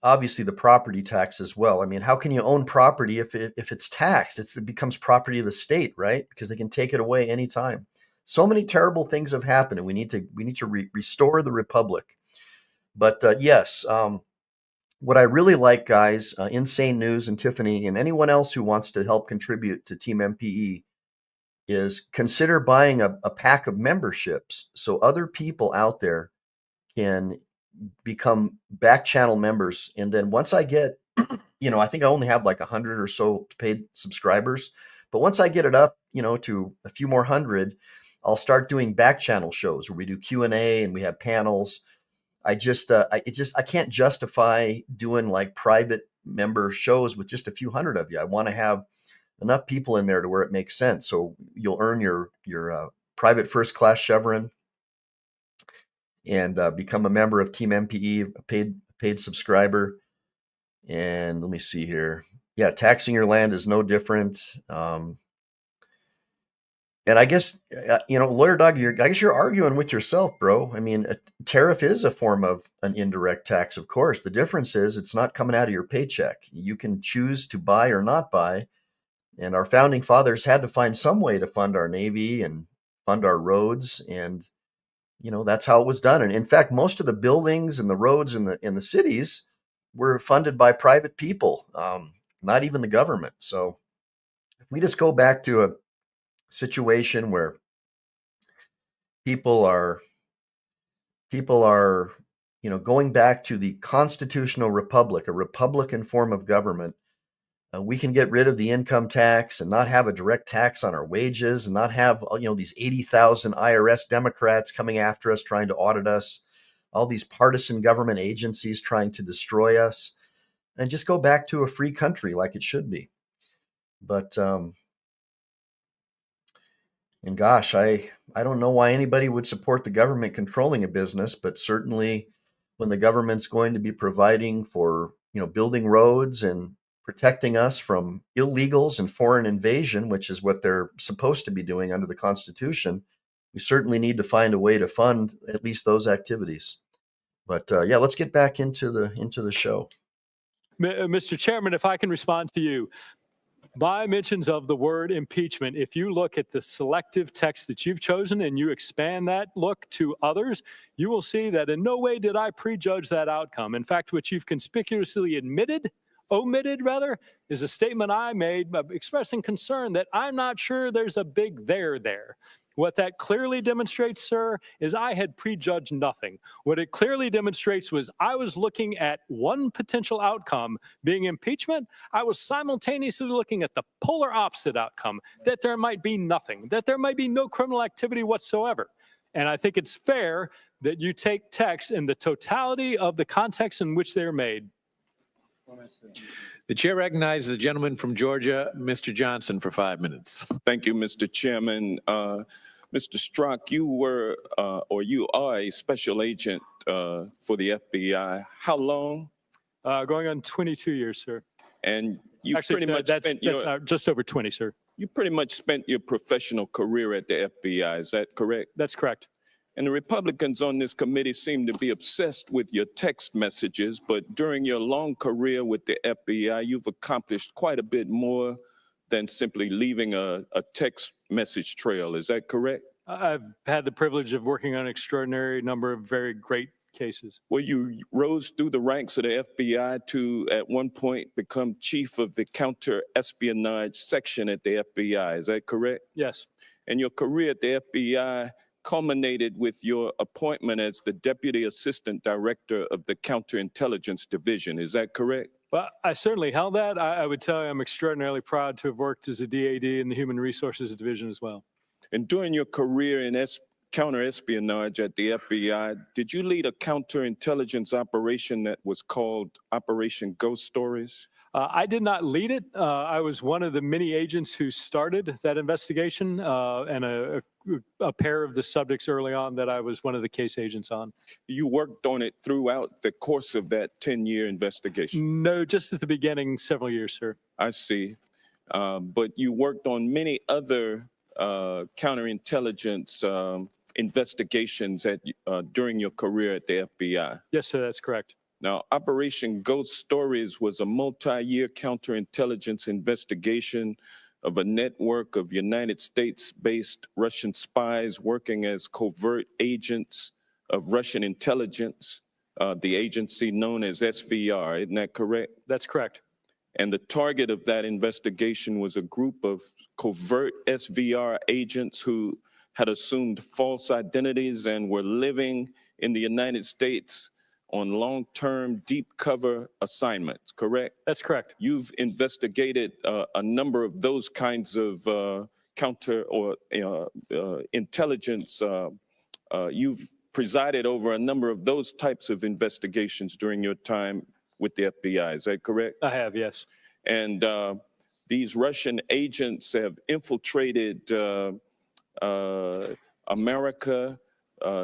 obviously the property tax as well. I mean, how can you own property if it's taxed? It becomes property of the state, right? Because they can take it away anytime. So many terrible things have happened, and we need to restore the republic. But yes, what I really like, guys, Insane News and Tiffany and anyone else who wants to help contribute to Team MPE is consider buying a pack of memberships so other people out there can become back channel members. And then once I get, I think I only have like 100 or so paid subscribers, but once I get it up, to a few more hundred, I'll start doing back channel shows where we do Q&A and we have panels. I can't justify doing like private member shows with just a few hundred of you. I want to have enough people in there to where it makes sense. So you'll earn your private first class chevron and become a member of Team MPE, a paid subscriber. And let me see here. Yeah, taxing your land is no different. And I guess, Lawyer Dog, I guess you're arguing with yourself, bro. I mean, a tariff is a form of an indirect tax, of course. The difference is it's not coming out of your paycheck. You can choose to buy or not buy. And our founding fathers had to find some way to fund our Navy and fund our roads. And, that's how it was done. And in fact, most of the buildings and the roads in the cities were funded by private people, not even the government. So if we just go back to a situation where people are going back to the constitutional republic, a republican form of government, we can get rid of the income tax and not have a direct tax on our wages and not have these 80,000 IRS Democrats coming after us trying to audit us, all these partisan government agencies trying to destroy us, and just go back to a free country like it should be. But and gosh, I don't know why anybody would support the government controlling a business, but certainly when the government's going to be providing for, building roads and protecting us from illegals and foreign invasion, which is what they're supposed to be doing under the Constitution, we certainly need to find a way to fund at least those activities. But yeah, let's get back into the show. Mr. Chairman, if I can respond to you. By mentions of the word impeachment, if you look at the selective text that you've chosen and you expand that look to others, you will see that in no way did I prejudge that outcome. In fact, what you've conspicuously omitted, is a statement I made expressing concern that I'm not sure there's a big there. What that clearly demonstrates, sir, is I had prejudged nothing. What it clearly demonstrates was I was looking at one potential outcome being impeachment. I was simultaneously looking at the polar opposite outcome, that there might be nothing, that there might be no criminal activity whatsoever. And I think it's fair that you take texts in the totality of the context in which they're made. The chair recognizes the gentleman from Georgia, Mr. Johnson, for 5 minutes. Thank you, Mr. Chairman. Mr. Strzok, you were or you are a special agent for the FBI. How long? Going on 22 years, sir. And you Actually, pretty much that's spent your just over 20, sir. you pretty much spent your professional career at the FBI. Is that correct? That's correct. And the Republicans on this committee seem to be obsessed with your text messages, but during your long career with the FBI, you've accomplished quite a bit more than simply leaving a text message trail. Is that correct? I've had the privilege of working on an extraordinary number of very great cases. Well, you rose through the ranks of the FBI to, at one point, become chief of the counter-espionage section at the FBI. Is that correct? Yes. And your career at the FBI culminated with your appointment as the Deputy Assistant Director of the Counterintelligence Division. Is that correct? Well, I certainly held that. I would tell you I'm extraordinarily proud to have worked as a DAD in the Human Resources Division as well. And during your career in counterespionage at the FBI, did you lead a counterintelligence operation that was called Operation Ghost Stories? I did not lead it. I was one of the many agents who started that investigation and a pair of the subjects early on that I was one of the case agents on. You worked on it throughout the course of that 10-year investigation? No, just at the beginning, several years, sir. I see. But you worked on many other counterintelligence investigations during your career at the FBI. Yes, sir, that's correct. Now, Operation Ghost Stories was a multi-year counterintelligence investigation of a network of United States-based Russian spies working as covert agents of Russian intelligence, the agency known as SVR. Isn't that correct? That's correct. And the target of that investigation was a group of covert SVR agents who had assumed false identities and were living in the United States on long-term deep cover assignments, correct? That's correct. You've investigated a number of those kinds of counter or intelligence. You've presided over a number of those types of investigations during your time with the FBI. Is that correct? I have, yes. And these Russian agents have infiltrated America,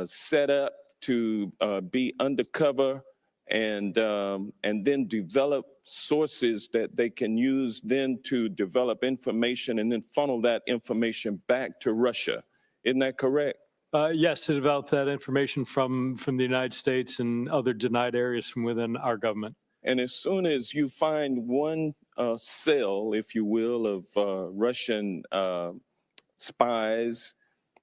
set up to be undercover and then develop sources that they can use then to develop information and then funnel that information back to Russia. Isn't that correct? Yes, to develop that information from the United States and other denied areas from within our government. And as soon as you find one cell, if you will, of Russian spies,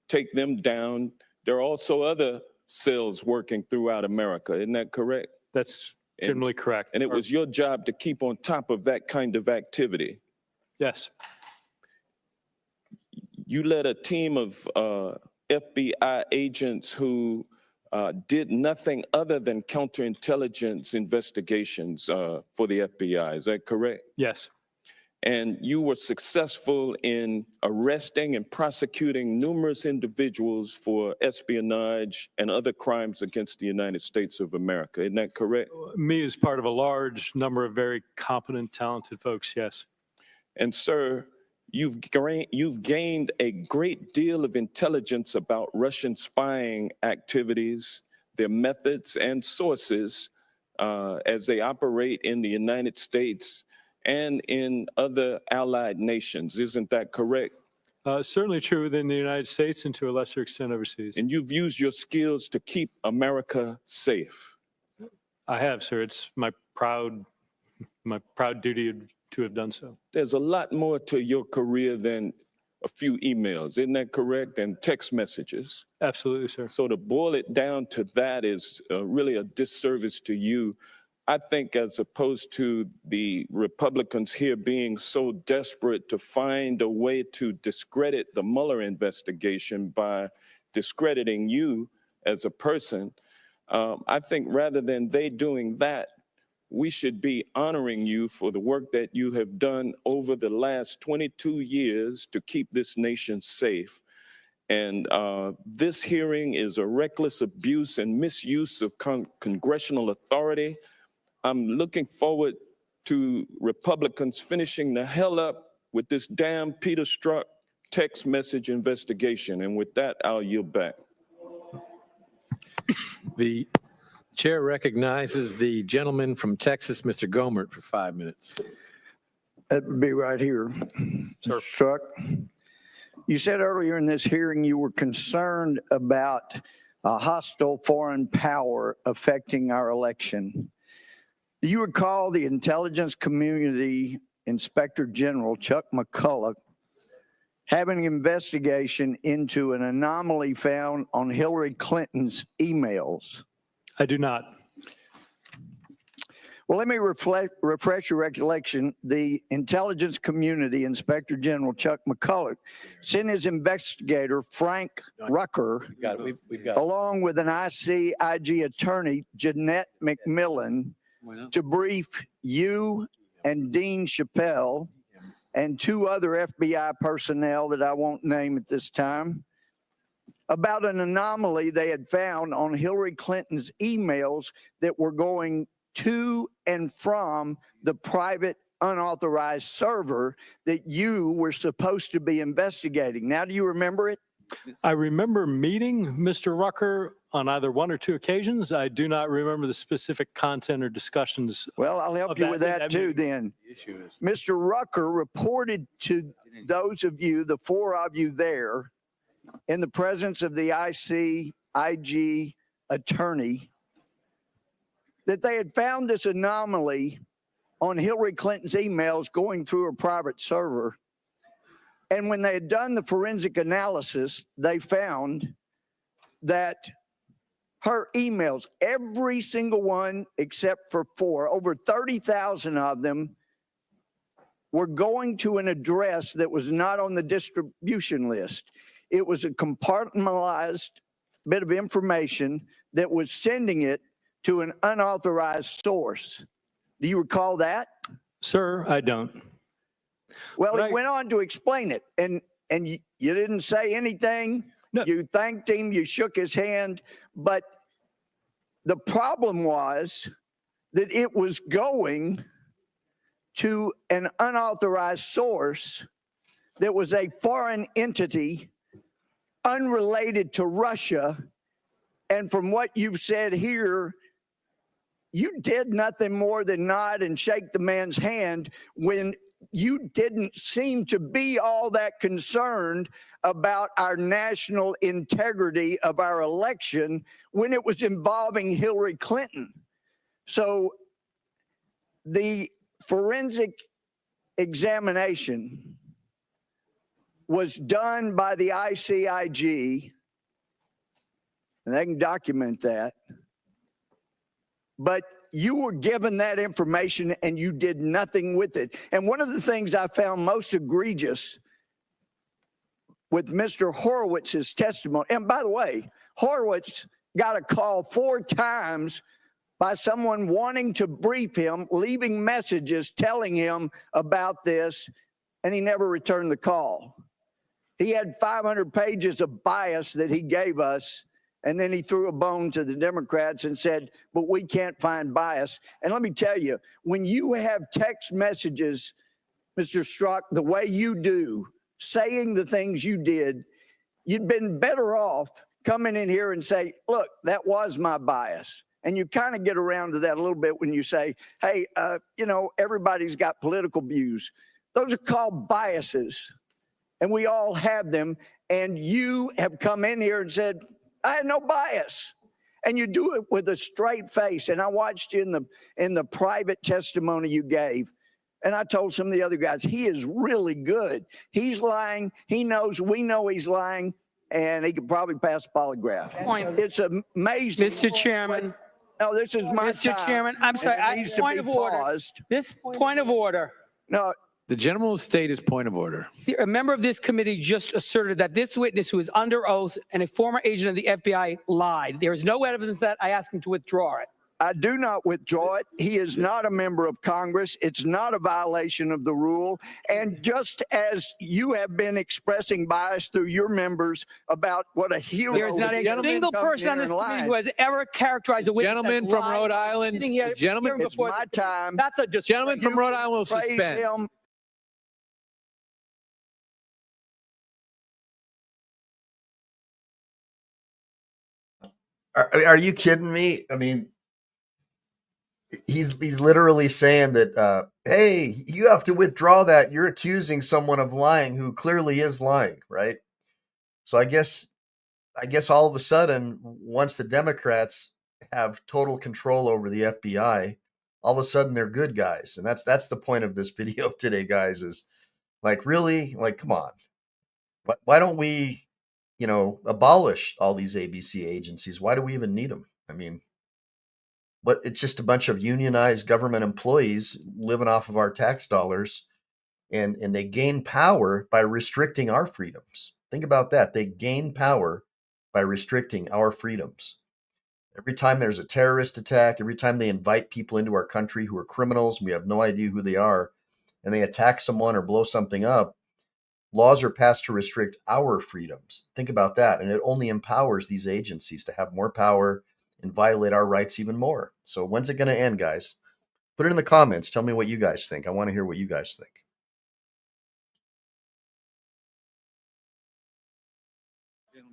take them down, there are also other cells working throughout America. Isn't that correct? That's generally correct. And it was your job to keep on top of that kind of activity. Yes. You led a team of FBI agents who did nothing other than counterintelligence investigations for the FBI. Is that correct? Yes. And you were successful in arresting and prosecuting numerous individuals for espionage and other crimes against the United States of America. Isn't that correct? Me as part of a large number of very competent, talented folks, yes. And sir, you've gained a great deal of intelligence about Russian spying activities, their methods and sources as they operate in the United States and in other allied nations. Isn't that correct? Certainly true within the United States and to a lesser extent overseas. And you've used your skills to keep America safe. I have, sir. It's my proud duty to have done so. There's a lot more to your career than a few emails, isn't that correct? And text messages. Absolutely, sir. So to boil it down to that is really a disservice to you. I think as opposed to the Republicans here being so desperate to find a way to discredit the Mueller investigation by discrediting you as a person, I think rather than they doing that, we should be honoring you for the work that you have done over the last 22 years to keep this nation safe. And this hearing is a reckless abuse and misuse of congressional authority. I'm looking forward to Republicans finishing the hell up with this damn Peter Strzok text message investigation. And with that, I'll yield back. The chair recognizes the gentleman from Texas, Mr. Gomert, for 5 minutes. That would be right here. Sir. Strzok, you said earlier in this hearing you were concerned about a hostile foreign power affecting our election. Do you recall the intelligence community Inspector General Chuck McCulloch having an investigation into an anomaly found on Hillary Clinton's emails? I do not. Well, let me refresh your recollection. The intelligence community Inspector General Chuck McCulloch sent his investigator, Frank Rucker, along with an ICIG attorney, Jeanette McMillan, to brief you and Dean Chappelle and 2 other FBI personnel that I won't name at this time about an anomaly they had found on Hillary Clinton's emails that were going to and from the private unauthorized server that you were supposed to be investigating. Now, do you remember it? I remember meeting Mr. Rucker on either 1 or 2 occasions. I do not remember the specific content or discussions. Well, I'll help you with that too then. Mr. Rucker reported to those of you, the 4 of you there, in the presence of the ICIG attorney, that they had found this anomaly on Hillary Clinton's emails going through her private server. And when they had done the forensic analysis, they found that her emails, every single one except for 4, over 30,000 of them, were going to an address that was not on the distribution list. It was a compartmentalized bit of information that was sending it to an unauthorized source. Do you recall that? Sir, I don't. Well, he went on to explain it, and you didn't say anything. No. You thanked him, you shook his hand, but the problem was that it was going to an unauthorized source that was a foreign entity unrelated to Russia. And from what you've said here, you did nothing more than nod and shake the man's hand when you didn't seem to be all that concerned about our national integrity of our election when it was involving Hillary Clinton. So the forensic examination was done by the ICIG, and they can document that, but you were given that information and you did nothing with it. And one of the things I found most egregious with Mr. Horowitz's testimony, and by the way, Horowitz got a call 4 times by someone wanting to brief him, leaving messages telling him about this, and he never returned the call. He had 500 pages of bias that he gave us, and then he threw a bone to the Democrats and said, but we can't find bias. And let me tell you, when you have text messages, Mr. Strzok, the way you do, saying the things you did, you'd been better off coming in here and say, look, that was my bias. And you kind of get around to that a little bit when you say, hey, everybody's got political views. Those are called biases, and we all have them. And you have come in here and said, I had no bias. And you do it with a straight face. And I watched you in the private testimony you gave. And I told some of the other guys, he is really good. He's lying. He knows, we know he's lying. And he could probably pass a polygraph. Point. It's amazing. Mr. Chairman, No, this is my Mr. time. Chairman, I'm sorry, and it needs to point be of order. paused. This point of order. No, The gentleman will state his point of order. A member of this committee just asserted that this witness, who is under oath and a former agent of the FBI, lied. There is no evidence that I ask him to withdraw it. I do not withdraw it. He is not a member of Congress. It's not a violation of the rule. And just as you have been expressing bias through your members about what a hero. There is not a single person on this committee who has ever characterized a witness Gentleman as from lying. Rhode Island, Sitting here, gentleman, hearing It's before my the- time. That's a disgrace. gentleman from Rhode Island will Praise suspend. him. Are you kidding me? I mean, he's literally saying that, hey, you have to withdraw that. You're accusing someone of lying who clearly is lying, right? So I guess all of a sudden, once the Democrats have total control over the FBI, all of a sudden they're good guys. And that's the point of this video today, guys, is like, really? Like, come on. Why don't we, abolish all these ABC agencies? Why do we even need them? I mean, but it's just a bunch of unionized government employees living off of our tax dollars, and they gain power by restricting our freedoms. Think about that. They gain power by restricting our freedoms. Every time there's a terrorist attack, every time they invite people into our country who are criminals, and we have no idea who they are, and they attack someone or blow something up, laws are passed to restrict our freedoms. Think about that. And it only empowers these agencies to have more power and violate our rights even more. So when's it going to end, guys? Put it in the comments. Tell me what you guys think. I want to hear what you guys think.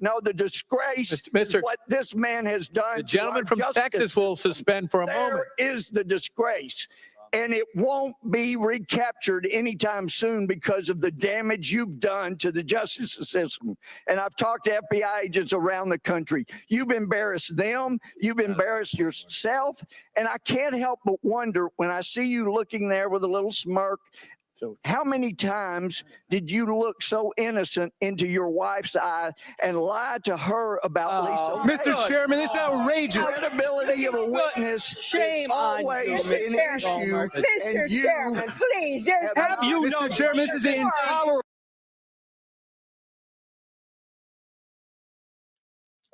No, the disgrace is what this man has done. The gentleman from Texas will suspend for a moment. There is the disgrace. And it won't be recaptured anytime soon because of the damage you've done to the justice system. And I've talked to FBI agents around the country. You've embarrassed them. You've embarrassed yourself. And I can't help but wonder when I see you looking there with a little smirk, how many times did you look so innocent into your wife's eye and lie to her about Lisa? Mr. Chairman, this is outrageous. Credibility of a witness Shame is on you, always Mr. an Chairman. issue. Mr. And you Chairman, please, have you Mr. Chairman, this is intolerable.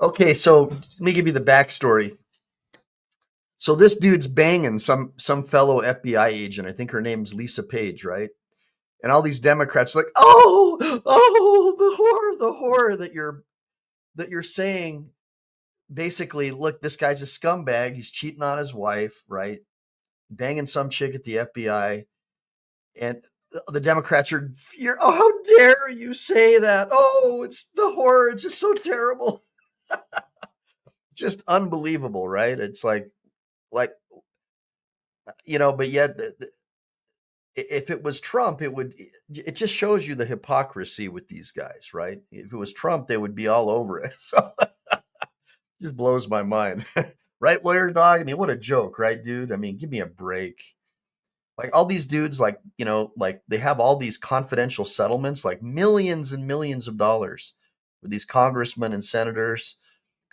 Okay, so let me give you the backstory. So this dude's banging some fellow FBI agent. I think her name's Lisa Page, right? And all these Democrats are like, oh, the horror that you're saying. Basically, look, this guy's a scumbag. He's cheating on his wife, right? Banging some chick at the FBI. And the Democrats are, oh, how dare you say that? Oh, it's the horror. It's just so terrible. Just unbelievable, right? It's like, but yet if it was Trump, it just shows you the hypocrisy with these guys, right? If it was Trump, they would be all over it. So just blows my mind. Right, lawyer dog? I mean, what a joke, right, dude? I mean, give me a break. Like all these dudes, like they have all these confidential settlements, like millions and millions of dollars with these congressmen and senators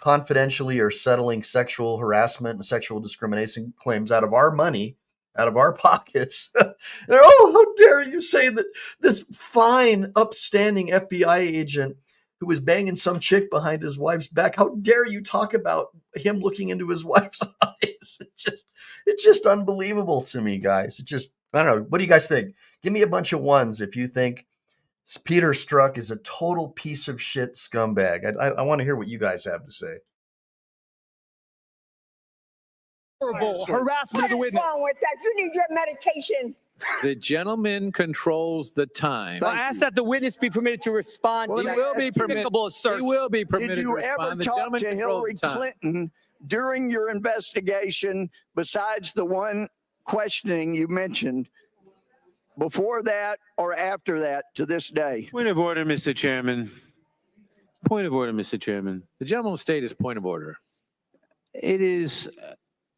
confidentially are settling sexual harassment and sexual discrimination claims out of our money, out of our pockets. They're, oh, how dare you say that this fine, upstanding FBI agent who was banging some chick behind his wife's back, how dare you talk about him looking into his wife's eyes? It's just unbelievable to me, guys. I don't know. What do you guys think? Give me a bunch of ones if you think Peter Strzok is a total piece of shit scumbag. I want to hear what you guys have to say. Horrible harassment of the witness. What's wrong with that? You need your medication. The gentleman controls the time. I ask that the witness be permitted to respond to He that will be permitted. despicable assertion. He will be permitted Did to you respond. ever The talk gentleman to controls Hillary the time. Clinton during your investigation besides the one questioning you mentioned? Before that or after that to this day? Point of order, Mr. Chairman. Point of order, Mr. Chairman. The gentleman will state his point of order. It is,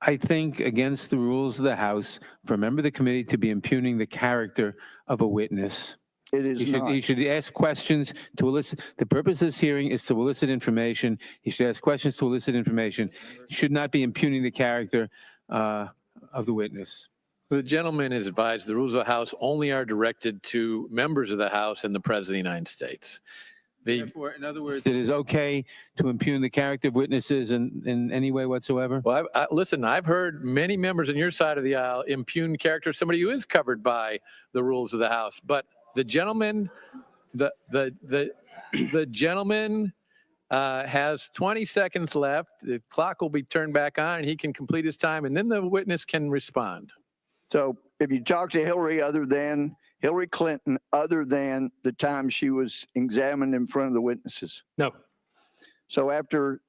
I think, against the rules of the House for a member of the committee to be impugning the character of a witness. It is not. He should ask questions to elicit. The purpose of this hearing is to elicit information. He should ask questions to elicit information. He should not be impugning the character of the witness. The gentleman is advised the rules of the House only are directed to members of the House and the President of the United States. Therefore, in other words, it is okay to impugn the character of witnesses in any way whatsoever? Well, listen, I've heard many members on your side of the aisle impugn character of somebody who is covered by the rules of the House. But the gentleman, the gentleman has 20 seconds left. The clock will be turned back on, and he can complete his time, and then the witness can respond. So if you talk to Hillary Clinton, other than the time she was examined in front of the witnesses? No. So after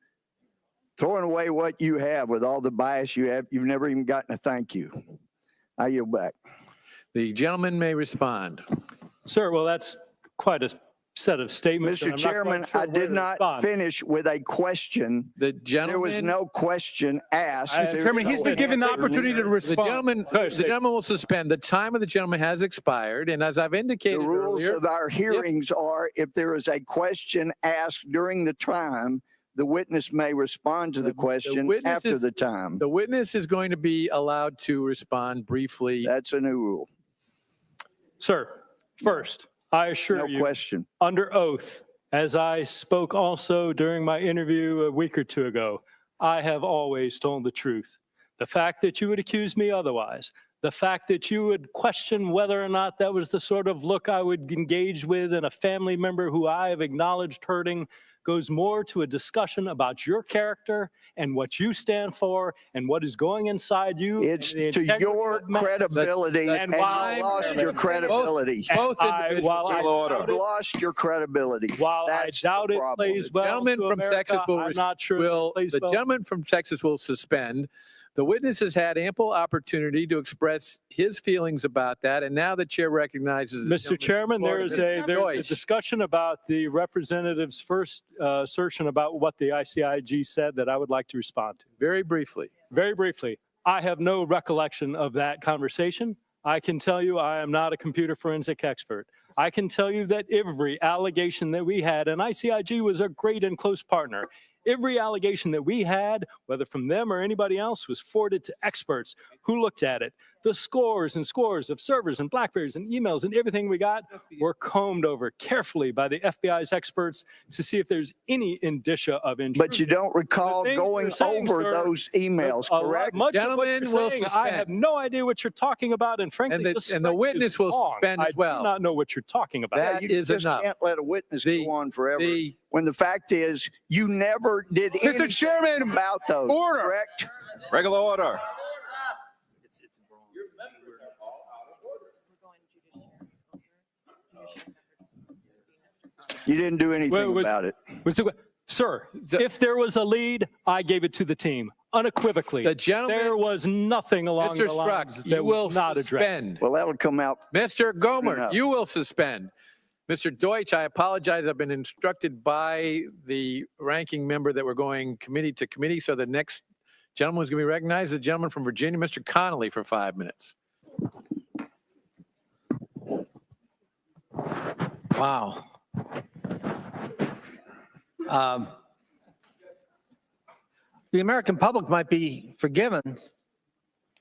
throwing away what you have with all the bias you have, you've never even gotten a thank you. I yield back. The gentleman may respond. Sir, well, that's quite a set of statements. Mr. Chairman, I did not finish with a question. The gentleman, there was no question asked. Mr. Chairman, he's been given the opportunity to respond. The gentleman will suspend. The time of the gentleman has expired, and as I've indicated the rules earlier, of our hearings are if there is a question asked during the time, the witness may respond to the question after the time. The witness is going to be allowed to respond briefly. That's a new rule. Sir, first, I assure you, question. Under oath, as I spoke also during my interview a week or two ago, I have always told the truth. The fact that you would accuse me otherwise, the fact that you would question whether or not that was the sort of look I would engage with in a family member who I have acknowledged hurting, goes more to a discussion about your character and what you stand for and what is going inside you. It's to your credibility, and you lost your credibility. You've lost your credibility. While I doubt it plays well The gentleman from Texas the gentleman from Texas will suspend. The witness has had ample opportunity to express his feelings about that, and now the chair recognizes. Mr. Chairman, there's a discussion about the representative's first assertion about what the ICIG said that I would like to respond to. Very briefly. Very briefly. I have no recollection of that conversation. I can tell you I am not a computer forensic expert. I can tell you that every allegation that we had, and ICIG was a great and close partner. Every allegation that we had, whether from them or anybody else, was forwarded to experts who looked at it. The scores and scores of servers and BlackBerries and emails and everything we got were combed over carefully by the FBI's experts to see if there's any indicia of intrusion. But you don't recall going over those emails, correct? Gentlemen will suspend. I have no idea what you're talking about, and frankly, and the witness will suspend as well. I do not know what you're talking about. That is enough. You just can't let a witness go on forever. When the fact is, you never did anything about those. Order. Correct? Regular order. You didn't do anything about it. Sir, if there was a lead, I gave it to the team unequivocally. The gentleman, there was nothing along the lines that was not addressed. Well, that'll come out. Mr. Gomer, you will suspend. Mr. Deutsch, I apologize. I've been instructed by the ranking member that we're going committee to committee. So the next gentleman who's going to be recognized is the gentleman from Virginia, Mr. Connolly, for 5 minutes. Wow. The American public might be forgiven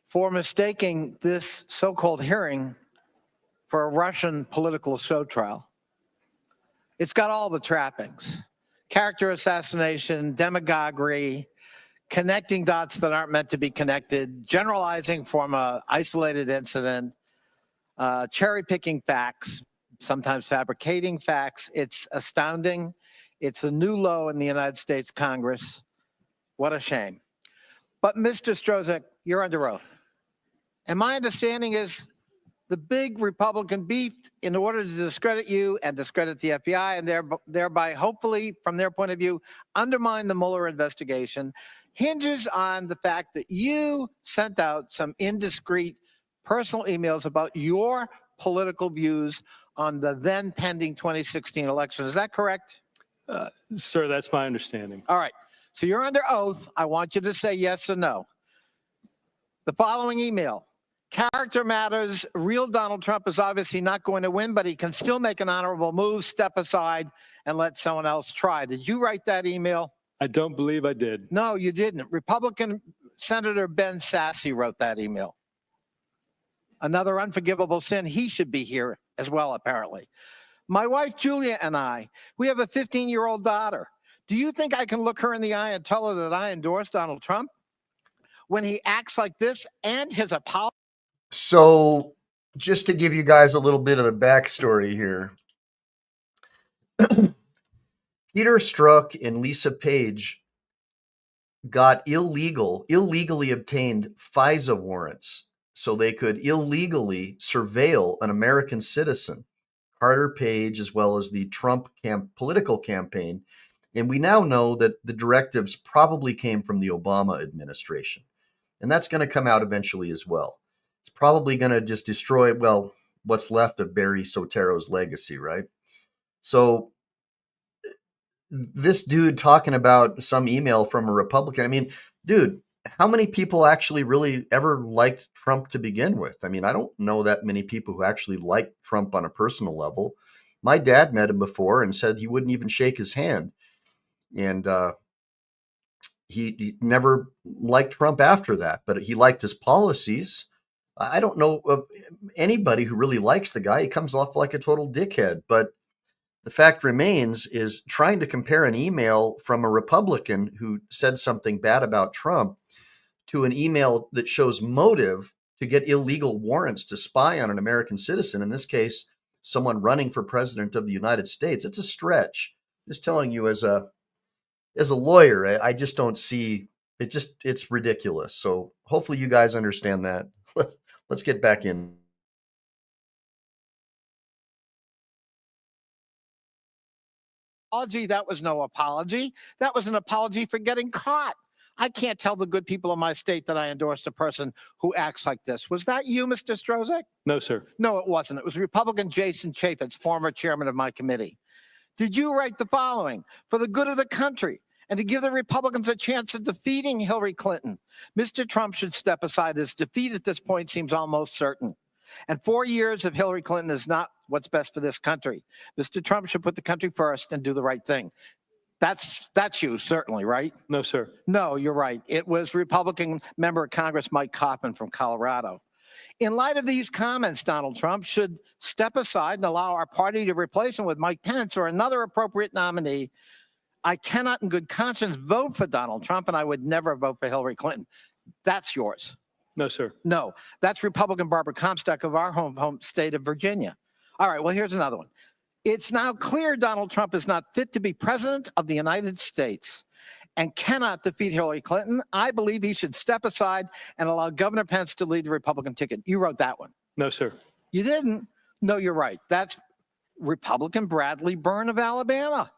for mistaking this so-called hearing for a Russian political show trial. It's got all the trappings: character assassination, demagoguery, connecting dots that aren't meant to be connected, generalizing from an isolated incident, cherry-picking facts, sometimes fabricating facts. It's astounding. It's a new low in the United States Congress. What a shame. But Mr. Strzok, you're under oath. And my understanding is the big Republican beef, in order to discredit you and discredit the FBI and thereby, hopefully, from their point of view, undermine the Mueller investigation, hinges on the fact that you sent out some indiscreet personal emails about your political views on the then pending 2016 election. Is that correct? Sir, that's my understanding. All right. So you're under oath. I want you to say yes or no. The following email: Character matters. Real Donald Trump is obviously not going to win, but he can still make an honorable move, step aside, and let someone else try. Did you write that email? I don't believe I did. No, you didn't. Republican Senator Ben Sasse wrote that email. Another unforgivable sin. He should be here as well, apparently. My wife, Julia, and I, we have a 15-year-old daughter. Do you think I can look her in the eye and tell her that I endorse Donald Trump when he acts like this and his apology? So just to give you guys a little bit of the backstory here, Peter Strzok and Lisa Page got illegally obtained FISA warrants so they could illegally surveil an American citizen, Carter Page, as well as the Trump political campaign. And we now know that the directives probably came from the Obama administration. And that's going to come out eventually as well. It's probably going to just destroy, well, what's left of Barry Soetoro's legacy, right? So this dude talking about some email from a Republican, I mean, dude, how many people actually really ever liked Trump to begin with? I mean, I don't know that many people who actually liked Trump on a personal level. My dad met him before and said he wouldn't even shake his hand. And he never liked Trump after that, but he liked his policies. I don't know of anybody who really likes the guy. He comes off like a total dickhead. But the fact remains is trying to compare an email from a Republican who said something bad about Trump to an email that shows motive to get illegal warrants to spy on an American citizen, in this case, someone running for president of the United States. It's a stretch. Just telling you as a lawyer, I just don't see it. It's ridiculous. So hopefully you guys understand that. Let's get back in. Apology, that was no apology. That was an apology for getting caught. I can't tell the good people of my state that I endorsed a person who acts like this. Was that you, Mr. Strzok? No, sir. No, it wasn't. It was Republican Jason Chaffetz, former chairman of my committee. Did you write the following? For the good of the country and to give the Republicans a chance of defeating Hillary Clinton, Mr. Trump should step aside. His defeat at this point seems almost certain. And 4 years of Hillary Clinton is not what's best for this country. Mr. Trump should put the country first and do the right thing. That's you, certainly, right? No, sir. No, you're right. It was Republican member of Congress Mike Coffman from Colorado. In light of these comments, Donald Trump should step aside and allow our party to replace him with Mike Pence or another appropriate nominee. I cannot in good conscience vote for Donald Trump, and I would never vote for Hillary Clinton. That's yours. No, sir. No, that's Republican Barbara Comstock of our home state of Virginia. All right, well, here's another one. It's now clear Donald Trump is not fit to be president of the United States and cannot defeat Hillary Clinton. I believe he should step aside and allow Governor Pence to lead the Republican ticket. You wrote that one. No, sir. You didn't? No, you're right. That's Republican Bradley Byrne of Alabama.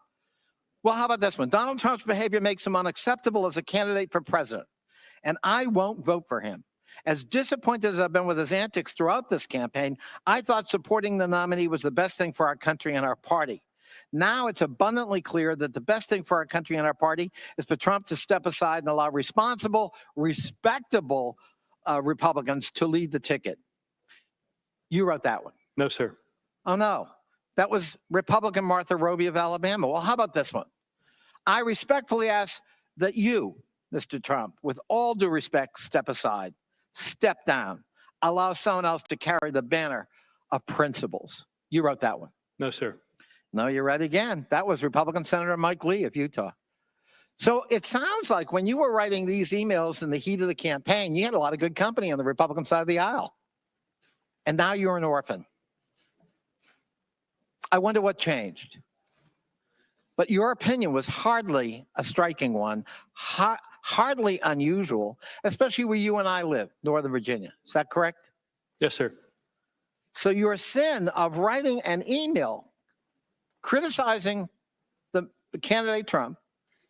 Well, how about this one? Donald Trump's behavior makes him unacceptable as a candidate for president, and I won't vote for him. As disappointed as I've been with his antics throughout this campaign, I thought supporting the nominee was the best thing for our country and our party. Now it's abundantly clear that the best thing for our country and our party is for Trump to step aside and allow responsible, respectable Republicans to lead the ticket. You wrote that one. No, sir. Oh, no. That was Republican Martha Roby of Alabama. Well, how about this one? I respectfully ask that you, Mr. Trump, with all due respect, step aside, step down, allow someone else to carry the banner of principles. You wrote that one. No, sir. No, you read again. That was Republican Senator Mike Lee of Utah. So it sounds like when you were writing these emails in the heat of the campaign, you had a lot of good company on the Republican side of the aisle. And now you're an orphan. I wonder what changed. But your opinion was hardly a striking one, hardly unusual, especially where you and I live, Northern Virginia. Is that correct? Yes, sir. So your sin of writing an email criticizing the candidate Trump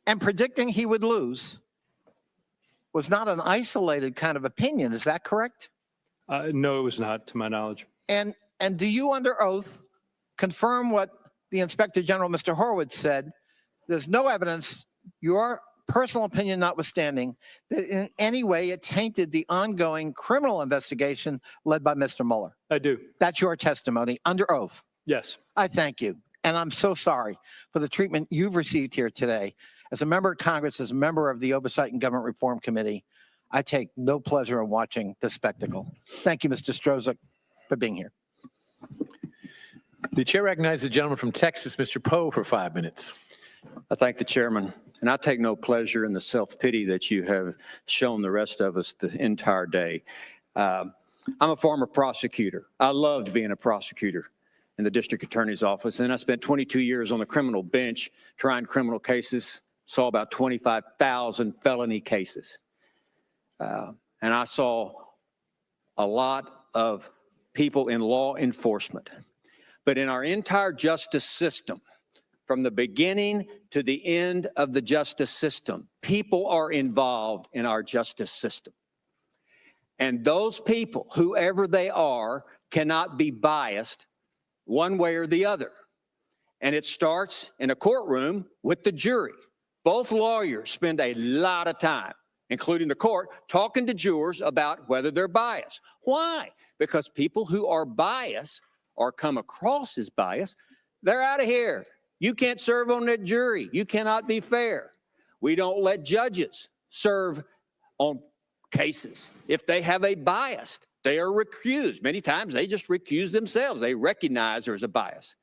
and predicting he would lose was not an isolated kind of opinion. Is that correct? No, it was not, to my knowledge. And do you, under oath, confirm what the Inspector General, Mr. Horowitz, said? There's no evidence your personal opinion notwithstanding, that in any way it tainted the ongoing criminal investigation led by Mr. Mueller? I do. That's your testimony under oath. Yes. I thank you. And I'm so sorry for the treatment you've received here today. As a member of Congress, as a member of the Oversight and Government Reform Committee, I take no pleasure in watching this spectacle. Thank you, Mr. Strzok, for being here. The chair recognizes the gentleman from Texas, Mr. Poe, for 5 minutes. I thank the chairman, and I take no pleasure in the self-pity that you have shown the rest of us the entire day. I'm a former prosecutor. I loved being a prosecutor in the district attorney's office, and I spent 22 years on the criminal bench trying criminal cases, saw about 25,000 felony cases. And I saw a lot of people in law enforcement. But in our entire justice system, from the beginning to the end of the justice system, people are involved in our justice system. And those people, whoever they are, cannot be biased one way or the other. And it starts in a courtroom with the jury. Both lawyers spend a lot of time, including the court, talking to jurors about whether they're biased. Why? Because people who are biased or come across as biased, they're out of here. You can't serve on that jury. You cannot be fair. We don't let judges serve on cases if they have a bias. They are recused. Many times they just recuse themselves. They recognize there's a bias.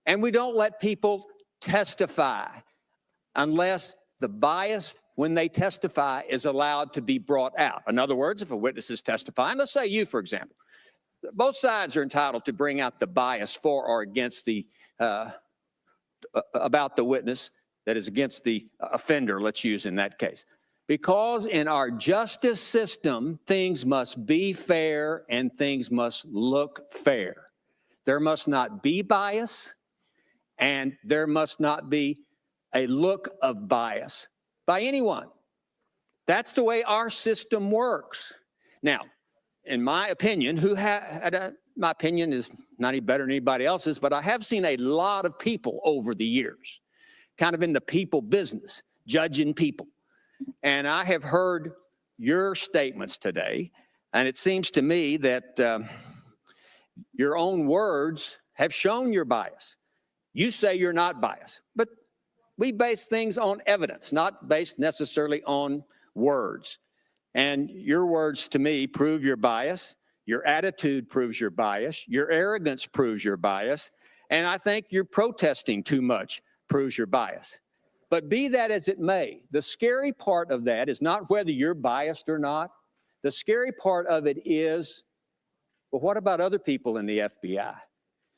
And we don't let people testify unless the bias when they testify is allowed to be brought out. In other words, if a witness is testifying, let's say you, for example, both sides are entitled to bring out the bias for or against the about the witness that is against the offender, let's use in that case. Because in our justice system, things must be fair and things must look fair. There must not be bias and there must not be a look of bias by anyone. That's the way our system works. Now, in my opinion, my opinion is not any better than anybody else's, but I have seen a lot of people over the years, kind of in the people business, judging people. And I have heard your statements today, and it seems to me that your own words have shown your bias. You say you're not biased, but we base things on evidence, not based necessarily on words. And your words to me prove your bias. Your attitude proves your bias. Your arrogance proves your bias. And I think your protesting too much proves your bias. But be that as it may, the scary part of that is not whether you're biased or not. The scary part of it is, well, what about other people in the FBI?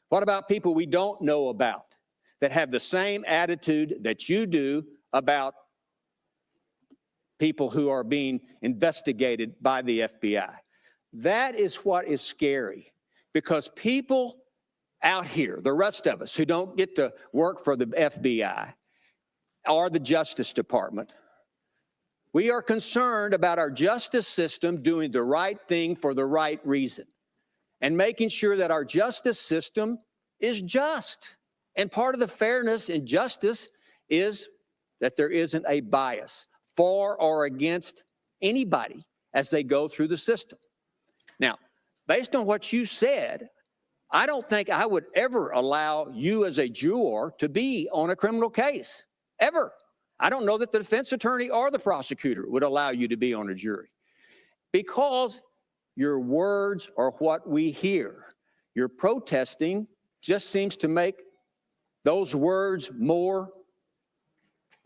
What about people we don't know about that have the same attitude that you do about people who are being investigated by the FBI? That is what is scary, because people out here, the rest of us who don't get to work for the FBI or the Justice Department, we are concerned about our justice system doing the right thing for the right reason and making sure that our justice system is just. And part of the fairness and justice is that there isn't a bias for or against anybody as they go through the system. Now, based on what you said, I don't think I would ever allow you as a juror to be on a criminal case, ever. I don't know that the defense attorney or the prosecutor would allow you to be on a jury, because your words are what we hear. Your protesting just seems to make those words more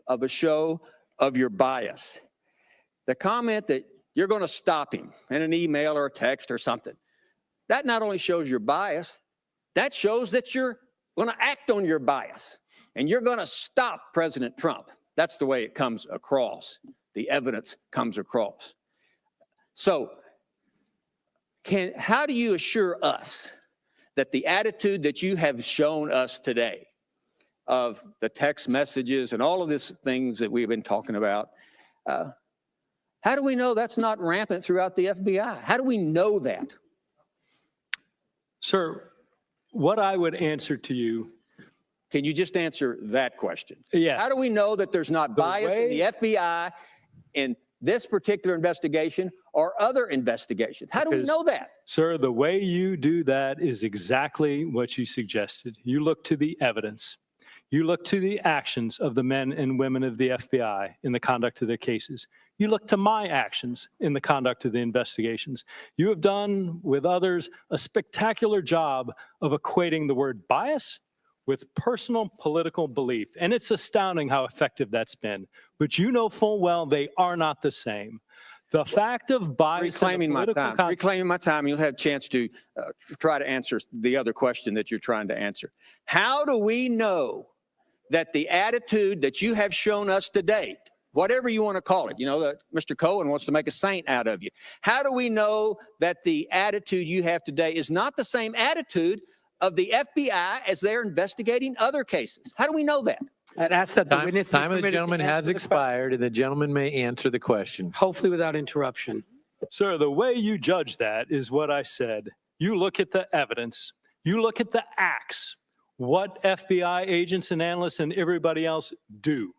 of a show of your bias. The comment that you're going to stop him in an email or a text or something, that not only shows your bias, that shows that you're going to act on your bias and you're going to stop President Trump. That's the way it comes across. The evidence comes across. So how do you assure us that the attitude that you have shown us today of the text messages and all of these things that we've been talking about, how do we know that's not rampant throughout the FBI? How do we know that? Sir, what I would answer to you Can you just answer that question? Yes. How do we know that there's not bias in the FBI in this particular investigation or other investigations? How do we know that? Sir, the way you do that is exactly what you suggested. You look to the evidence. You look to the actions of the men and women of the FBI in the conduct of their cases. You look to my actions in the conduct of the investigations. You have done with others a spectacular job of equating the word bias with personal political belief. And it's astounding how effective that's been. But you know full well they are not the same. The fact of bias. Reclaiming my time. You'll have a chance to try to answer the other question that you're trying to answer. How do we know that the attitude that you have shown us to date, whatever you want to call it, you know, that Mr. Cohen wants to make a saint out of you. How do we know that the attitude you have today is not the same attitude of the FBI as they're investigating other cases? How do we know that? I'd ask that the witness. Time of the gentleman has expired, and the gentleman may answer the question. Hopefully without interruption. Sir, the way you judge that is what I said. You look at the evidence. You look at the acts. What FBI agents and analysts and everybody else do.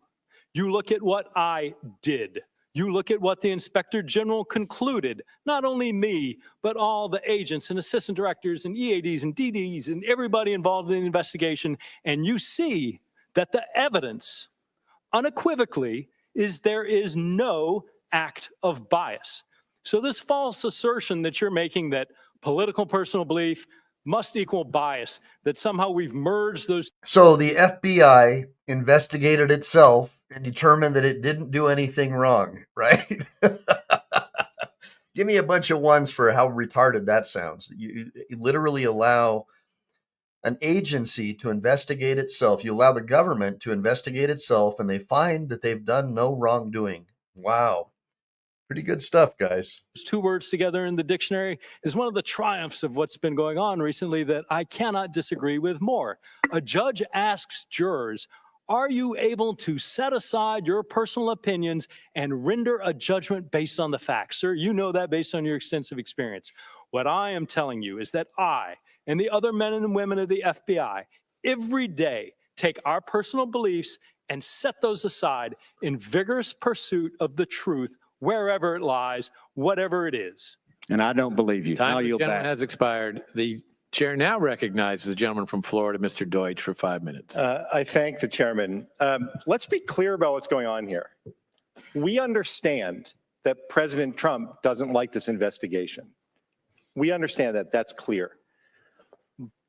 You look at what I did. You look at what the Inspector General concluded, not only me, but all the agents and assistant directors and EADs and DDs and everybody involved in the investigation, and you see that the evidence unequivocally is there is no act of bias. So this false assertion that you're making that political personal belief must equal bias, that somehow we've merged those. So the FBI investigated itself and determined that it didn't do anything wrong, right? Give me a bunch of ones for how retarded that sounds. You literally allow an agency to investigate itself. You allow the government to investigate itself, and they find that they've done no wrongdoing. Wow. Pretty good stuff, guys. Two words together in the dictionary is one of the triumphs of what's been going on recently that I cannot disagree with more. A judge asks jurors, are you able to set aside your personal opinions and render a judgment based on the facts? Sir, you know that based on your extensive experience. What I am telling you is that I and the other men and women of the FBI every day take our personal beliefs and set those aside in vigorous pursuit of the truth wherever it lies, whatever it is. And I don't believe you. Time I'll of the yield gentleman back. has expired. The chair now recognizes the gentleman from Florida, Mr. Deutsch, for 5 minutes. I thank the chairman. Let's be clear about what's going on here. We understand that President Trump doesn't like this investigation. We understand that. That's clear.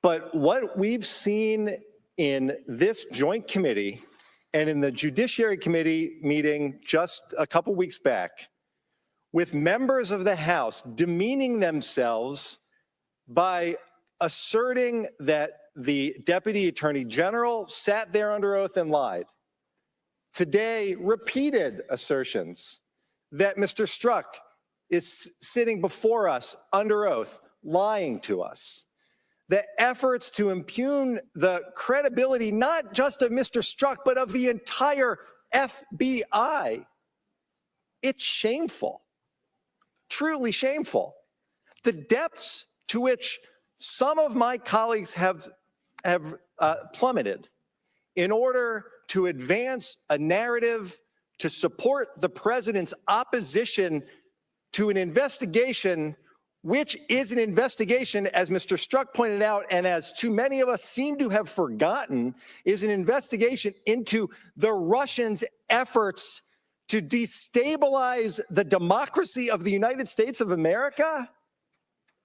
But what we've seen in this joint committee and in the Judiciary Committee meeting just a couple weeks back, with members of the House demeaning themselves by asserting that the Deputy Attorney General sat there under oath and lied. Today, repeated assertions that Mr. Strzok is sitting before us under oath, lying to us. The efforts to impugn the credibility, not just of Mr. Strzok, but of the entire FBI. It's shameful, truly shameful. The depths to which some of my colleagues have plummeted in order to advance a narrative to support the president's opposition to an investigation, which is an investigation, as Mr. Strzok pointed out, and as too many of us seem to have forgotten, is an investigation into the Russians' efforts to destabilize the democracy of the United States of America.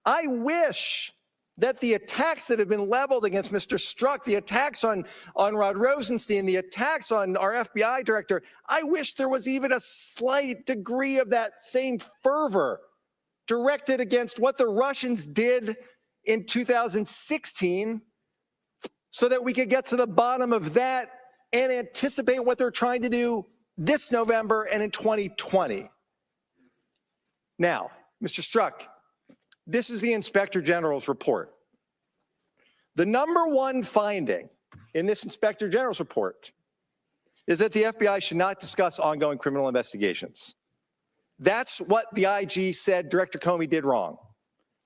I wish that the attacks that have been leveled against Mr. Strzok, the attacks on Rod Rosenstein, the attacks on our FBI director, I wish there was even a slight degree of that same fervor directed against what the Russians did in 2016 so that we could get to the bottom of that and anticipate what they're trying to do this November and in 2020. Now, Mr. Strzok, this is the Inspector General's report. The number one finding in this Inspector General's report is that the FBI should not discuss ongoing criminal investigations. That's what the IG said Director Comey did wrong.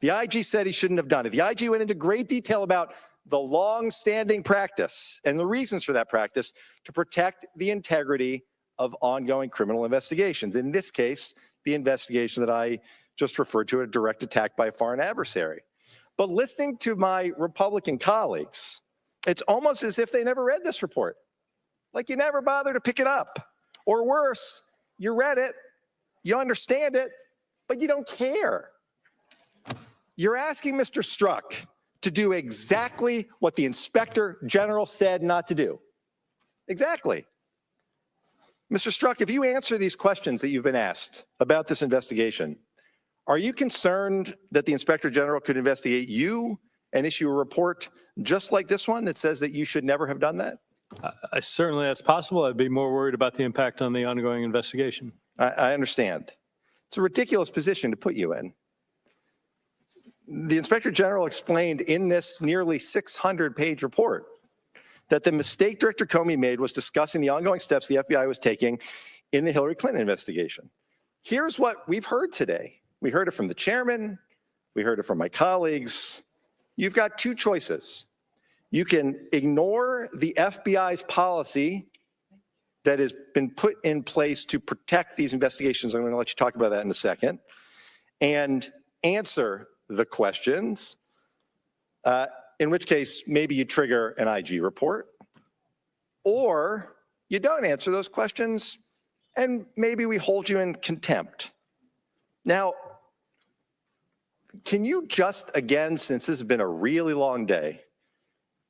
The IG said he shouldn't have done it. The IG went into great detail about the long-standing practice and the reasons for that practice to protect the integrity of ongoing criminal investigations. In this case, the investigation that I just referred to, a direct attack by a foreign adversary. But listening to my Republican colleagues, it's almost as if they never read this report. Like you never bother to pick it up. Or worse, you read it, you understand it, but you don't care. You're asking Mr. Strzok to do exactly what the Inspector General said not to do. Exactly. Mr. Strzok, if you answer these questions that you've been asked about this investigation, are you concerned that the Inspector General could investigate you and issue a report just like this one that says that you should never have done that? Certainly that's possible. I'd be more worried about the impact on the ongoing investigation. I understand. It's a ridiculous position to put you in. The Inspector General explained in this nearly 600-page report that the mistake Director Comey made was discussing the ongoing steps the FBI was taking in the Hillary Clinton investigation. Here's what we've heard today. We heard it from the chairman. We heard it from my colleagues. You've got two choices. You can ignore the FBI's policy that has been put in place to protect these investigations. I'm going to let you talk about that in a second, and answer the questions, in which case maybe you trigger an IG report, or you don't answer those questions and maybe we hold you in contempt. Now, can you just, again, since this has been a really long day,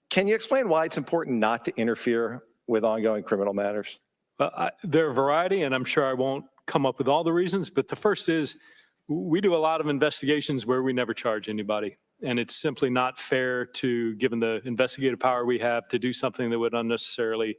can you explain why it's important not to interfere with ongoing criminal matters? There are a variety, and I'm sure I won't come up with all the reasons, but the first is we do a lot of investigations where we never charge anybody. And it's simply not fair to, given the investigative power we have, to do something that would unnecessarily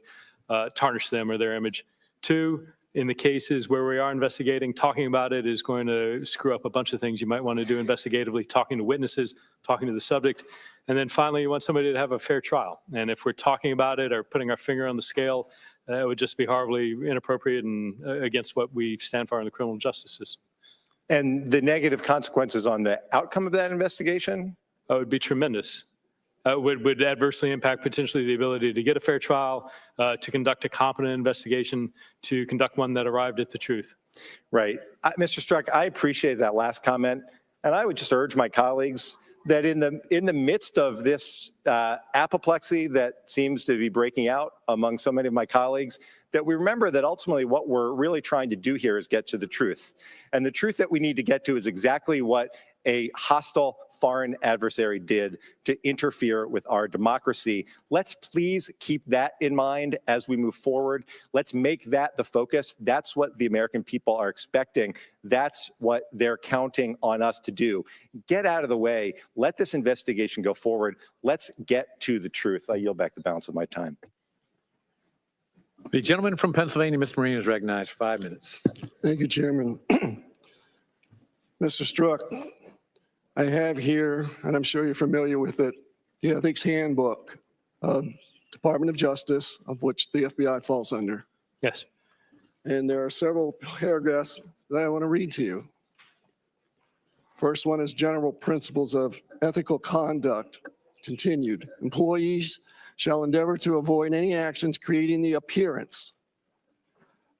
tarnish them or their image. Two, in the cases where we are investigating, talking about it is going to screw up a bunch of things you might want to do investigatively, talking to witnesses, talking to the subject. And then finally, you want somebody to have a fair trial. And if we're talking about it or putting our finger on the scale, it would just be horribly inappropriate and against what we stand for in the criminal justice system. And the negative consequences on the outcome of that investigation? Would be tremendous. Would adversely impact potentially the ability to get a fair trial, to conduct a competent investigation, to conduct one that arrived at the truth. Right. Mr. Strzok, I appreciate that last comment. And I would just urge my colleagues that in the midst of this apoplexy that seems to be breaking out among so many of my colleagues, that we remember that ultimately what we're really trying to do here is get to the truth. And the truth that we need to get to is exactly what a hostile foreign adversary did to interfere with our democracy. Let's please keep that in mind as we move forward. Let's make that the focus. That's what the American people are expecting. That's what they're counting on us to do. Get out of the way. Let this investigation go forward. Let's get to the truth. I yield back the balance of my time. The gentleman from Pennsylvania, Mr. Marino, is recognized. 5 minutes. Thank you, Chairman. Mr. Strzok, I have here, and I'm sure you're familiar with it, the Ethics Handbook of Department of Justice, of which the FBI falls under. Yes. And there are several paragraphs that I want to read to you. First one is general principles of ethical conduct. Continued. Employees shall endeavor to avoid any actions creating the appearance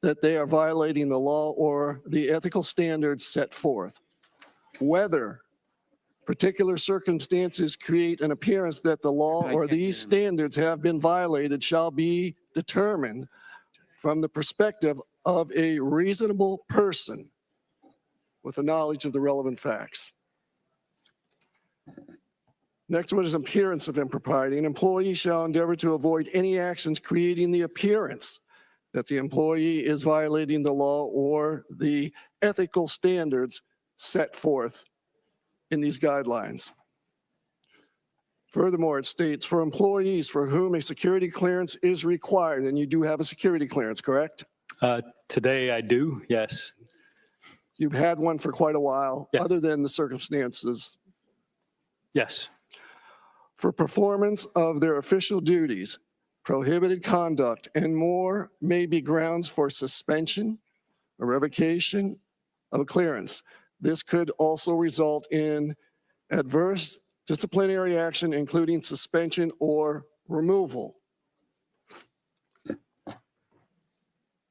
that they are violating the law or the ethical standards set forth. Whether particular circumstances create an appearance that the law or these standards have been violated shall be determined from the perspective of a reasonable person with a knowledge of the relevant facts. Next one is appearance of impropriety. An employee shall endeavor to avoid any actions creating the appearance that the employee is violating the law or the ethical standards set forth in these guidelines. Furthermore, it states for employees for whom a security clearance is required, and you do have a security clearance, correct? Today I do, yes. You've had one for quite a while, other than the circumstances. Yes. For performance of their official duties, prohibited conduct, and more may be grounds for suspension or revocation of a clearance. This could also result in adverse disciplinary action, including suspension or removal.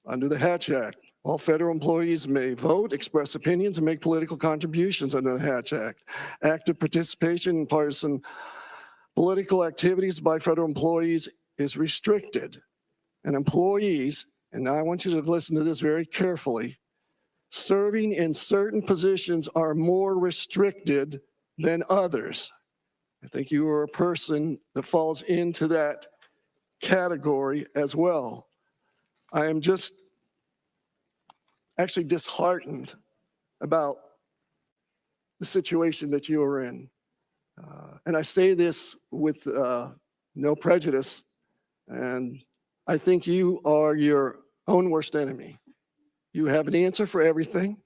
Under the Hatch Act, all federal employees may vote, express opinions, and make political contributions under the Hatch Act. Active participation in partisan political activities by federal employees is restricted. And employees, and I want you to listen to this very carefully, serving in certain positions are more restricted than others. I think you are a person that falls into that category as well. I am just actually disheartened about the situation that you are in. And I say this with no prejudice, and I think you are your own worst enemy. You have an answer for everything.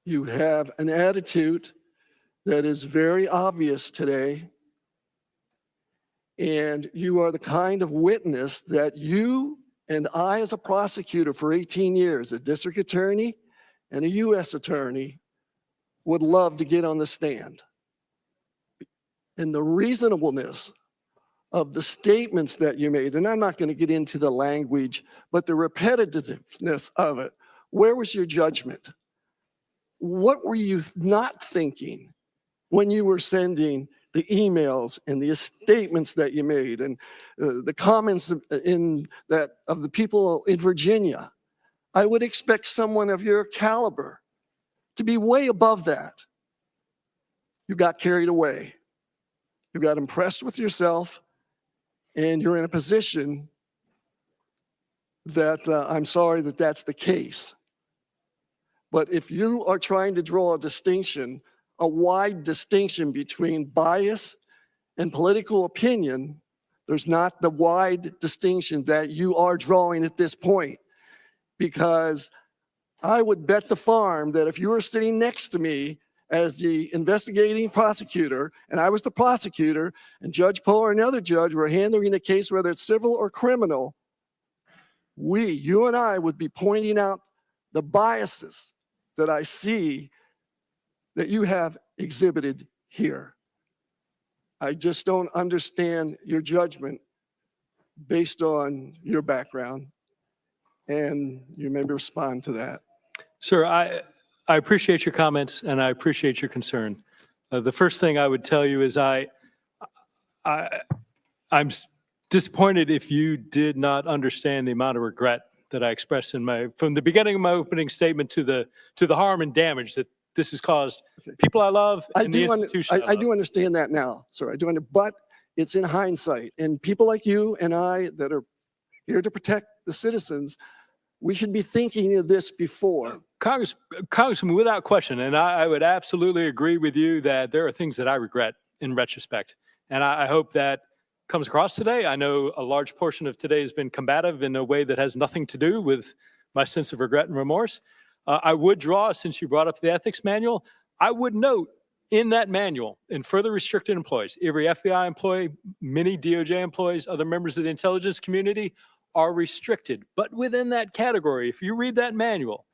You have an attitude that is very obvious today, and you are the kind of witness that you and I, as a prosecutor for 18 years, a district attorney and a U.S. attorney, would love to get on the stand. And the reasonableness of the statements that you made, and I'm not going to get into the language, but the repetitiveness of it. Where was your judgment? What were you not thinking when you were sending the emails and the statements that you made and the comments in that of the people in Virginia? I would expect someone of your caliber to be way above that. You got carried away. You got impressed with yourself, and you're in a position that I'm sorry that that's the case. But if you are trying to draw a distinction, a wide distinction between bias and political opinion, there's not the wide distinction that you are drawing at this point. Because I would bet the farm that if you were sitting next to me as the investigating prosecutor, and I was the prosecutor, and Judge Poe or another judge were handling the case, whether it's civil or criminal, you and I would be pointing out the biases that I see that you have exhibited here. I just don't understand your judgment based on your background, and you may respond to that. Sir, I appreciate your comments and I appreciate your concern. The first thing I would tell you is I'm disappointed if you did not understand the amount of regret that I expressed from the beginning of my opening statement to the harm and damage that this has caused people I love and the institution. I do understand that now, sir. I do understand, but it's in hindsight. And people like you and I that are here to protect the citizens, we should be thinking of this before. Congressman, without question, and I would absolutely agree with you that there are things that I regret in retrospect. And I hope that comes across today. I know a large portion of today has been combative in a way that has nothing to do with my sense of regret and remorse. I would draw, since you brought up the ethics manual, I would note in that manual, in further restricted employees, every FBI employee, many DOJ employees, other members of the intelligence community are restricted. But within that category, if you read that manual,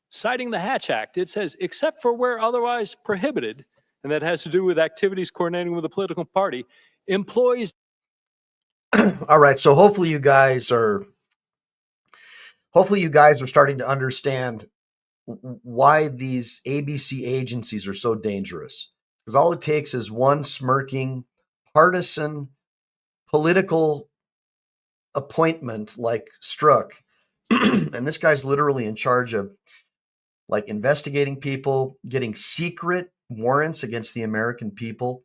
citing the Hatch Act, it says, except for where otherwise prohibited, and that has to do with activities coordinating with a political party, employees. All right, so hopefully you guys are starting to understand why these ABC agencies are so dangerous. Because all it takes is one smirking, partisan, political appointment like Strzok, and this guy's literally in charge of like investigating people, getting secret warrants against the American people.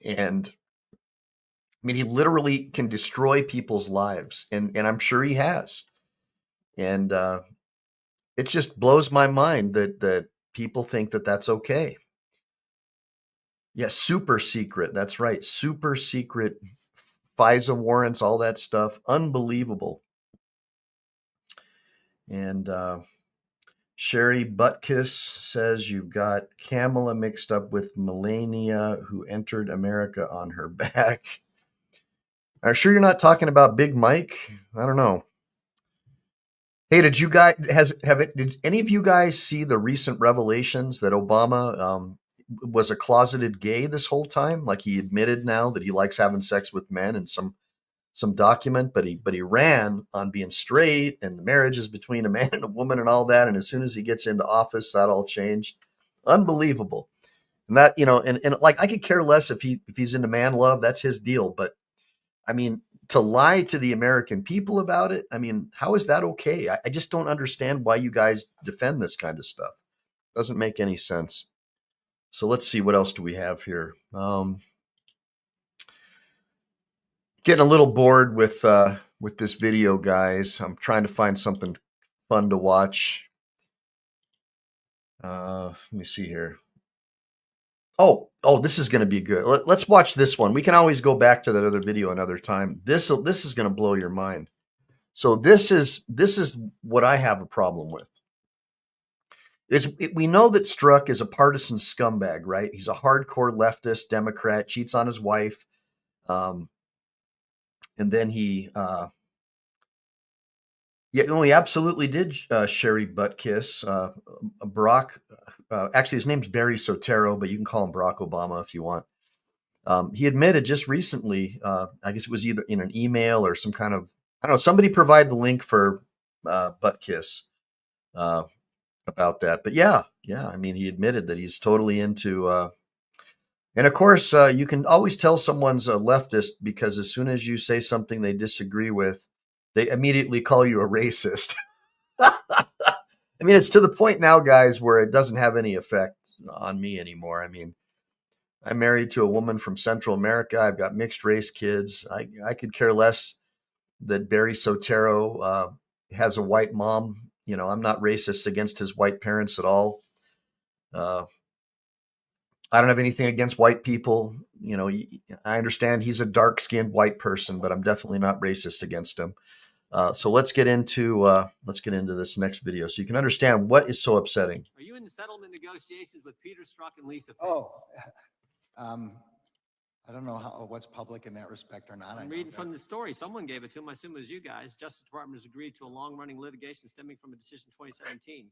And I mean, he literally can destroy people's lives, and I'm sure he has. And it just blows my mind that people think that that's okay. Yes, super secret. That's right. Super secret FISA warrants, all that stuff. Unbelievable. And Sherry Butkus says you've got Kamala mixed up with Melania, who entered America on her back. I'm sure you're not talking about Big Mike. I don't know. Hey, did any of you guys see the recent revelations that Obama was a closeted gay this whole time. Like he admitted now that he likes having sex with men in some document, but he ran on being straight and the marriage is between a man and a woman and all that. And as soon as he gets into office, that all changed. Unbelievable. And that, you know, and like I could care less if he's into man love, that's his deal. But I mean, to lie to the American people about it, I mean, how is that okay? I just don't understand why you guys defend this kind of stuff. Doesn't make any sense. So let's see, what else do we have here? Getting a little bored with this video, guys. I'm trying to find something fun to watch. Let me see here. Oh, this is going to be good. Let's watch this one. We can always go back to that other video another time. This is going to blow your mind. So this is what I have a problem with. We know that Strzok is a partisan scumbag, right? He's a hardcore leftist Democrat, cheats on his wife, and then he absolutely did Sherry butt kiss Barack. Actually, his name's Barry Soetoro, but you can call him Barack Obama if you want. He admitted just recently, I guess it was either in an email or some kind of, I don't know, somebody provide the link for butt kiss about that. But yeah, I mean, he admitted that he's totally into, and of course, you can always tell someone's a leftist because as soon as you say something they disagree with, they immediately call you a racist. I mean, it's to the point now, guys, where it doesn't have any effect on me anymore. I mean, I'm married to a woman from Central America. I've got mixed race kids. I could care less that Barry Soetoro has a white mom. You know, I'm not racist against his white parents at all. I don't have anything against white people. You know, I understand he's a dark-skinned white person, but I'm definitely not racist against him. So let's get into this next video so you can understand what is so upsetting. Are you in the settlement negotiations with Peter Strzok and Lisa Page? I don't know what's public in that respect or not. I'm reading from the story. Someone gave it to him. I assume it was you guys. Justice Department has agreed to a long-running litigation stemming from a decision in 2017.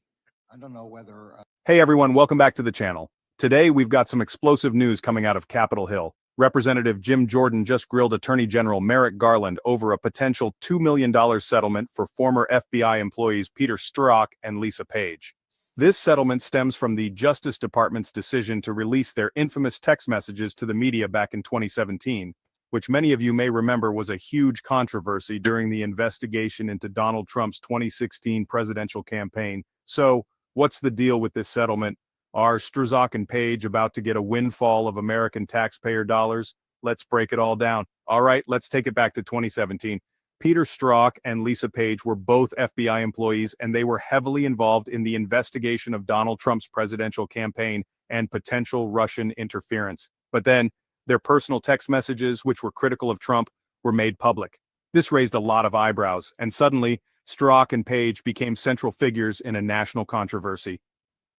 I don't know whether. Hey everyone, welcome back to the channel. Today we've got some explosive news coming out of Capitol Hill. Representative Jim Jordan just grilled Attorney General Merrick Garland over a potential $2 million settlement for former FBI employees Peter Strzok and Lisa Page. This settlement stems from the Justice Department's decision to release their infamous text messages to the media back in 2017, which many of you may remember was a huge controversy during the investigation into Donald Trump's 2016 presidential campaign. So, what's the deal with this settlement? Are Strzok and Page about to get a windfall of American taxpayer dollars? Let's break it all down. All right, let's take it back to 2017. Peter Strzok and Lisa Page were both FBI employees, and they were heavily involved in the investigation of Donald Trump's presidential campaign and potential Russian interference. But then, their personal text messages, which were critical of Trump, were made public. This raised a lot of eyebrows, and suddenly, Strzok and Page became central figures in a national controversy.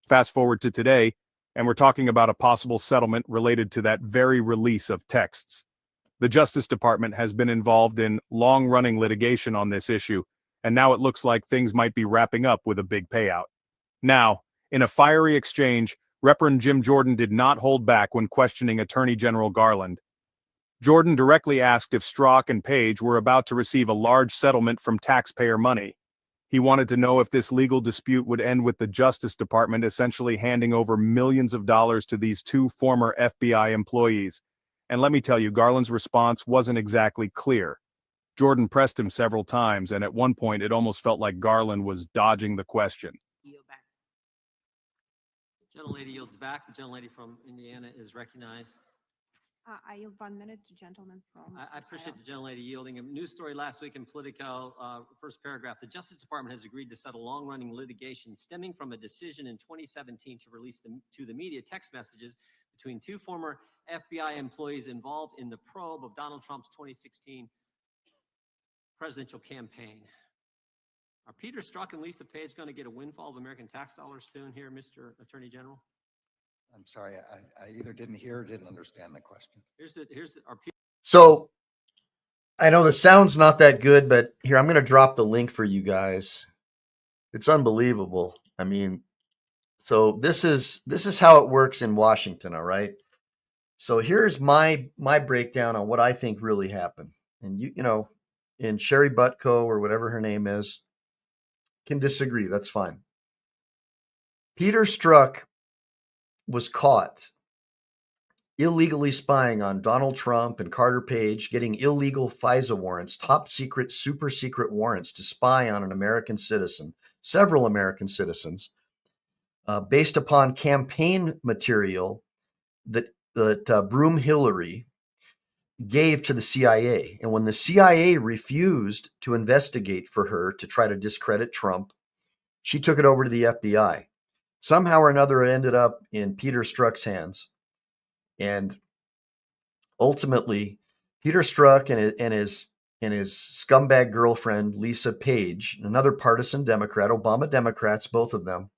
Fast forward to today, and we're talking about a possible settlement related to that very release of texts. The Justice Department has been involved in long-running litigation on this issue, and now it looks like things might be wrapping up with a big payout. Now, in a fiery exchange, Reverend Jim Jordan did not hold back when questioning Attorney General Garland. Jordan directly asked if Strzok and Page were about to receive a large settlement from taxpayer money. He wanted to know if this legal dispute would end with the Justice Department essentially handing over millions of dollars to these two former FBI employees. And let me tell you, Garland's response wasn't exactly clear. Jordan pressed him several times, and at one point it almost felt like Garland was dodging the question. Gentlelady yields back. The gentlelady from Indiana is recognized. I yield 1 minute to gentleman from. I appreciate the gentlelady yielding. A news story last week in Politico, first paragraph. The Justice Department has agreed to settle long-running litigation stemming from a decision in 2017 to release to the media text messages between two former FBI employees involved in the probe of Donald Trump's 2016 presidential campaign. Are Peter Strzok and Lisa Page going to get a windfall of American tax dollars soon here, Mr. Attorney General? I'm sorry, I either didn't hear or didn't understand the question. So I know the sound's not that good, but here, I'm going to drop the link for you guys. It's unbelievable. I mean, So this is how it works in Washington, all right? So here's my breakdown on what I think really happened. And you know, and Sherry Butko or whatever her name is can disagree. That's fine. Peter Strzok was caught illegally spying on Donald Trump and Carter Page, getting illegal FISA warrants, top secret, super secret warrants to spy on an American citizen, several American citizens, based upon campaign material that Broom Hillary gave to the CIA. And when the CIA refused to investigate for her to try to discredit Trump, she took it over to the FBI. Somehow or another, it ended up in Peter Strzok's hands. And ultimately, Peter Strzok and his scumbag girlfriend, Lisa Page, another partisan Democrat, Obama Democrats, both of them,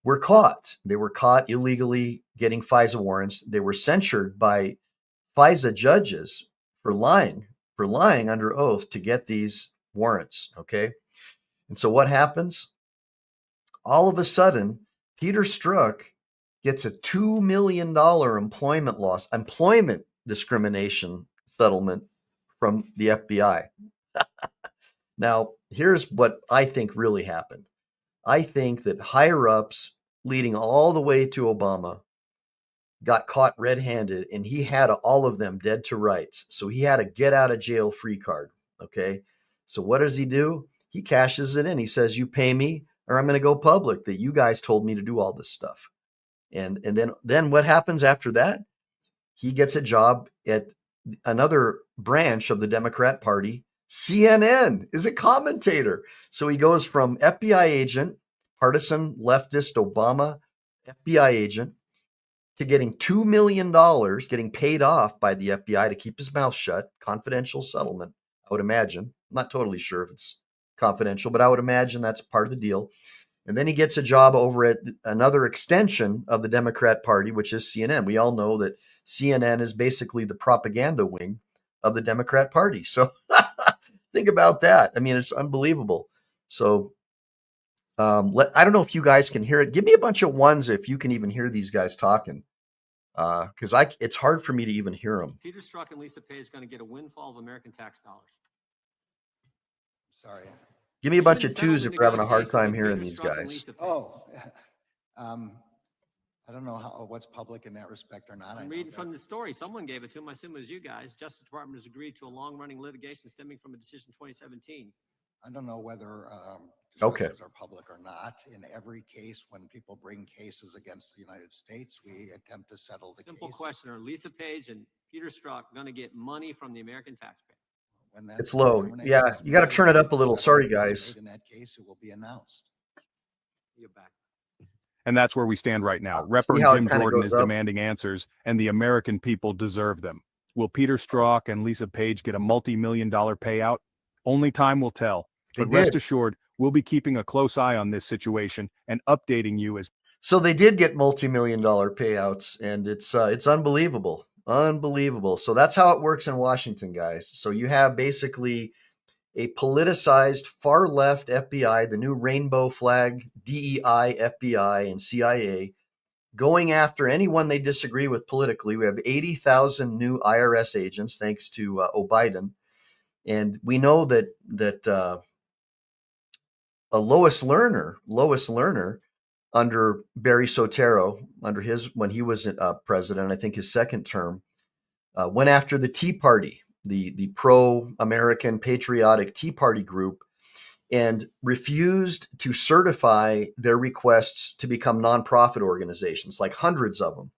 were caught. They were caught illegally getting FISA warrants. They were censured by FISA judges for lying under oath to get these warrants. Okay. And so what happens? All of a sudden, Peter Strzok gets a $2 million employment discrimination settlement from the FBI. Now, here's what I think really happened. I think that higher ups leading all the way to Obama got caught red-handed, and he had all of them dead to rights. So he had a get out of jail free card. Okay. So what does he do? He cashes it in. He says, you pay me or I'm going to go public that you guys told me to do all this stuff. And then what happens after that? He gets a job at another branch of the Democrat Party. CNN is a commentator. So he goes from FBI agent, partisan leftist Obama FBI agent, to getting $2 million, getting paid off by the FBI to keep his mouth shut, confidential settlement, I would imagine. I'm not totally sure if it's confidential, but I would imagine that's part of the deal. And then he gets a job over at another extension of the Democrat Party, which is CNN. We all know that CNN is basically the propaganda wing of the Democrat Party. So think about that. I mean, it's unbelievable. So I don't know if you guys can hear it. Give me a bunch of ones if you can even hear these guys talking, because it's hard for me to even hear them. Peter Strzok and Lisa Page going to get a windfall of American tax dollars. Sorry. Give me a bunch of twos if we're having a hard time hearing these guys. Oh, I don't know what's public in that respect or not. I'm reading from the story. Someone gave it to him. I assume it was you guys. Justice Department has agreed to a long-running litigation stemming from a decision in 2017. I don't know whether Okay. discussions are public or not. In every case, when people bring cases against the United States, we attempt to settle the Simple case. question. Are Lisa Page and Peter Strzok going to get money from the American taxpayer? When that It's low. determination Yeah, is you got to made, turn it up a little. settlement Sorry, will be guys. made. In that case, it will be announced. You're back. And that's where we stand right now. See Rep. how it Jim kinda Jordan goes is up? demanding answers, and the American people deserve them. Will Peter Strzok and Lisa Page get a multi-million-dollar payout? Only time will tell. They But rest did. assured, we'll be keeping a close eye on this situation and updating you as. So they did get multi-million-dollar payouts, and it's unbelievable, unbelievable. So that's how it works in Washington, guys. So you have basically a politicized far left FBI, the new rainbow flag DEI, FBI, and CIA, going after anyone they disagree with politically. We have 80,000 new IRS agents, thanks to Biden, and we know that Lois Lerner, under Barry Soetoro, when he was president, I think his second term, went after the Tea Party, the pro-American patriotic Tea Party group, and refused to certify their requests to become nonprofit organizations, like hundreds of them,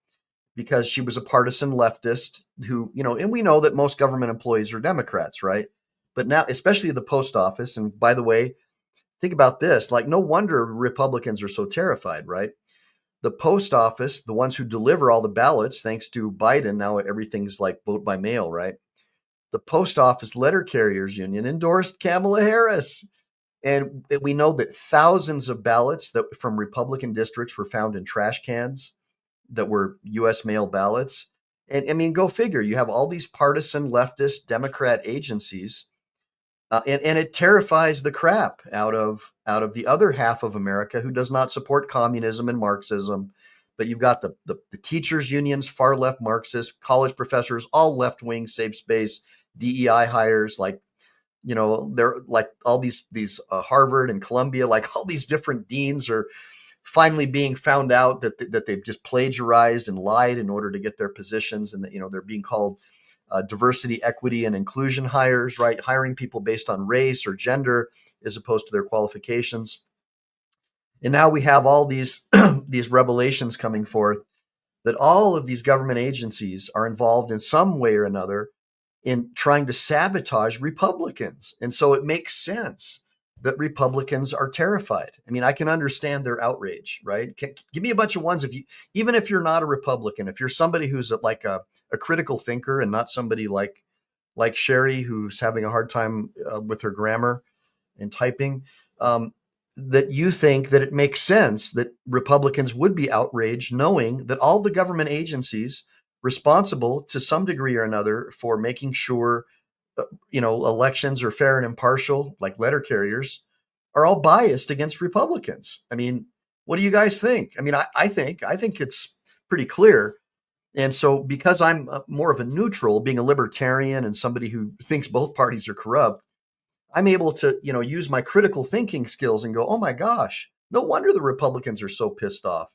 because she was a partisan leftist who, and we know that most government employees are Democrats, right? But now, especially the post office, and by the way, think about this, like no wonder Republicans are so terrified, right? The post office, the ones who deliver all the ballots, thanks to Biden, now everything's like vote by mail, right? The post office letter carriers union endorsed Kamala Harris. And we know that thousands of ballots from Republican districts were found in trash cans that were U.S. mail ballots. And I mean, go figure, you have all these partisan leftist Democrat agencies And it terrifies the crap out of the other half of America who does not support communism and Marxism. But you've got the teachers unions, far left Marxists, college professors, all left wing, safe space, DEI hires, like, you know, they're like all these Harvard and Columbia, like all these different deans are finally being found out that they've just plagiarized and lied in order to get their positions, and that, you know, they're being called diversity, equity, and inclusion hires, right? Hiring people based on race or gender as opposed to their qualifications. And now we have all these these revelations coming forth that all of these government agencies are involved in some way or another in trying to sabotage Republicans. And so it makes sense that Republicans are terrified. I mean, I can understand their outrage, right? Give me a bunch of ones. Even if you're not a Republican, if you're somebody who's like a critical thinker and not somebody like Sherry, who's having a hard time with her grammar and typing, that you think that it makes sense that Republicans would be outraged knowing that all the government agencies responsible to some degree or another for making sure, you know, elections are fair and impartial, like letter carriers, are all biased against Republicans. I mean, what do you guys think? I mean, I think it's pretty clear. And so because I'm more of a neutral, being a libertarian and somebody who thinks both parties are corrupt, I'm able to, you know, use my critical thinking skills and go, oh my gosh, no wonder the Republicans are so pissed off.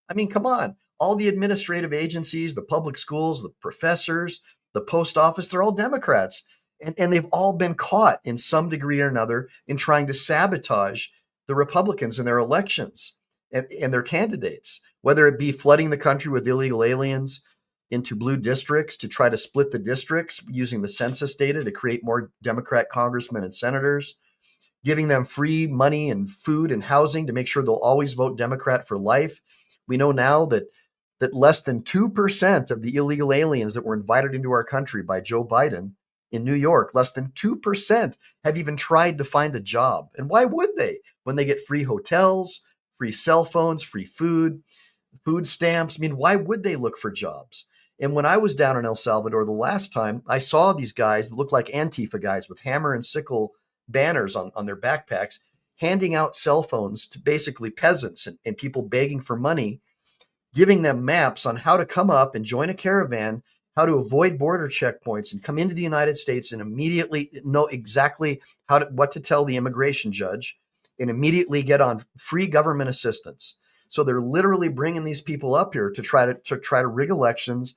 I mean, come on, all the administrative agencies, the public schools, the professors, the post office, they're all Democrats. And they've all been caught in some degree or another in trying to sabotage the Republicans in their elections and their candidates, whether it be flooding the country with illegal aliens into blue districts to try to split the districts using the census data to create more Democrat congressmen and senators, giving them free money and food and housing to make sure they'll always vote Democrat for life. We know now that less than 2% of the illegal aliens that were invited into our country by Joe Biden in New York, less than 2% have even tried to find a job. And why would they? When they get free hotels, free cell phones, free food stamps. I mean, why would they look for jobs? And when I was down in El Salvador the last time, I saw these guys that looked like Antifa guys with hammer and sickle banners on their backpacks, handing out cell phones to basically peasants and people begging for money, giving them maps on how to come up and join a caravan, how to avoid border checkpoints and come into the United States and immediately know exactly what to tell the immigration judge and immediately get on free government assistance. So they're literally bringing these people up here to try to rig elections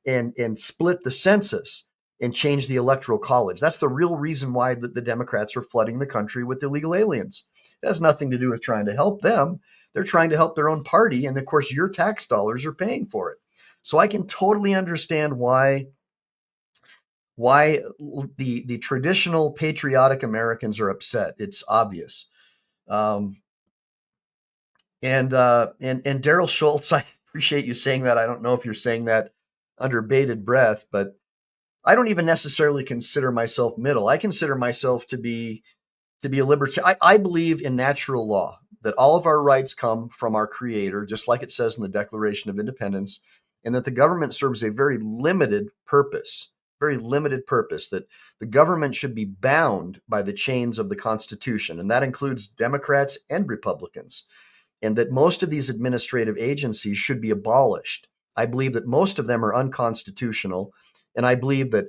and split the census and change the electoral college. That's the real reason why the Democrats are flooding the country with illegal aliens. It has nothing to do with trying to help them. They're trying to help their own party. And of course, your tax dollars are paying for it. So I can totally understand why the traditional patriotic Americans are upset. It's obvious. And Daryl Schultz, I appreciate you saying that. I don't know if you're saying that under bated breath, but I don't even necessarily consider myself middle. I consider myself to be a libertarian. I believe in natural law, that all of our rights come from our creator, just like it says in the Declaration of Independence, and that the government serves a very limited purpose, that the government should be bound by the chains of the Constitution. And that includes Democrats and Republicans. And that most of these administrative agencies should be abolished. I believe that most of them are unconstitutional. And I believe that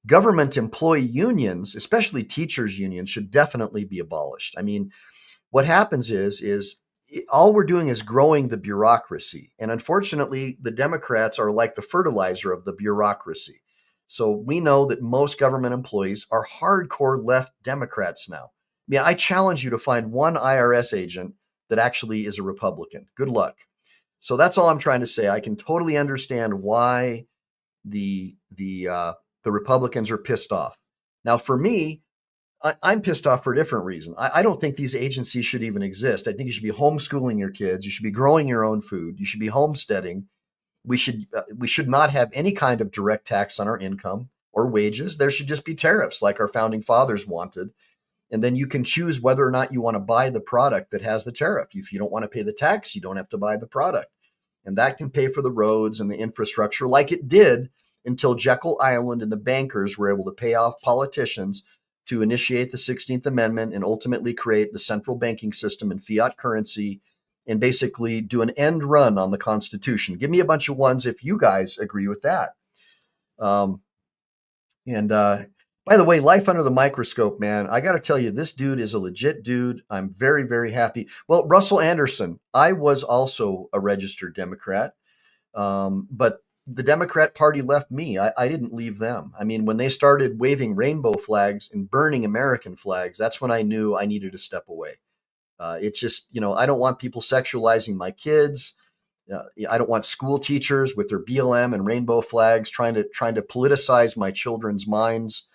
government employee unions, especially teachers unions, should definitely be abolished. I mean, what happens is all we're doing is growing the bureaucracy. And unfortunately, the Democrats are like the fertilizer of the bureaucracy. So we know that most government employees are hardcore left Democrats now. I mean, I challenge you to find one IRS agent that actually is a Republican. Good luck. So that's all I'm trying to say. I can totally understand why the Republicans are pissed off. Now, for me, I'm pissed off for a different reason. I don't think these agencies should even exist. I think you should be homeschooling your kids. You should be growing your own food. You should be homesteading. We should not have any kind of direct tax on our income or wages. There should just be tariffs like our founding fathers wanted. And then you can choose whether or not you want to buy the product that has the tariff. If you don't want to pay the tax, you don't have to buy the product. And that can pay for the roads and the infrastructure like it did until Jekyll Island and the bankers were able to pay off politicians to initiate the 16th Amendment and ultimately create the central banking system and fiat currency and basically do an end run on the Constitution. Give me a bunch of ones if you guys agree with that. By the way, life under the microscope, man, I got to tell you, this dude is a legit dude. I'm very, very happy. Well, Russell Anderson, I was also a registered Democrat, but the Democrat Party left me. I didn't leave them. I mean, when they started waving rainbow flags and burning American flags, that's when I knew I needed to step away. It's just, I don't want people sexualizing my kids. I don't want school teachers with their BLM and rainbow flags trying to politicize my children's minds.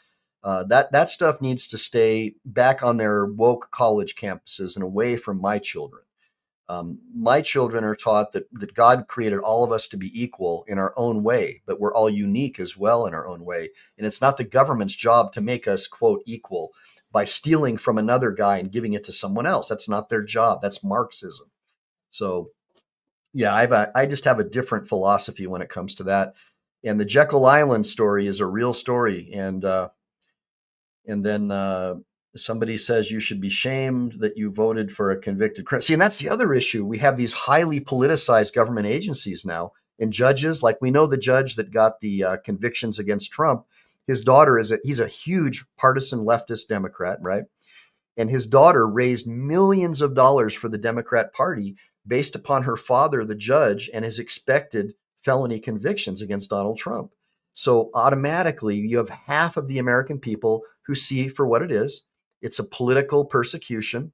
That stuff needs to stay back on their woke college campuses and away from my children. My children are taught that God created all of us to be equal in our own way, but we're all unique as well in our own way. And it's not the government's job to make us, quote, equal by stealing from another guy and giving it to someone else. That's not their job. That's Marxism. So, yeah, I just have a different philosophy when it comes to that. And the Jekyll Island story is a real story. And then somebody says you should be shamed that you voted for a convicted criminal. See, and that's the other issue. We have these highly politicized government agencies now, and judges, like we know the judge that got the convictions against Trump. His daughter he's a huge partisan leftist Democrat, right? And his daughter raised millions of dollars for the Democrat Party based upon her father, the judge, and his expected felony convictions against Donald Trump. So automatically, you have half of the American people who see for what it is. It's a political persecution,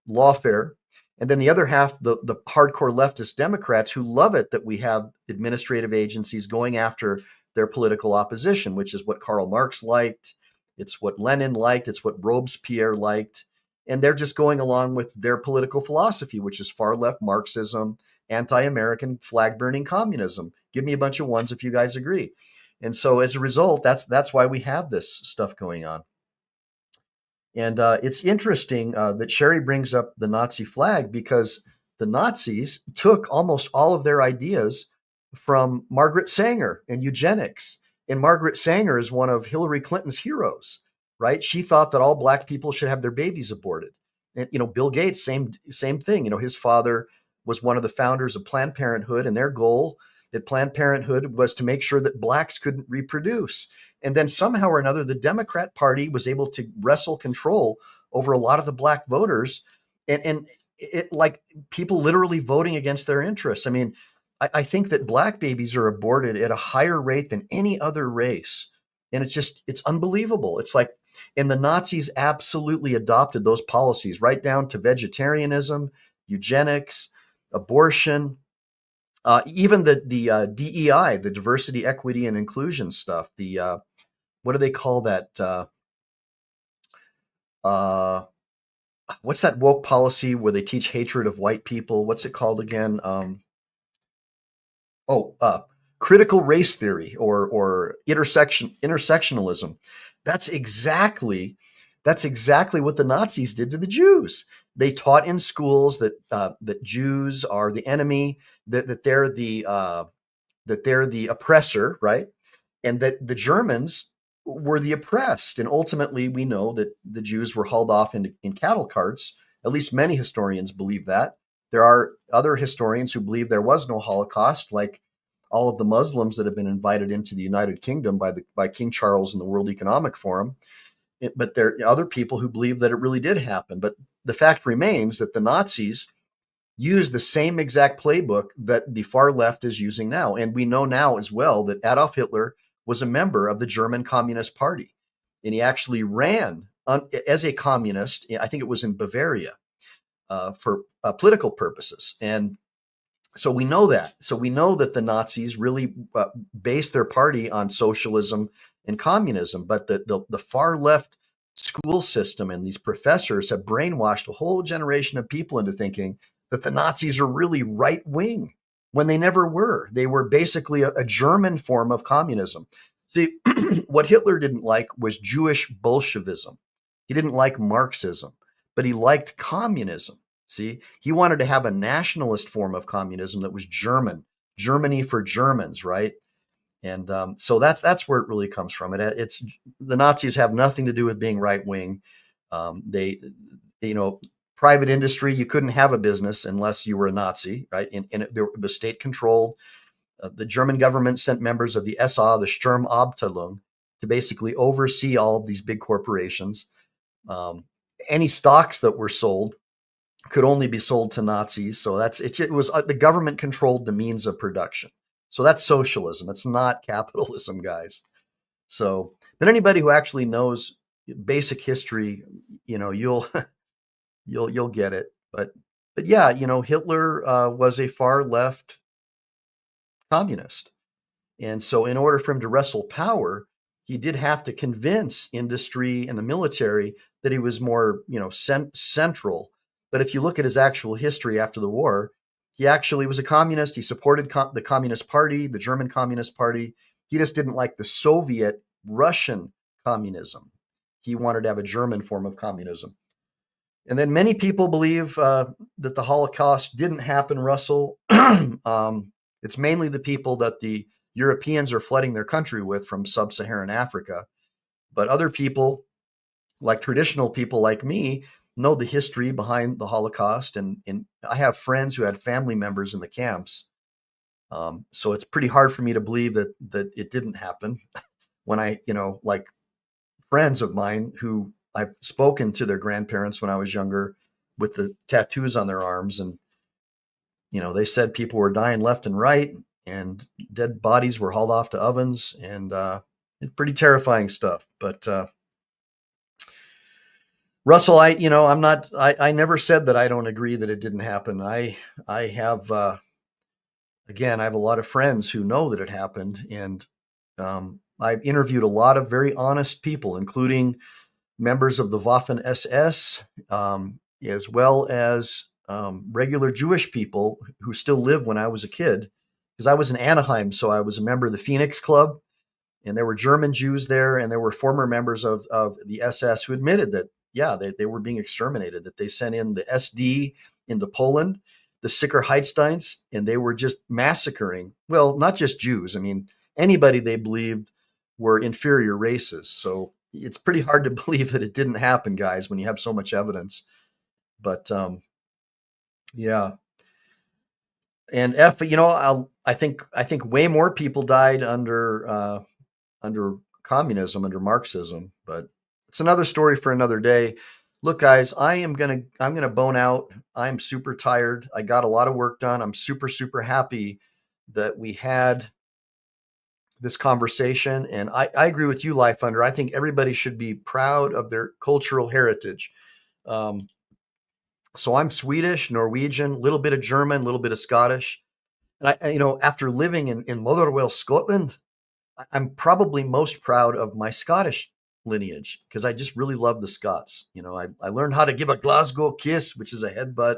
lawfare. And then the other half, the hardcore leftist Democrats who love it that we have administrative agencies going after their political opposition, which is what Karl Marx liked. It's what Lenin liked. It's what Robespierre liked. And they're just going along with their political philosophy, which is far left Marxism, anti-American flag burning communism. Give me a bunch of ones if you guys agree. And so as a result, that's why we have this stuff going on. And it's interesting that Sherry brings up the Nazi flag because the Nazis took almost all of their ideas from Margaret Sanger and eugenics. And Margaret Sanger is one of Hillary Clinton's heroes, right? She thought that all Black people should have their babies aborted. And, Bill Gates, same thing. His father was one of the founders of Planned Parenthood, and their goal at Planned Parenthood was to make sure that Blacks couldn't reproduce. And then somehow or another, the Democrat Party was able to wrestle control over a lot of the Black voters, and it, like people literally voting against their interests. I mean, I think that Black babies are aborted at a higher rate than any other race. And it's unbelievable. It's like, and the Nazis absolutely adopted those policies right down to vegetarianism, eugenics, abortion, even the DEI, the diversity, equity, and inclusion stuff. The what do they call that? What's that woke policy where they teach hatred of white people? What's it called again? Critical race theory or intersectionalism. That's exactly what the Nazis did to the Jews. They taught in schools that Jews are the enemy, that they're the oppressor, right? And that the Germans were the oppressed. And ultimately, we know that the Jews were hauled off in cattle carts. At least many historians believe that. There are other historians who believe there was no Holocaust, like all of the Muslims that have been invited into the United Kingdom by King Charles and the World Economic Forum. But there are other people who believe that it really did happen. But the fact remains that the Nazis used the same exact playbook that the far left is using now. And we know now as well that Adolf Hitler was a member of the German Communist Party. And he actually ran as a communist, I think it was in Bavaria, for political purposes. And so we know that. So we know that the Nazis really based their party on socialism and communism, but the far left school system and these professors have brainwashed a whole generation of people into thinking that the Nazis are really right wing when they never were. They were basically a German form of communism. See, what Hitler didn't like was Jewish Bolshevism. He didn't like Marxism, but he liked communism. See, he wanted to have a nationalist form of communism that was German, Germany for Germans, right? And so that's where it really comes from. It's the Nazis have nothing to do with being right wing. They, private industry, you couldn't have a business unless you were a Nazi, right? And it was state controlled. The German government sent members of the SA, the Sturmabteilung, to basically oversee all of these big corporations. Any stocks that were sold could only be sold to Nazis. So it was the government controlled the means of production. So that's socialism. It's not capitalism, guys. So, but anybody who actually knows basic history, you'll get it. But yeah, Hitler was a far left communist. And so in order for him to wrestle power, he did have to convince industry and the military that he was more, central. But if you look at his actual history after the war, he actually was a communist. He supported the Communist Party, the German Communist Party. He just didn't like the Soviet Russian communism. He wanted to have a German form of communism. And then many people believe that the Holocaust didn't happen, Russell. It's mainly the people that the Europeans are flooding their country with from sub-Saharan Africa. But other people, like traditional people like me, know the history behind the Holocaust. And I have friends who had family members in the camps. So it's pretty hard for me to believe that it didn't happen when I, like friends of mine who I've spoken to their grandparents when I was younger with the tattoos on their arms. And, they said people were dying left and right and dead bodies were hauled off to ovens and it's pretty terrifying stuff. But Russell, I never said that I don't agree that it didn't happen. I have, again, I have a lot of friends who know that it happened. And I've interviewed a lot of very honest people, including members of the Waffen-SS, as well as regular Jewish people who still lived when I was a kid, because I was in Anaheim. So I was a member of the Phoenix Club, and there were German Jews there, and there were former members of the SS who admitted that, yeah, they were being exterminated, that they sent in the SD into Poland, the Sicherheitsdienst, and they were just massacring, well, not just Jews. I mean, anybody they believed were inferior races. So it's pretty hard to believe that it didn't happen, guys, when you have so much evidence. But yeah. And I think way more people died under communism, under Marxism, but it's another story for another day. Look, guys, I'm gonna bone out. I'm super tired. I got a lot of work done. I'm super, super happy that we had this conversation. And I agree with you, Life Under. I think everybody should be proud of their cultural heritage. So I'm Swedish, Norwegian, a little bit of German, a little bit of Scottish. And after living in Motherwell, Scotland, I'm probably most proud of my Scottish lineage because I just really love the Scots. I learned how to give a Glasgow kiss, which is a headbutt.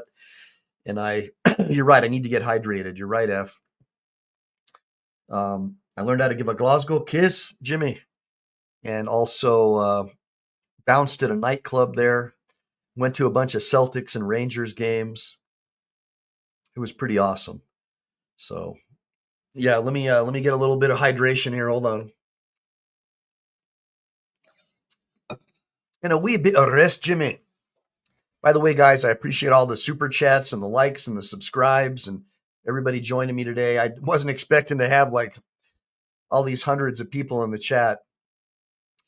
And you're right, I need to get hydrated. You're right, F. I learned how to give a Glasgow kiss, Jimmy, and also bounced at a nightclub there. Went to a bunch of Celtics and Rangers games. It was pretty awesome. So, yeah, let me get a little bit of hydration here. Hold on. And a wee bit of rest, Jimmy. By the way, guys, I appreciate all the super chats and the likes and the subscribes and everybody joining me today. I wasn't expecting to have like all these hundreds of people in the chat.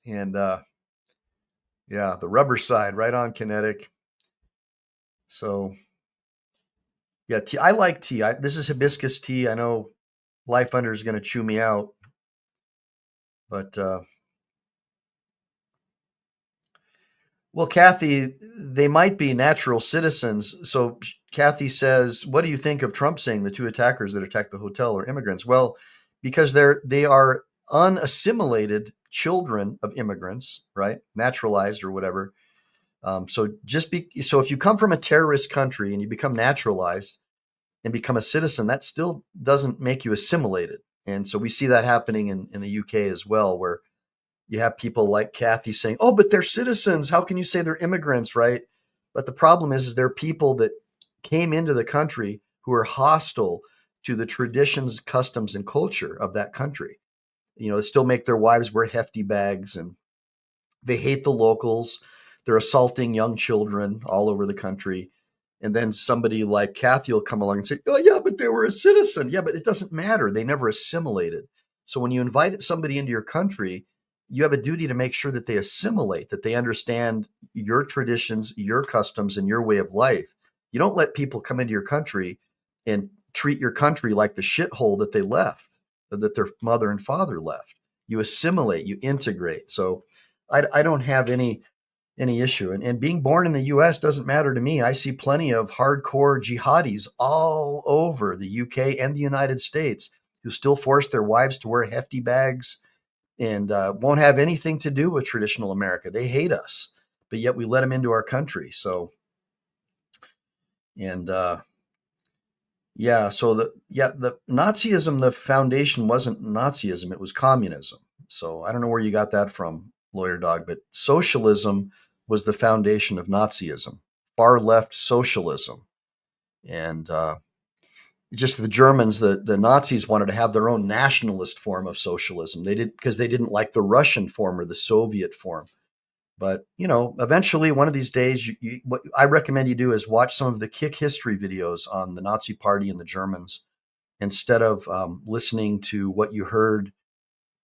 And yeah, the rubber side, right on, Kinetic. So yeah, tea. I like tea. This is hibiscus tea. I know Life Under is going to chew me out, but well, Kathy, they might be natural citizens. So Kathy says, what do you think of Trump saying the two attackers that attacked the hotel are immigrants? Well, because they are unassimilated children of immigrants, right? Naturalized or whatever. So if you come from a terrorist country and you become naturalized and become a citizen, that still doesn't make you assimilated. And so we see that happening in the UK as well, where you have people like Kathy saying, oh, but they're citizens. How can you say they're immigrants, right? But the problem is they're people that came into the country who are hostile to the traditions, customs, and culture of that country. You know, they still make their wives wear hefty bags, and they hate the locals. They're assaulting young children all over the country. And then somebody like Kathy will come along and say, oh, yeah, but they were a citizen. Yeah, but it doesn't matter. They never assimilated. So when you invite somebody into your country, you have a duty to make sure that they assimilate, that they understand your traditions, your customs, and your way of life. You don't let people come into your country and treat your country like the shithole that they left, that their mother and father left. You assimilate, you integrate. So I don't have any issue. And being born in the U.S. doesn't matter to me. I see plenty of hardcore jihadis all over the UK and the United States who still force their wives to wear hefty bags and won't have anything to do with traditional America. They hate us, but yet we let them into our country. So, and so the Nazism, the foundation wasn't Nazism, it was communism. So I don't know where you got that from, Lawyer Dog, but socialism was the foundation of Nazism, far left socialism. And just the Germans, the Nazis wanted to have their own nationalist form of socialism. They did, because they didn't like the Russian form or the Soviet form. But, you know, eventually one of these days, what I recommend you do is watch some of the Kick History videos on the Nazi Party and the Germans instead of listening to what you heard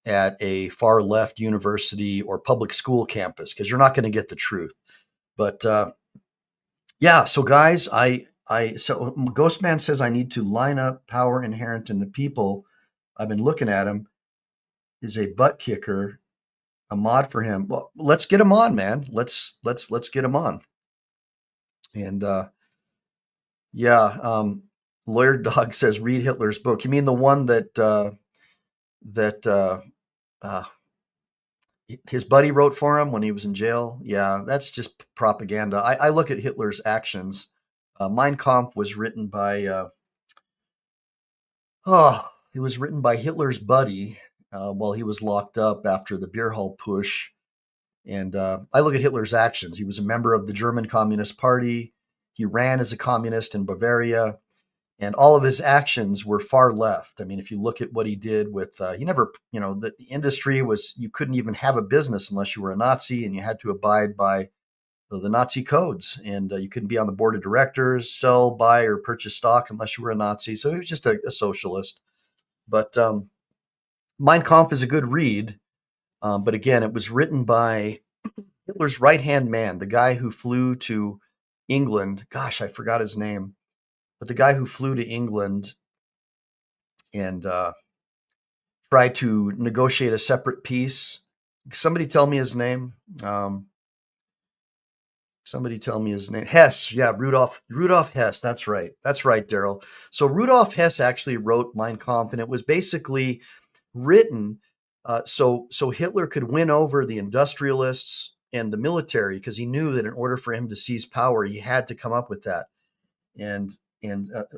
at a far left university or public school campus, because you're not going to get the truth. But so guys, so Ghostman says I need to line up power inherent in the people. I've been looking at him. Is a butt kicker, a mod for him. Well, let's get him on, man. Let's get him on. And Lawyer Dog says read Hitler's book. You mean the one that his buddy wrote for him when he was in jail? Yeah, that's just propaganda. I look at Hitler's actions. Mein Kampf was written by it was written by Hitler's buddy while he was locked up after the beer hall push. And I look at Hitler's actions. He was a member of the German Communist Party. He ran as a communist in Bavaria. And all of his actions were far left. I mean, if you look at what he did with, he never, you know, the industry was, you couldn't even have a business unless you were a Nazi, and you had to abide by the Nazi codes. And you couldn't be on the board of directors, sell, buy, or purchase stock unless you were a Nazi. So he was just a socialist. But Mein Kampf is a good read. But again, it was written by Hitler's right-hand man, the guy who flew to England. Gosh, I forgot his name. But the guy who flew to England and tried to negotiate a separate peace. Somebody tell me his name. Hess. Yeah, Rudolf Hess. That's right, Daryl. So Rudolf Hess actually wrote Mein Kampf, and it was basically written so Hitler could win over the industrialists and the military, because he knew that in order for him to seize power, he had to come up with that. And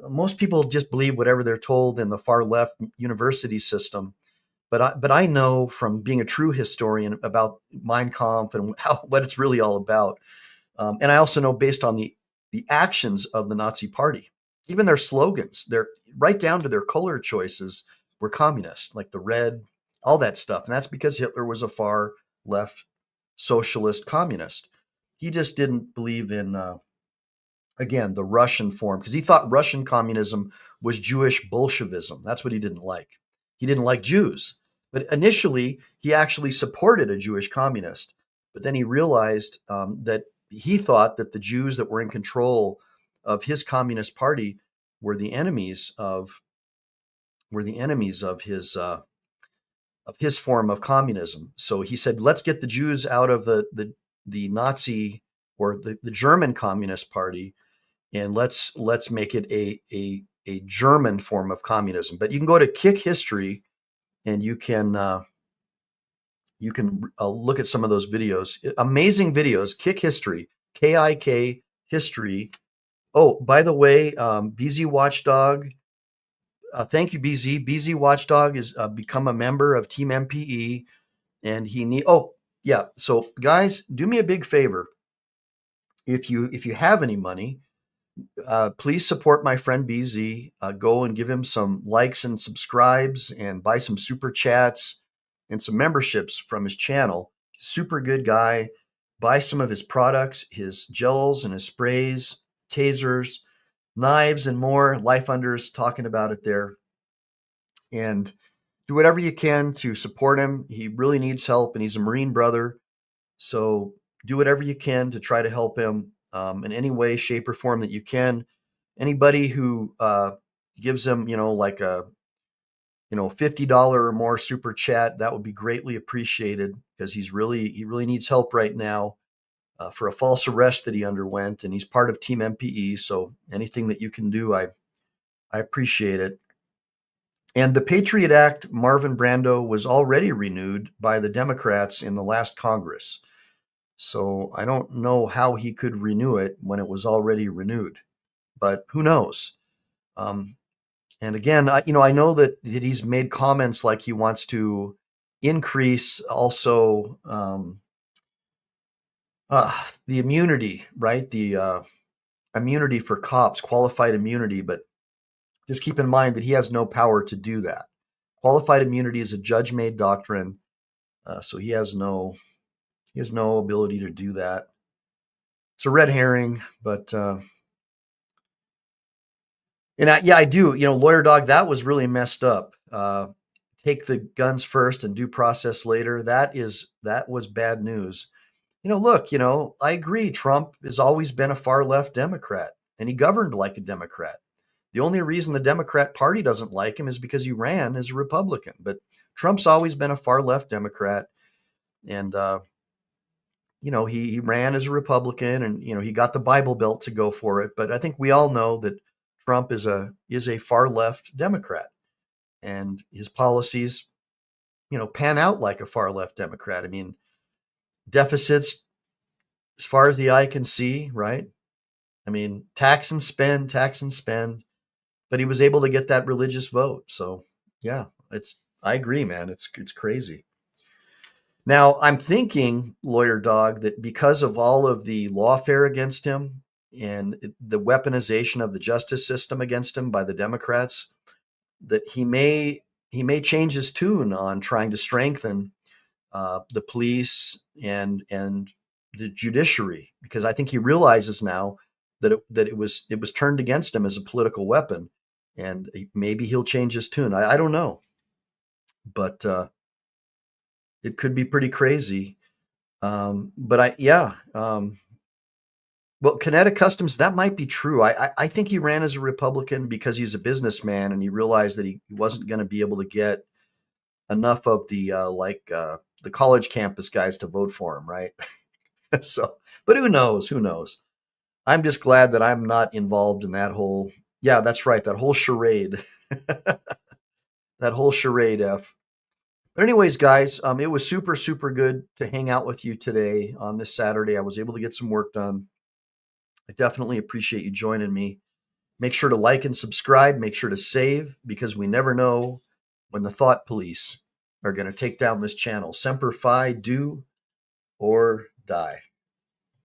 most people just believe whatever they're told in the far left university system. But I know from being a true historian about Mein Kampf and what it's really all about. And I also know based on the actions of the Nazi Party, even their slogans, they're right down to their color choices were communist, like the red, all that stuff. And that's because Hitler was a far left socialist communist. He just didn't believe in again, the Russian form, because he thought Russian communism was Jewish Bolshevism. That's what he didn't like. He didn't like Jews. But initially, he actually supported a Jewish communist. But then he realized that he thought that the Jews that were in control of his communist party were the enemies of his form of communism. So he said, let's get the Jews out of the Nazi or the German Communist Party, and let's make it a German form of communism. But you can go to Kick History, and you can look at some of those videos. Amazing videos. Kick History, KIK History. Oh, by the way, BZ Watchdog. Thank you, BZ. BZ Watchdog has become a member of Team MPE, and So guys, do me a big favor. If you have any money, please support my friend BZ. Go and give him some likes and subscribes and buy some super chats. and some memberships from his channel. Super good guy. Buy some of his products, his gels and his sprays, tasers, knives, and more. Life Under's talking about it there. And do whatever you can to support him. He really needs help, and he's a Marine brother. So do whatever you can to try to help him in any way, shape, or form that you can. Anybody who gives him, like a $50 or more super chat, that would be greatly appreciated, because he really needs help right now for a false arrest that he underwent, and he's part of Team MPE. So anything that you can do, I appreciate it. And the Patriot Act, Marvin Brando, was already renewed by the Democrats in the last Congress. So I don't know how he could renew it when it was already renewed, but who knows? And again, I know that he's made comments like he wants to increase also the immunity, right? The immunity for cops, qualified immunity, but just keep in mind that he has no power to do that. Qualified immunity is a judge-made doctrine, so he has no ability to do that. It's a red herring, but I do. Lawyer Dog, that was really messed up. Take the guns first and due process later. That was bad news. Look, I agree. Trump has always been a far left Democrat, and he governed like a Democrat. The only reason the Democrat Party doesn't like him is because he ran as a Republican. But Trump's always been a far left Democrat, and he ran as a Republican, and he got the Bible Belt to go for it. But I think we all know that Trump is a far left Democrat, and his policies, pan out like a far left Democrat. I mean, deficits as far as the eye can see, right? I mean, tax and spend. But he was able to get that religious vote. So yeah, I agree, man. It's crazy. Now I'm thinking, Lawyer Dog, that because of all of the lawfare against him and the weaponization of the justice system against him by the Democrats, that he may change his tune on trying to strengthen the police and the judiciary, because I think he realizes now that it was turned against him as a political weapon, and maybe he'll change his tune. I don't know, but it could be pretty crazy. But well, Kinetic Customs, that might be true. I think he ran as a Republican because he's a businessman, and he realized that he wasn't going to be able to get enough of the college campus guys to vote for him, right? So, but who knows? I'm just glad that I'm not involved in that whole, that's right, that whole charade. That whole charade, F. But anyways, guys, it was super, super good to hang out with you today on this Saturday. I was able to get some work done. I definitely appreciate you joining me. Make sure to like and subscribe. Make sure to save, because we never know when the thought police are going to take down this channel. Semper Fi, do or die.